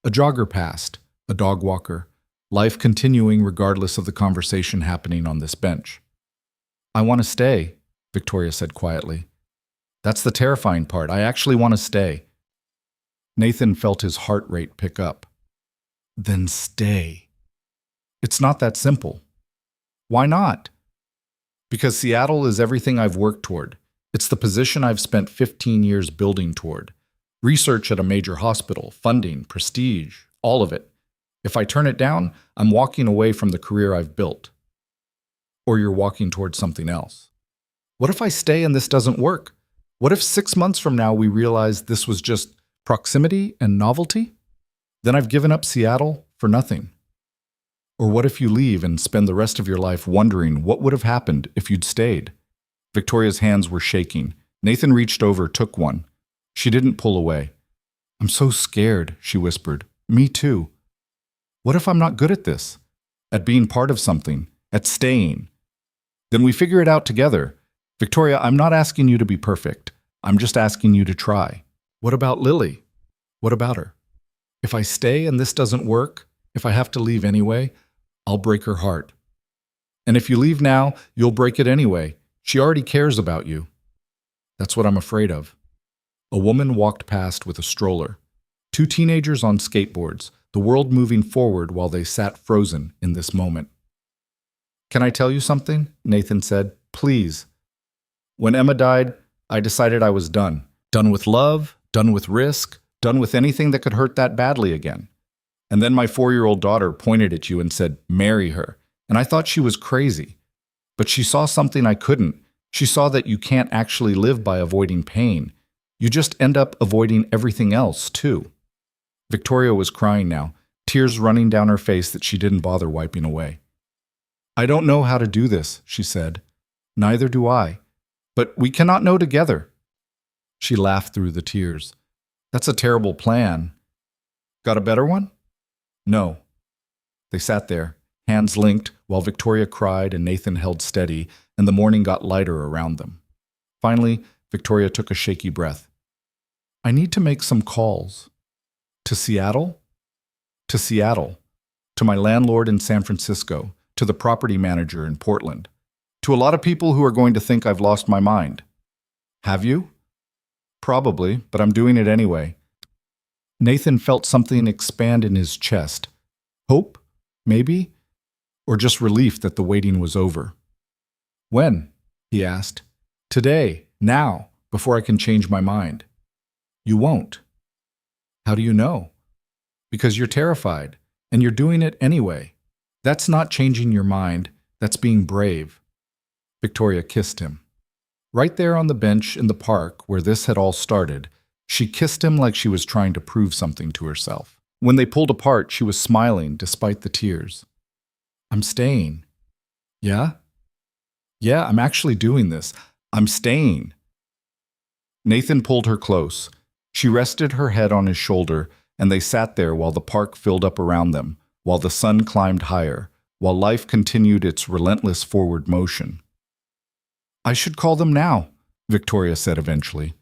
A jogger passed, a dog walker. Life continuing regardless of the conversation happening on this bench. I want to stay, Victoria said quietly. That's the terrifying part. I actually want to stay. Nathan felt his heart rate pick up. Then stay. It's not that simple. Why not? Because Seattle is everything I've worked toward. It's the position I've spent 15 years building toward. Research at a major hospital, funding, prestige, all of it. If I turn it down, I'm walking away from the career I've built. Or you're walking towards something else. What if I stay and this doesn't work? What if 6 months from now we realize this was just proximity and novelty? Then I've given up Seattle for nothing. Or what if you leave and spend the rest of your life wondering what would have happened if you'd stayed? Victoria's hands were shaking. Nathan reached over, took one. She didn't pull away. I'm so scared, she whispered. Me too. What if I'm not good at this? At being part of something? At staying? Then we figure it out together. Victoria, I'm not asking you to be perfect. I'm just asking you to try. What about Lily? What about her? If I stay and this doesn't work, if I have to leave anyway, I'll break her heart. And if you leave now, you'll break it anyway. She already cares about you. That's what I'm afraid of. A woman walked past with a stroller. 2 teenagers on skateboards, the world moving forward while they sat frozen in this moment. Can I tell you something? Nathan said. Please. When Emma died, I decided I was done. Done with love, done with risk, done with anything that could hurt that badly again. And then my 4-year-old daughter pointed at you and said, marry her. And I thought she was crazy. But she saw something I couldn't. She saw that you can't actually live by avoiding pain. You just end up avoiding everything else, too. Victoria was crying now, tears running down her face that she didn't bother wiping away. I don't know how to do this, she said. Neither do I. But we cannot know together. She laughed through the tears. That's a terrible plan. Got a better one? No. They sat there, hands linked, while Victoria cried and Nathan held steady, and the morning got lighter around them. Finally, Victoria took a shaky breath. I need to make some calls. To Seattle? To Seattle. To my landlord in San Francisco. To the property manager in Portland. To a lot of people who are going to think I've lost my mind. Have you? Probably, but I'm doing it anyway. Nathan felt something expand in his chest. Hope? Maybe? Or just relief that the waiting was over. When? He asked. Today, now, before I can change my mind. You won't. How do you know? Because you're terrified, and you're doing it anyway. That's not changing your mind, that's being brave. Victoria kissed him. Right there on the bench in the park where this had all started, she kissed him like she was trying to prove something to herself. When they pulled apart, she was smiling despite the tears. I'm staying. Yeah? Yeah, I'm actually doing this. I'm staying. Nathan pulled her close. She rested her head on his shoulder, and they sat there while the park filled up around them, while the sun climbed higher, while life continued its relentless forward motion. I should call them now, Victoria said eventually,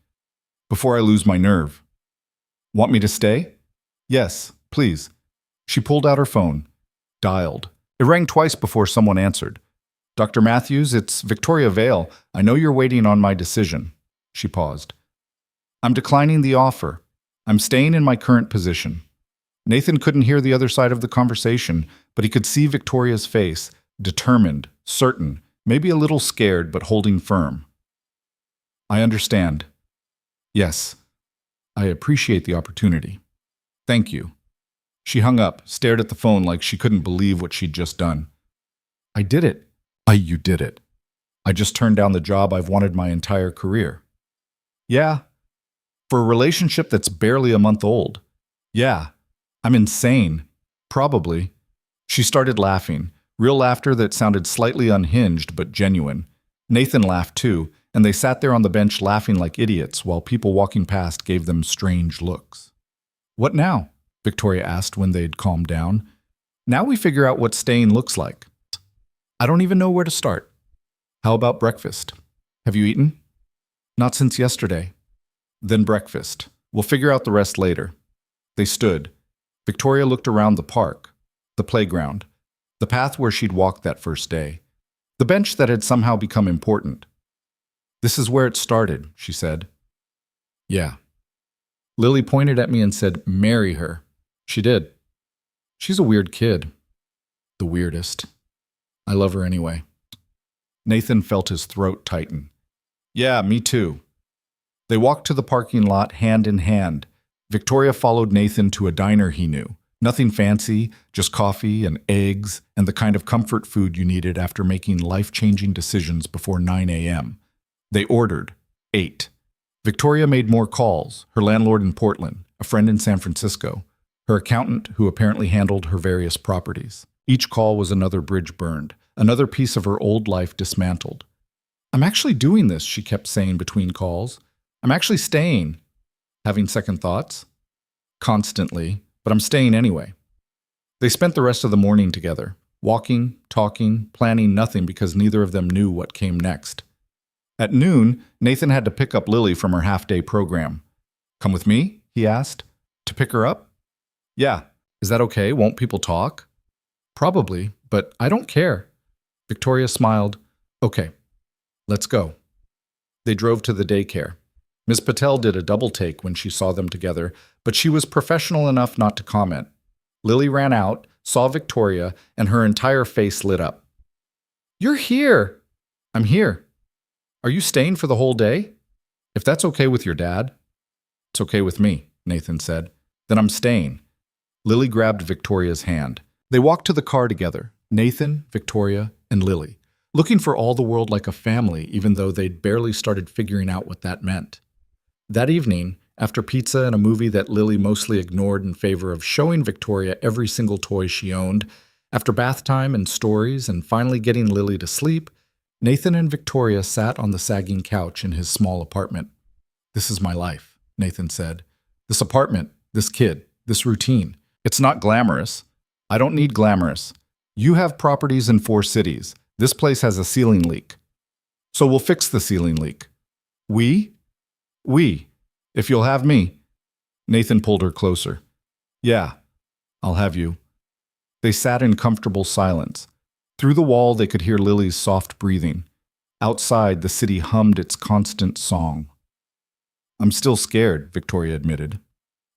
before I lose my nerve. Want me to stay? Yes, please. She pulled out her phone, dialed. It rang twice before someone answered. Dr. Matthews, it's Victoria Vale. I know you're waiting on my decision. She paused. I'm declining the offer. I'm staying in my current position. Nathan couldn't hear the other side of the conversation, but he could see Victoria's face, determined, certain, maybe a little scared, but holding firm. I understand. Yes, I appreciate the opportunity. Thank you. She hung up, stared at the phone like she couldn't believe what she'd just done. I did it. You did it. I just turned down the job I've wanted my entire career. Yeah. For a relationship that's barely a month old. Yeah. I'm insane. Probably. She started laughing, real laughter that sounded slightly unhinged but genuine. Nathan laughed too, and they sat there on the bench laughing like idiots while people walking past gave them strange looks. What now? Victoria asked when they'd calmed down. Now we figure out what staying looks like. I don't even know where to start. How about breakfast? Have you eaten? Not since yesterday. Then breakfast. We'll figure out the rest later. They stood. Victoria looked around the park, the playground, the path where she'd walked that first day, the bench that had somehow become important. This is where it started, she said. Yeah. Lily pointed at me and said, marry her. She did. She's a weird kid. The weirdest. I love her anyway. Nathan felt his throat tighten. Yeah, me too. They walked to the parking lot hand in hand. Victoria followed Nathan to a diner he knew. Nothing fancy, just coffee and eggs and the kind of comfort food you needed after making life-changing decisions before 9 a.m. They ordered, ate. Victoria made more calls, her landlord in Portland, a friend in San Francisco, her accountant who apparently handled her various properties. Each call was another bridge burned, another piece of her old life dismantled. I'm actually doing this, she kept saying between calls. I'm actually staying. Having second thoughts? Constantly, but I'm staying anyway. They spent the rest of the morning together, walking, talking, planning nothing because neither of them knew what came next. At noon, Nathan had to pick up Lily from her half-day program. Come with me? He asked. To pick her up? Yeah. Is that okay? Won't people talk? Probably, but I don't care. Victoria smiled. Okay, let's go. They drove to the daycare. Ms. Patel did a double take when she saw them together, but she was professional enough not to comment. Lily ran out, saw Victoria, and her entire face lit up. You're here! I'm here. Are you staying for the whole day? If that's okay with your dad. It's okay with me, Nathan said. Then I'm staying. Lily grabbed Victoria's hand. They walked to the car together, Nathan, Victoria, and Lily, looking for all the world like a family even though they'd barely started figuring out what that meant. That evening, after pizza and a movie that Lily mostly ignored in favor of showing Victoria every single toy she owned, after bath time and stories and finally getting Lily to sleep, Nathan and Victoria sat on the sagging couch in his small apartment. This is my life, Nathan said. This apartment, this kid, this routine. It's not glamorous. I don't need glamorous. You have properties in 4 cities. This place has a ceiling leak. So we'll fix the ceiling leak. We? We. If you'll have me. Nathan pulled her closer. Yeah, I'll have you. They sat in comfortable silence. Through the wall, they could hear Lily's soft breathing. Outside, the city hummed its constant song. I'm still scared, Victoria admitted.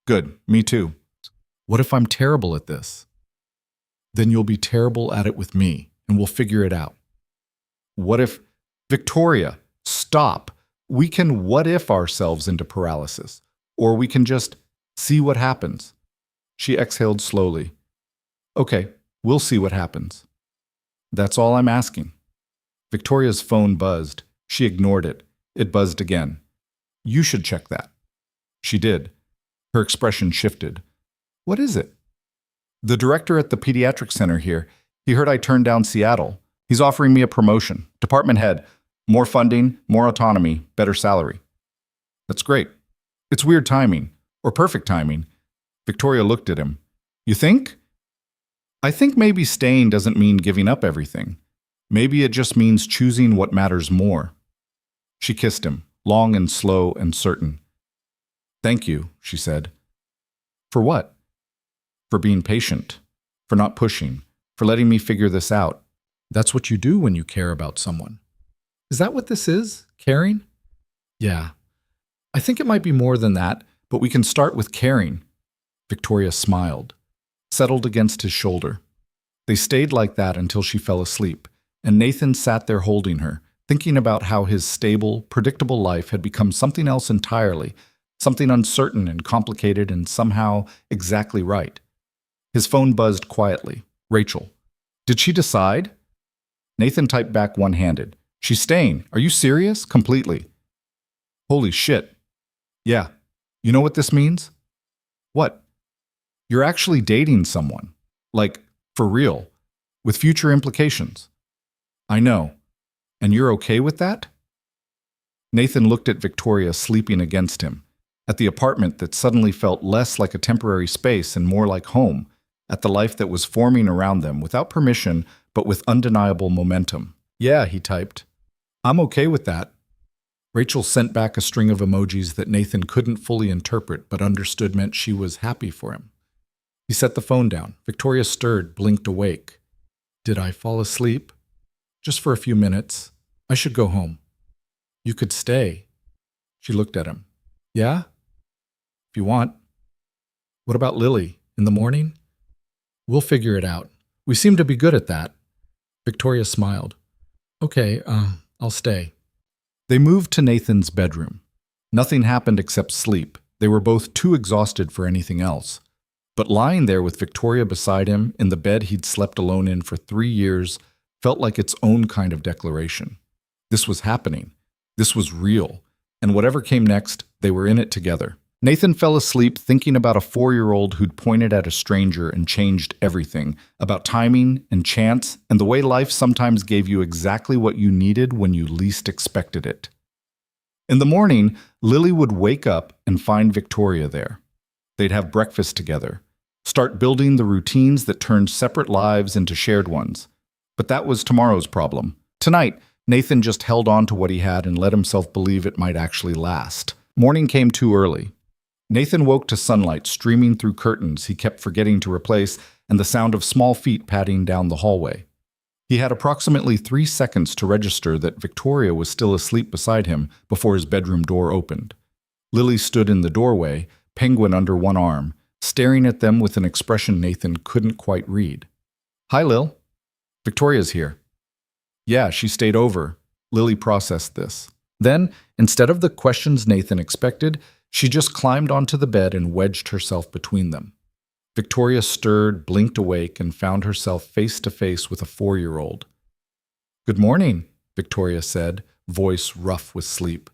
Good, me too. What if I'm terrible at this? Then you'll be terrible at it with me, and we'll figure it out. What if... Victoria, stop. We can what if ourselves into paralysis, or we can just see what happens. She exhaled slowly. Okay, we'll see what happens. That's all I'm asking. Victoria's phone buzzed. She ignored it. It buzzed again. You should check that. She did. Her expression shifted. What is it? The director at the pediatric center here. He heard I turned down Seattle. He's offering me a promotion. Department head. More funding, more autonomy, better salary. That's great. It's weird timing. Or perfect timing. Victoria looked at him. You think? I think maybe staying doesn't mean giving up everything. Maybe it just means choosing what matters more. She kissed him, long and slow and certain. "Thank you," she said. "For what?" "For being patient, for not pushing, for letting me figure this out." "That's what you do when you care about someone." "Is that what this is? Caring?" "Yeah. I think it might be more than that, but we can start with caring." Victoria smiled, settled against his shoulder. They stayed like that until she fell asleep, and Nathan sat there holding her, thinking about how his stable, predictable life had become something else entirely, something uncertain and complicated and somehow exactly right. His phone buzzed quietly. Rachel. Did she decide? Nathan typed back one-handed. "She's staying. Are you serious? Completely." "Holy shit." "Yeah. You know what this means?" "What?" "You're actually dating someone. Like, for real. With future implications." "I know. And you're okay with that?" Nathan looked at Victoria sleeping against him, at the apartment that suddenly felt less like a temporary space and more like home, at the life that was forming around them without permission but with undeniable momentum. "Yeah," he typed. "I'm okay with that." Rachel sent back a string of emojis that Nathan couldn't fully interpret but understood meant she was happy for him. He set the phone down. Victoria stirred, blinked awake. "Did I fall asleep?" "Just for a few minutes. I should go home." "You could stay." She looked at him. "Yeah? If you want." "What about Lily? In the morning?" "We'll figure it out. We seem to be good at that." Victoria smiled. "Okay, I'll stay." They moved to Nathan's bedroom. Nothing happened except sleep. They were both too exhausted for anything else. But lying there with Victoria beside him, in the bed he'd slept alone in for 3 years, felt like its own kind of declaration. This was happening. This was real. And whatever came next, they were in it together. Nathan fell asleep thinking about a 4-year-old who'd pointed at a stranger and changed everything, about timing and chance and the way life sometimes gave you exactly what you needed when you least expected it. In the morning, Lily would wake up and find Victoria there. They'd have breakfast together, start building the routines that turned separate lives into shared ones. But that was tomorrow's problem. Tonight, Nathan just held on to what he had and let himself believe it might actually last. Morning came too early. Nathan woke to sunlight streaming through curtains he kept forgetting to replace and the sound of small feet padding down the hallway. He had approximately 3 seconds to register that Victoria was still asleep beside him before his bedroom door opened. Lily stood in the doorway, penguin under one arm, staring at them with an expression Nathan couldn't quite read. "Hi, Lil. Victoria's here." "Yeah, she stayed over." Lily processed this. Then, instead of the questions Nathan expected, she just climbed onto the bed and wedged herself between them. Victoria stirred, blinked awake, and found herself face to face with a 4-year-old. "Good morning," Victoria said, voice rough with sleep.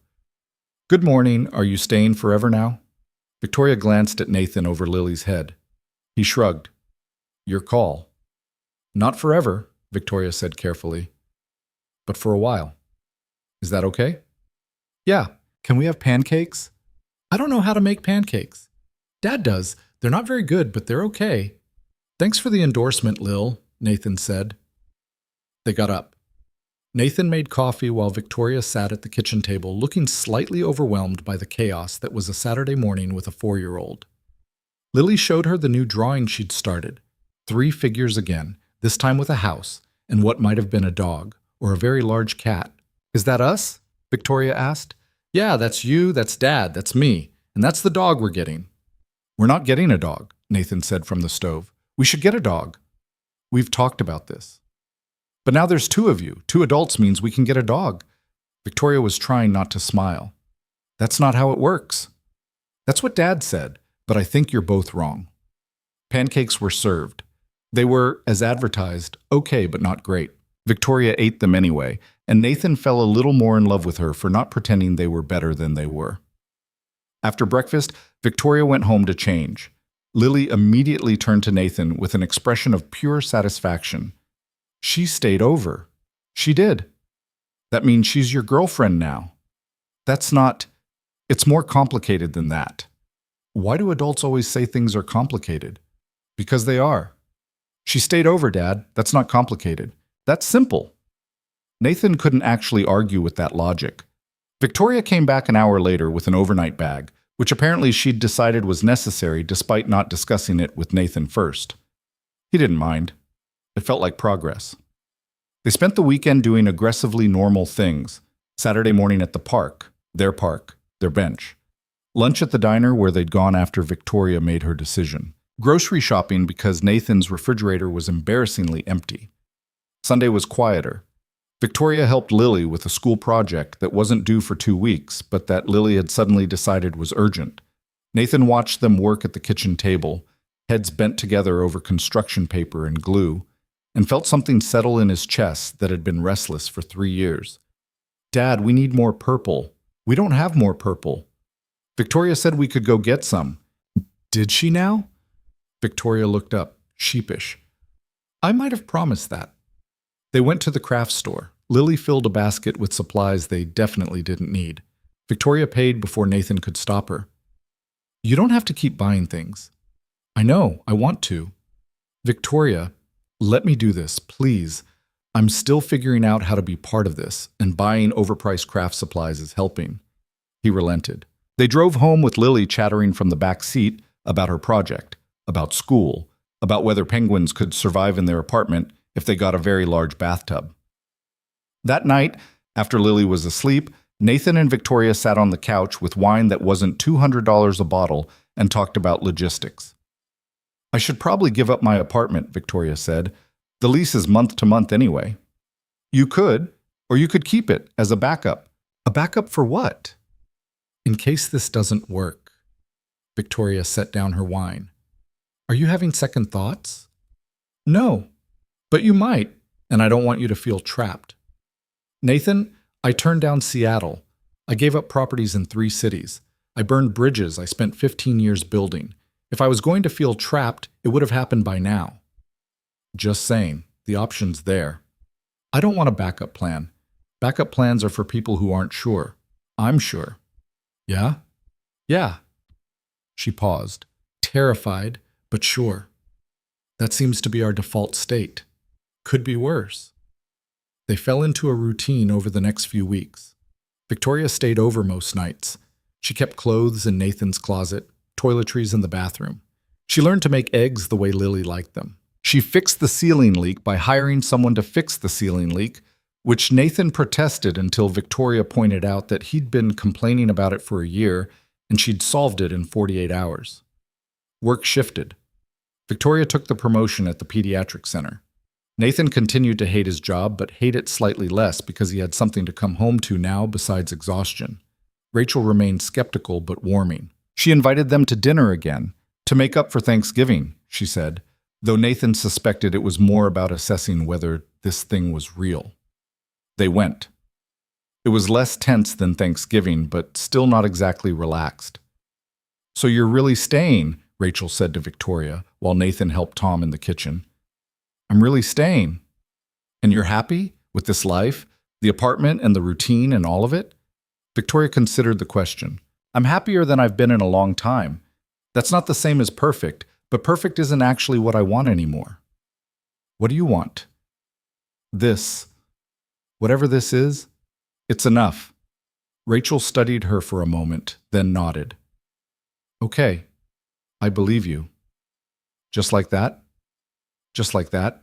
"Good morning. Are you staying forever now?" Victoria glanced at Nathan over Lily's head. He shrugged. "Your call." "Not forever," Victoria said carefully. "But for a while. Is that okay?" "Yeah. Can we have pancakes?" "I don't know how to make pancakes." "Dad does. They're not very good, but they're okay." "Thanks for the endorsement, Lil," Nathan said. They got up. Nathan made coffee while Victoria sat at the kitchen table, looking slightly overwhelmed by the chaos that was a Saturday morning with a 4-year-old. Lily showed her the new drawing she'd started. 3 figures again, this time with a house, and what might have been a dog, or a very large cat. "Is that us?" Victoria asked. "Yeah, that's you, that's Dad, that's me, and that's the dog we're getting." "We're not getting a dog," Nathan said from the stove. "We should get a dog." "We've talked about this." "But now there's 2 of you. 2 adults means we can get a dog." Victoria was trying not to smile. "That's not how it works." "That's what Dad said, but I think you're both wrong." Pancakes were served. They were, as advertised, okay but not great. Victoria ate them anyway, and Nathan fell a little more in love with her for not pretending they were better than they were. After breakfast, Victoria went home to change. Lily immediately turned to Nathan with an expression of pure satisfaction. "She stayed over." "She did." "That means she's your girlfriend now." "That's not... It's more complicated than that." "Why do adults always say things are complicated?" "Because they are." "She stayed over, Dad. That's not complicated. That's simple." Nathan couldn't actually argue with that logic. Victoria came back an hour later with an overnight bag, which apparently she'd decided was necessary despite not discussing it with Nathan first. He didn't mind. It felt like progress. They spent the weekend doing aggressively normal things. Saturday morning at the park, their bench. Lunch at the diner where they'd gone after Victoria made her decision. Grocery shopping because Nathan's refrigerator was embarrassingly empty. Sunday was quieter. Victoria helped Lily with a school project that wasn't due for 2 weeks, but that Lily had suddenly decided was urgent. Nathan watched them work at the kitchen table, heads bent together over construction paper and glue, and felt something settle in his chest that had been restless for 3 years. "Dad, we need more purple." "We don't have more purple." "Victoria said we could go get some." "Did she now?" Victoria looked up, sheepish. "I might have promised that." They went to the craft store. Lily filled a basket with supplies they definitely didn't need. Victoria paid before Nathan could stop her. "You don't have to keep buying things." "I know, I want to." "Victoria, let me do this, please. I'm still figuring out how to be part of this, and buying overpriced craft supplies is helping." He relented. They drove home with Lily chattering from the back seat about her project, about school, about whether penguins could survive in their apartment if they got a very large bathtub. That night, after Lily was asleep, Nathan and Victoria sat on the couch with wine that wasn't $200 a bottle and talked about logistics. "I should probably give up my apartment," Victoria said. "The lease is month to month anyway." "You could, or you could keep it as a backup." "A backup for what?" "In case this doesn't work." Victoria set down her wine. "Are you having second thoughts?" "No, but you might, and I don't want you to feel trapped." "Nathan, I turned down Seattle. I gave up properties in 3 cities. I burned bridges I spent 15 years building. If I was going to feel trapped, it would have happened by now." "Just saying, the option's there." "I don't want a backup plan. Backup plans are for people who aren't sure. I'm sure." "Yeah?" "Yeah." She paused, terrified, but sure. "That seems to be our default state. Could be worse." They fell into a routine over the next few weeks. Victoria stayed over most nights. She kept clothes in Nathan's closet, toiletries in the bathroom. She learned to make eggs the way Lily liked them. She fixed the ceiling leak by hiring someone to fix the ceiling leak, which Nathan protested until Victoria pointed out that he'd been complaining about it for a year and she'd solved it in 48 hours. Work shifted. Victoria took the promotion at the pediatric center. Nathan continued to hate his job, but hate it slightly less because he had something to come home to now besides exhaustion. Rachel remained skeptical but warming. She invited them to dinner again, to make up for Thanksgiving, she said, though Nathan suspected it was more about assessing whether this thing was real. They went. It was less tense than Thanksgiving, but still not exactly relaxed. "So you're really staying," Rachel said to Victoria, while Nathan helped Tom in the kitchen. "I'm really staying." "And you're happy with this life, the apartment and the routine and all of it?" Victoria considered the question. "I'm happier than I've been in a long time. That's not the same as perfect, but perfect isn't actually what I want anymore." "What do you want?" "This. Whatever this is, it's enough." Rachel studied her for a moment, then nodded. "Okay, I believe you." "Just like that?" "Just like that.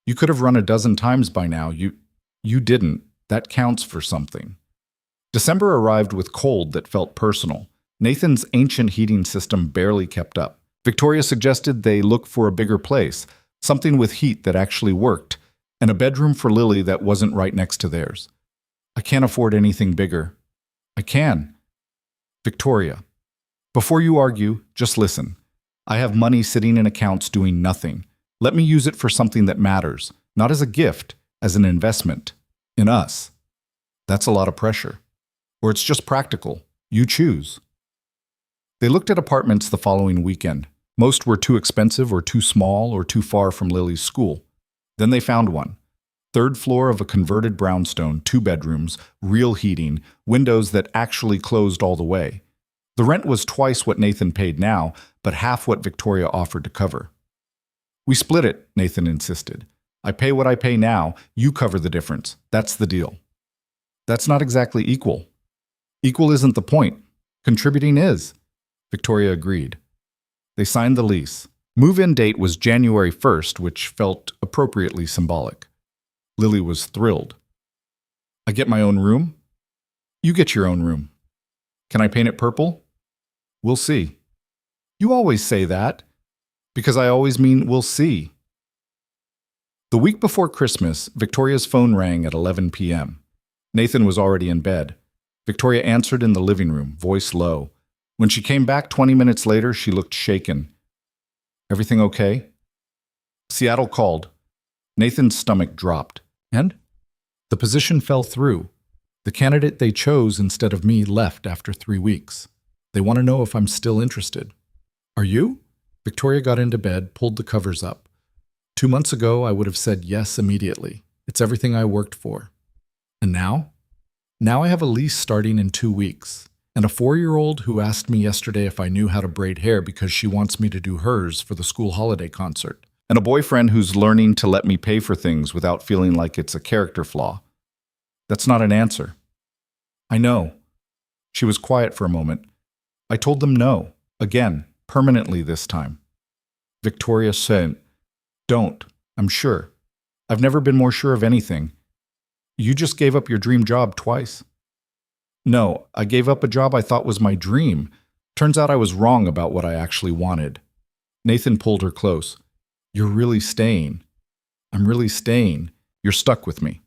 You could have run a dozen times by now. You didn't. That counts for something." December arrived with cold that felt personal. Nathan's ancient heating system barely kept up. Victoria suggested they look for a bigger place, something with heat that actually worked, and a bedroom for Lily that wasn't right next to theirs. "I can't afford anything bigger." "I can." "Victoria, before you argue, just listen. I have money sitting in accounts doing nothing. Let me use it for something that matters, not as a gift, as an investment. In us." "That's a lot of pressure." "Or it's just practical. You choose." They looked at apartments the following weekend. Most were too expensive or too small or too far from Lily's school. Then they found one. 3rd floor of a converted brownstone, 2 bedrooms, real heating, windows that actually closed all the way. The rent was twice what Nathan paid now, but half what Victoria offered to cover. "We split it," Nathan insisted. "I pay what I pay now, you cover the difference. That's the deal." "That's not exactly equal." Equal isn't the point. Contributing is. Victoria agreed. They signed the lease. Move-in date was January 1st, which felt appropriately symbolic. Lily was thrilled. I get my own room? You get your own room. Can I paint it purple? We'll see. You always say that. Because I always mean we'll see. The week before Christmas, Victoria's phone rang at 11 p.m. Nathan was already in bed. Victoria answered in the living room, voice low. When she came back 20 minutes later, she looked shaken. Everything okay? Seattle called. Nathan's stomach dropped. And? The position fell through. The candidate they chose instead of me left after 3 weeks. They want to know if I'm still interested. Are you? Victoria got into bed, pulled the covers up. 2 months ago, I would have said yes immediately. It's everything I worked for. And now? Now I have a lease starting in 2 weeks. And a 4-year-old who asked me yesterday if I knew how to braid hair because she wants me to do hers for the school holiday concert. And a boyfriend who's learning to let me pay for things without feeling like it's a character flaw. That's not an answer. I know. She was quiet for a moment. I told them no. Again, permanently this time. Victoria said, Don't. I'm sure. I've never been more sure of anything. You just gave up your dream job twice. No, I gave up a job I thought was my dream. Turns out I was wrong about what I actually wanted. Nathan pulled her close. You're really staying. I'm really staying. You're stuck with me.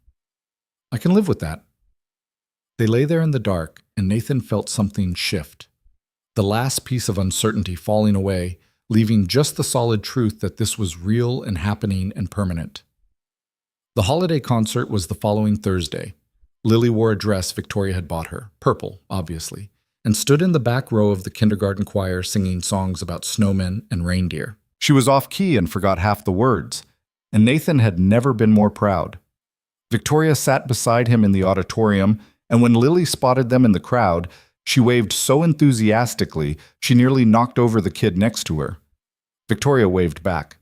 I can live with that. They lay there in the dark, and Nathan felt something shift. The last piece of uncertainty falling away, leaving just the solid truth that this was real and happening and permanent. The holiday concert was the following Thursday. Lily wore a dress Victoria had bought her, purple, obviously, and stood in the back row of the kindergarten choir singing songs about snowmen and reindeer. She was off-key and forgot half the words, and Nathan had never been more proud. Victoria sat beside him in the auditorium, and when Lily spotted them in the crowd, she waved so enthusiastically she nearly knocked over the kid next to her. Victoria waved back.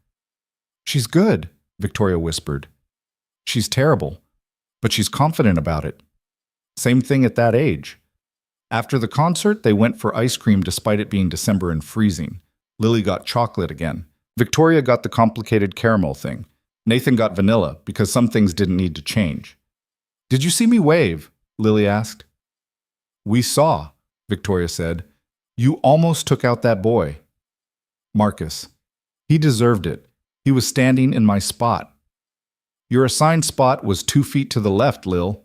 She's good, Victoria whispered. She's terrible, but she's confident about it. Same thing at that age. After the concert, they went for ice cream despite it being December and freezing. Lily got chocolate again. Victoria got the complicated caramel thing. Nathan got vanilla because some things didn't need to change. Did you see me wave? Lily asked. We saw, Victoria said. You almost took out that boy. Marcus. He deserved it. He was standing in my spot. Your assigned spot was 2 feet to the left, Lil.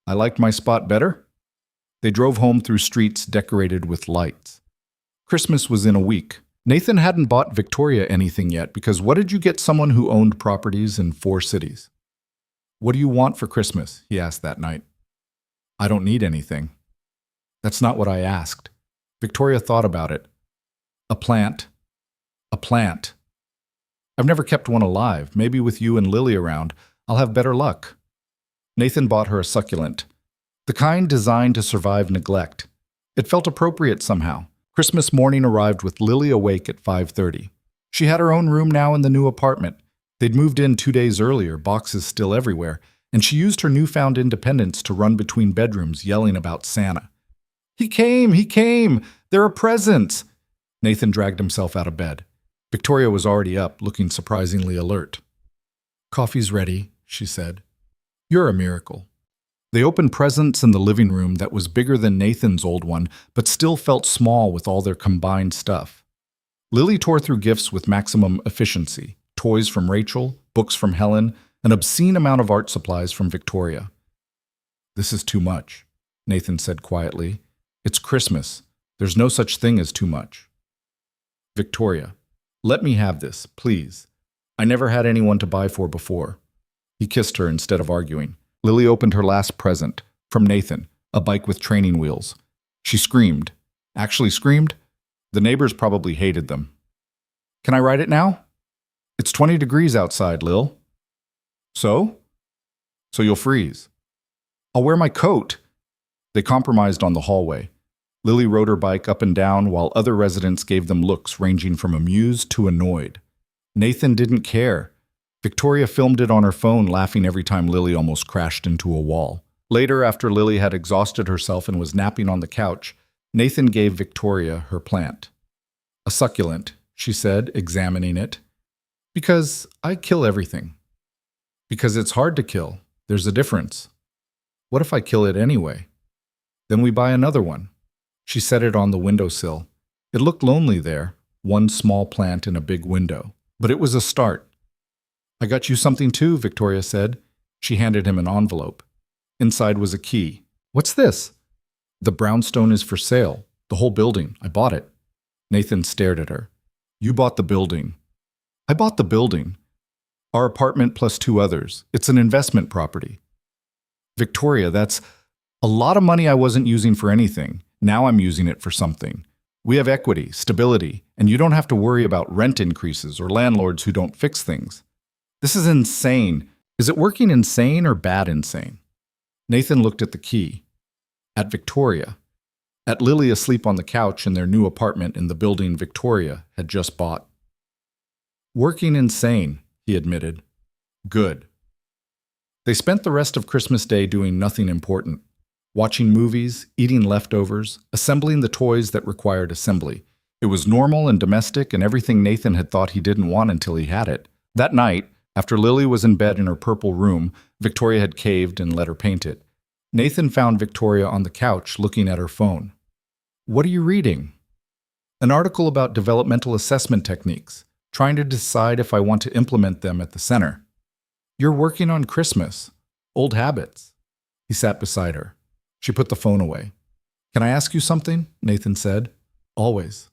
I liked my spot better. They drove home through streets decorated with lights. Christmas was in a week. Nathan hadn't bought Victoria anything yet because what did you get someone who owned properties in 4 cities? What do you want for Christmas? He asked that night. I don't need anything. That's not what I asked. Victoria thought about it. A plant. A plant. I've never kept one alive. Maybe with you and Lily around, I'll have better luck. Nathan bought her a succulent. The kind designed to survive neglect. It felt appropriate somehow. Christmas morning arrived with Lily awake at 5:30. She had her own room now in the new apartment. They'd moved in 2 days earlier, boxes still everywhere, and she used her newfound independence to run between bedrooms yelling about Santa. He came! He came! There are presents! Nathan dragged himself out of bed. Victoria was already up, looking surprisingly alert. Coffee's ready, she said. You're a miracle. They opened presents in the living room that was bigger than Nathan's old one, but still felt small with all their combined stuff. Lily tore through gifts with maximum efficiency. Toys from Rachel, books from Helen, an obscene amount of art supplies from Victoria. This is too much, Nathan said quietly. It's Christmas. There's no such thing as too much. Victoria, let me have this, please. I never had anyone to buy for before. He kissed her instead of arguing. Lily opened her last present, from Nathan, a bike with training wheels. She screamed. Actually screamed? The neighbors probably hated them. Can I ride it now? It's 20 degrees outside, Lil. So? So you'll freeze. I'll wear my coat. They compromised on the hallway. Lily rode her bike up and down while other residents gave them looks ranging from amused to annoyed. Nathan didn't care. Victoria filmed it on her phone, laughing every time Lily almost crashed into a wall. Later, after Lily had exhausted herself and was napping on the couch, Nathan gave Victoria her plant. A succulent, she said, examining it. Because I kill everything. Because it's hard to kill. There's a difference. What if I kill it anyway? Then we buy another one. She set it on the windowsill. It looked lonely there, one small plant in a big window. But it was a start. I got you something too, Victoria said. She handed him an envelope. Inside was a key. What's this? The brownstone is for sale. The whole building. I bought it. Nathan stared at her. You bought the building. I bought the building. Our apartment plus 2 others. It's an investment property. Victoria, that's a lot of money I wasn't using for anything. Now I'm using it for something. We have equity, stability, and you don't have to worry about rent increases or landlords who don't fix things. This is insane. Is it working insane or bad insane? Nathan looked at the key. At Victoria. At Lily asleep on the couch in their new apartment in the building Victoria had just bought. Working insane, he admitted. Good. They spent the rest of Christmas Day doing nothing important. Watching movies, eating leftovers, assembling the toys that required assembly. It was normal and domestic and everything Nathan had thought he didn't want until he had it. That night, after Lily was in bed in her purple room, Victoria had caved and let her paint it. Nathan found Victoria on the couch looking at her phone. What are you reading? An article about developmental assessment techniques, trying to decide if I want to implement them at the center. You're working on Christmas. Old habits. He sat beside her. She put the phone away. Can I ask you something? Nathan said. Always.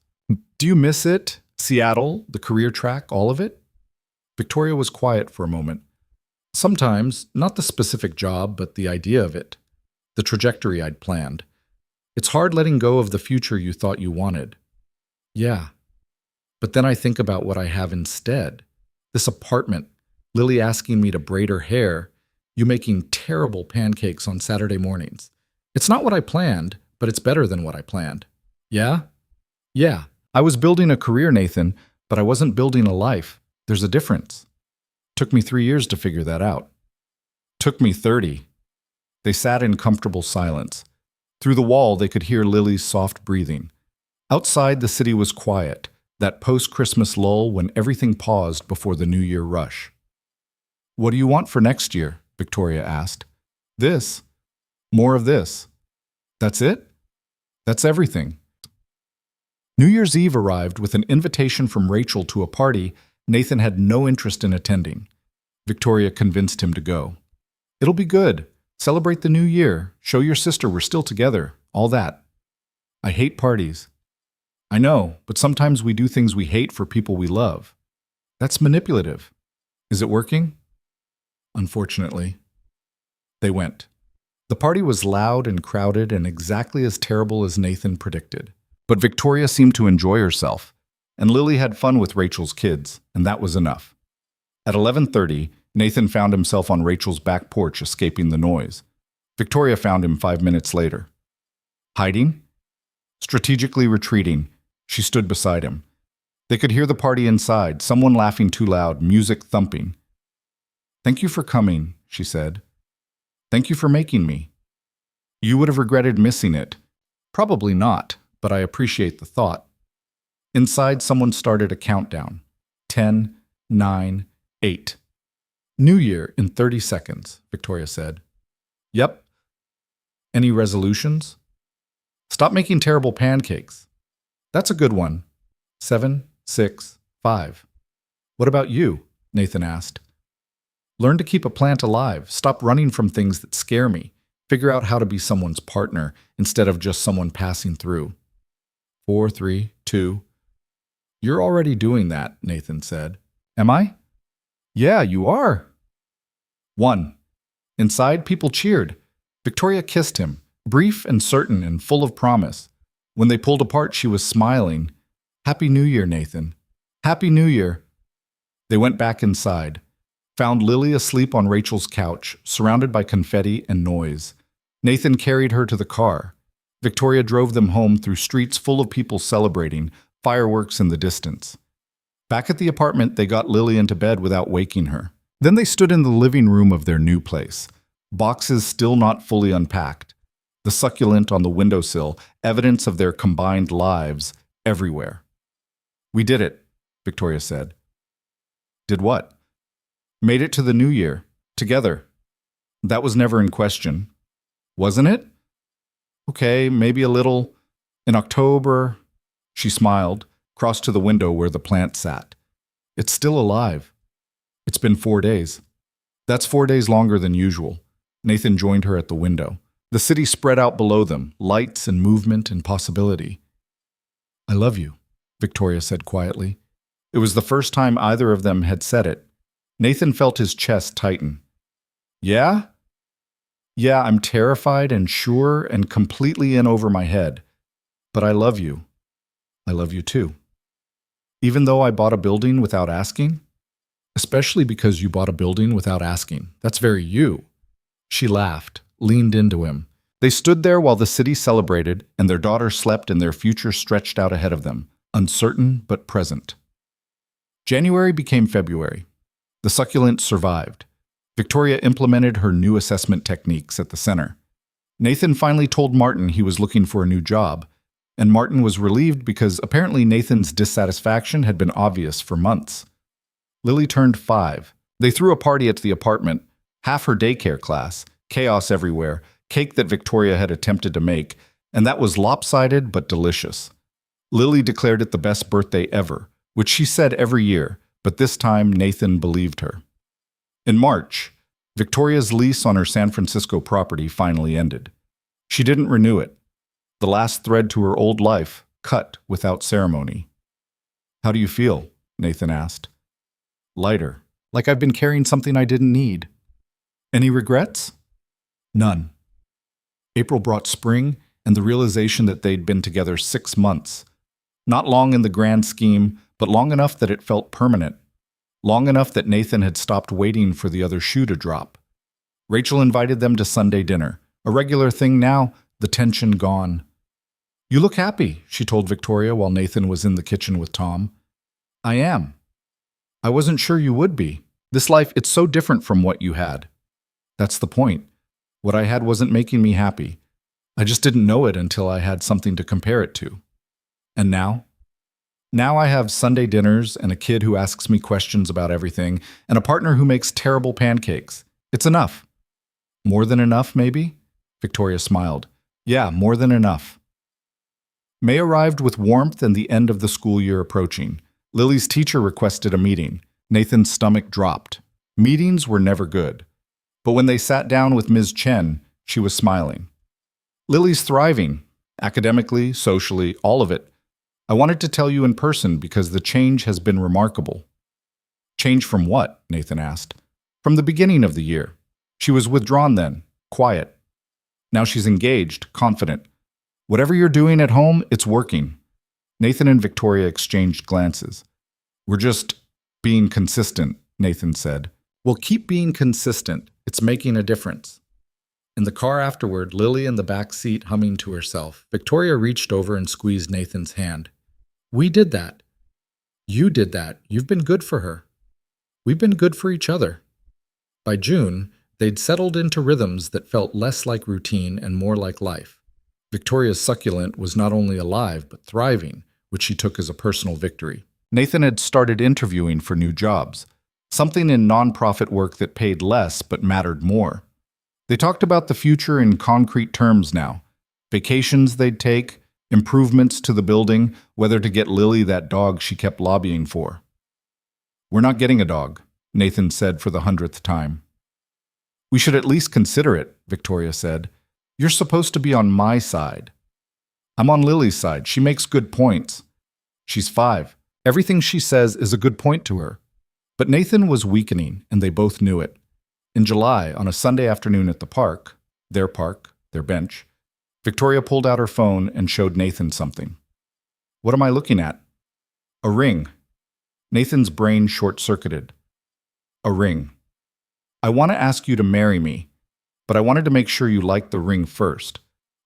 Do you miss it? Seattle, the career track, all of it? Victoria was quiet for a moment. Sometimes, not the specific job, but the idea of it. The trajectory I'd planned. It's hard letting go of the future you thought you wanted. Yeah. But then I think about what I have instead. This apartment, Lily asking me to braid her hair, you making terrible pancakes on Saturday mornings. It's not what I planned, but it's better than what I planned. Yeah? Yeah. I was building a career, Nathan, but I wasn't building a life. There's a difference. Took me 3 years to figure that out. Took me 30. They sat in comfortable silence. Through the wall, they could hear Lily's soft breathing. Outside, the city was quiet, that post-Christmas lull when everything paused before the New Year rush. What do you want for next year? Victoria asked. This. More of this. That's it? That's everything. New Year's Eve arrived with an invitation from Rachel to a party Nathan had no interest in attending. Victoria convinced him to go. It'll be good. Celebrate the new year. Show your sister we're still together. All that. I hate parties. I know, but sometimes we do things we hate for people we love. That's manipulative. Is it working? Unfortunately. They went. The party was loud and crowded and exactly as terrible as Nathan predicted. But Victoria seemed to enjoy herself, and Lily had fun with Rachel's kids, and that was enough. At 11:30, Nathan found himself on Rachel's back porch escaping the noise. Victoria found him 5 minutes later. Hiding? Strategically retreating, she stood beside him. They could hear the party inside, someone laughing too loud, music thumping. Thank you for coming, she said. Thank you for making me. You would have regretted missing it. Probably not, but I appreciate the thought. Inside, someone started a countdown. 10, 9, 8. New Year in 30 seconds, Victoria said. Yep. Any resolutions? Stop making terrible pancakes. That's a good one. 7, 6, 5. What about you? Nathan asked. Learn to keep a plant alive. Stop running from things that scare me. Figure out how to be someone's partner instead of just someone passing through. 4, 3, 2. You're already doing that, Nathan said. Am I? Yeah, you are. 1. Inside, people cheered. Victoria kissed him, brief and certain and full of promise. When they pulled apart, she was smiling. Happy New Year, Nathan. Happy New Year. They went back inside. Found Lily asleep on Rachel's couch, surrounded by confetti and noise. Nathan carried her to the car. Victoria drove them home through streets full of people celebrating, fireworks in the distance. Back at the apartment, they got Lily into bed without waking her. Then they stood in the living room of their new place. Boxes still not fully unpacked. The succulent on the windowsill, evidence of their combined lives everywhere. "We did it," Victoria said. "Did what?" "Made it to the new year. Together. That was never in question. Wasn't it? Okay, maybe a little. In October." She smiled, crossed to the window where the plant sat. "It's still alive. It's been 4 days." "That's 4 days longer than usual." Nathan joined her at the window. The city spread out below them, lights and movement and possibility. "I love you," Victoria said quietly. It was the first time either of them had said it. Nathan felt his chest tighten. "Yeah? Yeah, I'm terrified and sure and completely in over my head. But I love you. I love you too. Even though I bought a building without asking?" "Especially because you bought a building without asking. That's very you." She laughed, leaned into him. They stood there while the city celebrated and their daughter slept and their future stretched out ahead of them, uncertain but present. January became February. The succulent survived. Victoria implemented her new assessment techniques at the center. Nathan finally told Martin he was looking for a new job, and Martin was relieved because apparently Nathan's dissatisfaction had been obvious for months. Lily turned 5. They threw a party at the apartment, half her daycare class, chaos everywhere, cake that Victoria had attempted to make, and that was lopsided but delicious. Lily declared it the best birthday ever, which she said every year, but this time Nathan believed her. In March, Victoria's lease on her San Francisco property finally ended. She didn't renew it. The last thread to her old life, cut without ceremony. "How do you feel?" Nathan asked. "Lighter, like I've been carrying something I didn't need." "Any regrets?" "None." April brought spring and the realization that they'd been together 6 months. Not long in the grand scheme, but long enough that it felt permanent. Long enough that Nathan had stopped waiting for the other shoe to drop. Rachel invited them to Sunday dinner, a regular thing now, the tension gone. "You look happy," she told Victoria while Nathan was in the kitchen with Tom. "I am. I wasn't sure you would be. This life, it's so different from what you had." "That's the point. What I had wasn't making me happy. I just didn't know it until I had something to compare it to. And now? Now I have Sunday dinners and a kid who asks me questions about everything and a partner who makes terrible pancakes. It's enough." "More than enough, maybe?" Victoria smiled. "Yeah, more than enough." May arrived with warmth and the end of the school year approaching. Lily's teacher requested a meeting. Nathan's stomach dropped. Meetings were never good. But when they sat down with Ms. Chen, she was smiling. "Lily's thriving. Academically, socially, all of it. I wanted to tell you in person because the change has been remarkable." "Change from what?" Nathan asked. "From the beginning of the year. She was withdrawn then, quiet. Now she's engaged, confident. Whatever you're doing at home, it's working." Nathan and Victoria exchanged glances. "We're just being consistent," Nathan said. "Well, keep being consistent. It's making a difference." In the car afterward, Lily in the back seat humming to herself, Victoria reached over and squeezed Nathan's hand. "We did that. You did that. You've been good for her. We've been good for each other." By June, they'd settled into rhythms that felt less like routine and more like life. Victoria's succulent was not only alive, but thriving, which she took as a personal victory. Nathan had started interviewing for new jobs, something in nonprofit work that paid less but mattered more. They talked about the future in concrete terms now. Vacations they'd take, improvements to the building, whether to get Lily that dog she kept lobbying for. "We're not getting a dog," Nathan said for the 100th time. "We should at least consider it," Victoria said. "You're supposed to be on my side." "I'm on Lily's side. She makes good points. She's 5. Everything she says is a good point to her." But Nathan was weakening, and they both knew it. In July, on a Sunday afternoon at the park, their bench, Victoria pulled out her phone and showed Nathan something. "What am I looking at?" "A ring." Nathan's brain short-circuited. "A ring. I want to ask you to marry me, but I wanted to make sure you liked the ring first.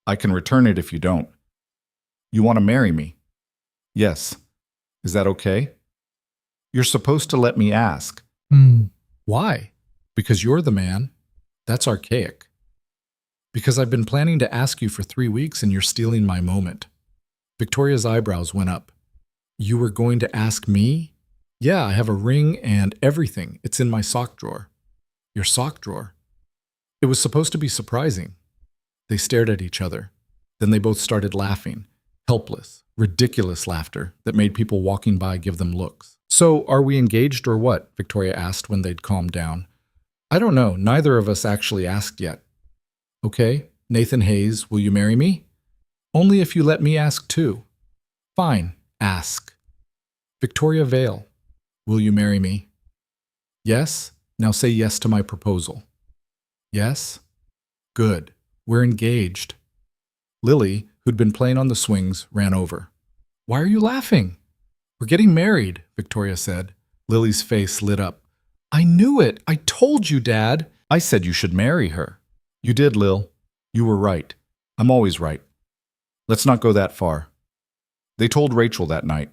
I can return it if you don't." "You want to marry me?" "Yes. Is that okay?" "You're supposed to let me ask." Why?" "Because you're the man." That's archaic. Because I've been planning to ask you for 3 weeks and you're stealing my moment. Victoria's eyebrows went up. You were going to ask me? Yeah, I have a ring and everything. It's in my sock drawer. Your sock drawer? It was supposed to be surprising. They stared at each other. Then they both started laughing. Helpless, ridiculous laughter that made people walking by give them looks. So, are we engaged or what? Victoria asked when they'd calmed down. I don't know. Neither of us actually asked yet. Okay, Nathan Hayes, will you marry me? Only if you let me ask too. Fine, ask. Victoria Vale, will you marry me? Yes? Now say yes to my proposal. Yes? Good. We're engaged. Lily, who'd been playing on the swings, ran over. Why are you laughing? We're getting married, Victoria said. Lily's face lit up. I knew it. I told you, Dad. I said you should marry her. You did, Lil. You were right. I'm always right. Let's not go that far. They told Rachel that night.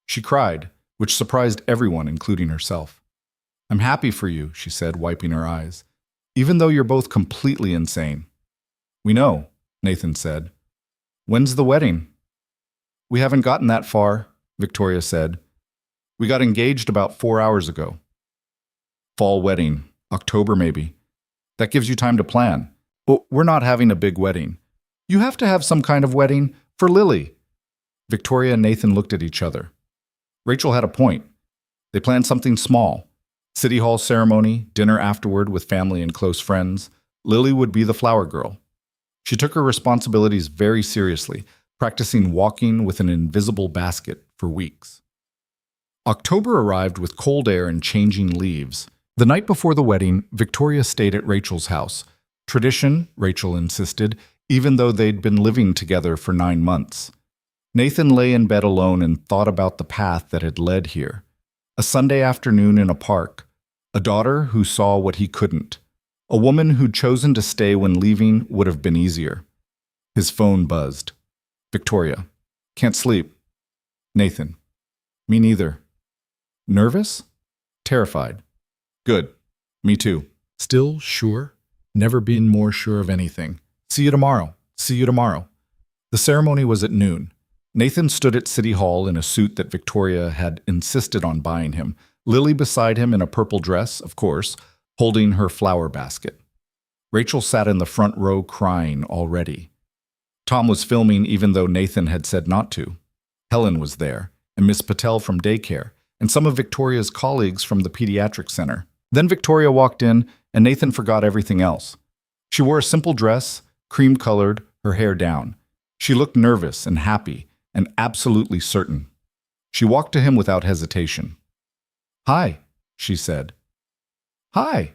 She cried, which surprised everyone, including herself. I'm happy for you, she said, wiping her eyes, even though you're both completely insane. We know, Nathan said. When's the wedding? We haven't gotten that far, Victoria said. We got engaged about 4 hours ago. Fall wedding, October maybe. That gives you time to plan. But we're not having a big wedding. You have to have some kind of wedding for Lily. Victoria and Nathan looked at each other. Rachel had a point. They planned something small. City Hall ceremony, dinner afterward with family and close friends. Lily would be the flower girl. She took her responsibilities very seriously, practicing walking with an invisible basket for weeks. October arrived with cold air and changing leaves. The night before the wedding, Victoria stayed at Rachel's house. Tradition, Rachel insisted, even though they'd been living together for 9 months. Nathan lay in bed alone and thought about the path that had led here. A Sunday afternoon in a park. A daughter who saw what he couldn't. A woman who'd chosen to stay when leaving would have been easier. His phone buzzed. Victoria. Can't sleep. Nathan. Me neither. Nervous? Terrified. Good. Me too. Still sure? Never been more sure of anything. See you tomorrow. See you tomorrow. The ceremony was at noon. Nathan stood at City Hall in a suit that Victoria had insisted on buying him, Lily beside him in a purple dress, of course, holding her flower basket. Rachel sat in the front row crying already. Tom was filming even though Nathan had said not to. Helen was there, and Miss Patel from daycare, and some of Victoria's colleagues from the pediatric center. Then Victoria walked in, and Nathan forgot everything else. She wore a simple dress, cream-colored, her hair down. She looked nervous and happy, and absolutely certain. She walked to him without hesitation. Hi, she said. Hi.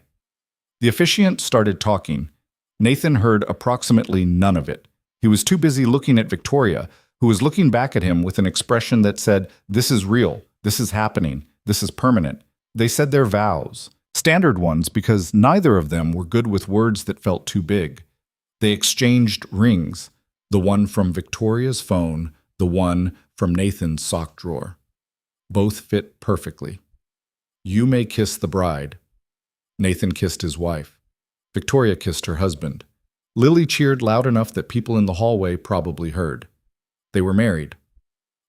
The officiant started talking. Nathan heard approximately none of it. He was too busy looking at Victoria, who was looking back at him with an expression that said, this is real, this is happening, this is permanent. They said their vows. Standard ones because neither of them were good with words that felt too big. They exchanged rings, the one from Victoria's phone, the one from Nathan's sock drawer. Both fit perfectly. You may kiss the bride. Nathan kissed his wife. Victoria kissed her husband. Lily cheered loud enough that people in the hallway probably heard. They were married.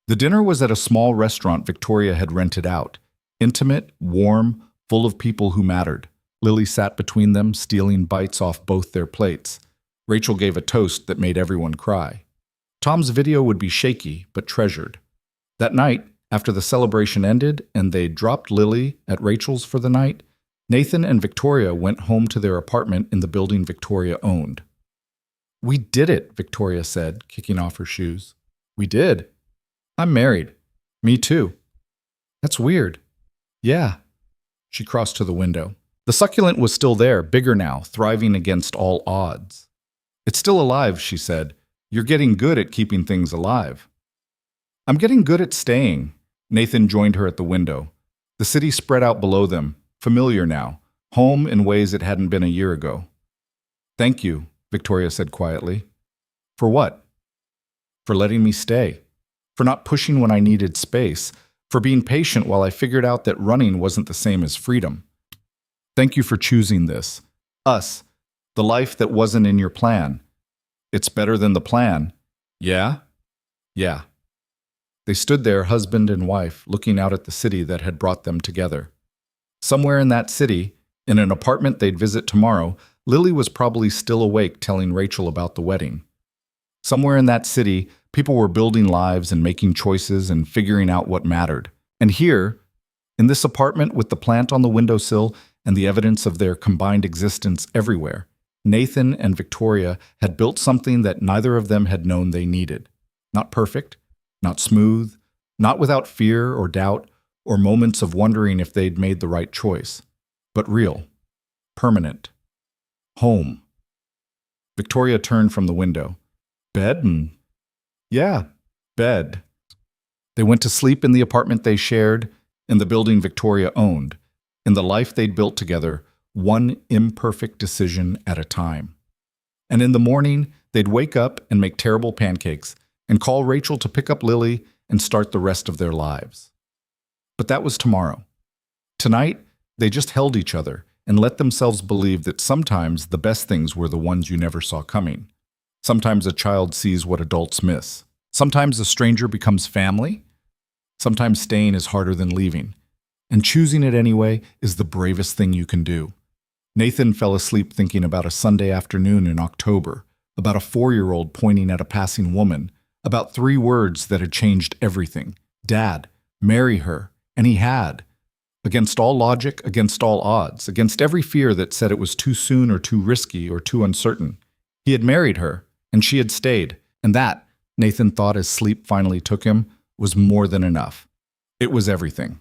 The dinner was at a small restaurant Victoria had rented out. Intimate, warm, full of people who mattered. Lily sat between them, stealing bites off both their plates. Rachel gave a toast that made everyone cry. Tom's video would be shaky, but treasured. That night, after the celebration ended and they dropped Lily at Rachel's for the night, Nathan and Victoria went home to their apartment in the building Victoria owned. We did it, Victoria said, kicking off her shoes. We did. I'm married. Me too. That's weird. Yeah. She crossed to the window. The succulent was still there, bigger now, thriving against all odds. It's still alive, she said. You're getting good at keeping things alive. I'm getting good at staying. Nathan joined her at the window. The city spread out below them, familiar now, home in ways it hadn't been a year ago. Thank you, Victoria said quietly. For what? For letting me stay. For not pushing when I needed space. For being patient while I figured out that running wasn't the same as freedom. Thank you for choosing this. Us. The life that wasn't in your plan. It's better than the plan. Yeah? Yeah. They stood there, husband and wife, looking out at the city that had brought them together. Somewhere in that city, in an apartment they'd visit tomorrow, Lily was probably still awake telling Rachel about the wedding. Somewhere in that city, people were building lives and making choices and figuring out what mattered. And here, in this apartment with the plant on the windowsill and the evidence of their combined existence everywhere, Nathan and Victoria had built something that neither of them had known they needed. Not perfect, not smooth, not without fear or doubt or moments of wondering if they'd made the right choice, but real, permanent. Home. Victoria turned from the window. Bed? Yeah, bed. They went to sleep in the apartment they shared, in the building Victoria owned, in the life they'd built together, one imperfect decision at a time. And in the morning, they'd wake up and make terrible pancakes and call Rachel to pick up Lily and start the rest of their lives. But that was tomorrow. Tonight, they just held each other and let themselves believe that sometimes the best things were the ones you never saw coming. Sometimes a child sees what adults miss. Sometimes a stranger becomes family. Sometimes staying is harder than leaving. And choosing it anyway is the bravest thing you can do. Nathan fell asleep thinking about a Sunday afternoon in October, about a 4-year-old pointing at a passing woman, about 3 words that had changed everything. Dad, marry her. And he had. Against all logic, against all odds, against every fear that said it was too soon or too risky or too uncertain. He had married her, and she had stayed. And that, Nathan thought as sleep finally took him, was more than enough. It was everything.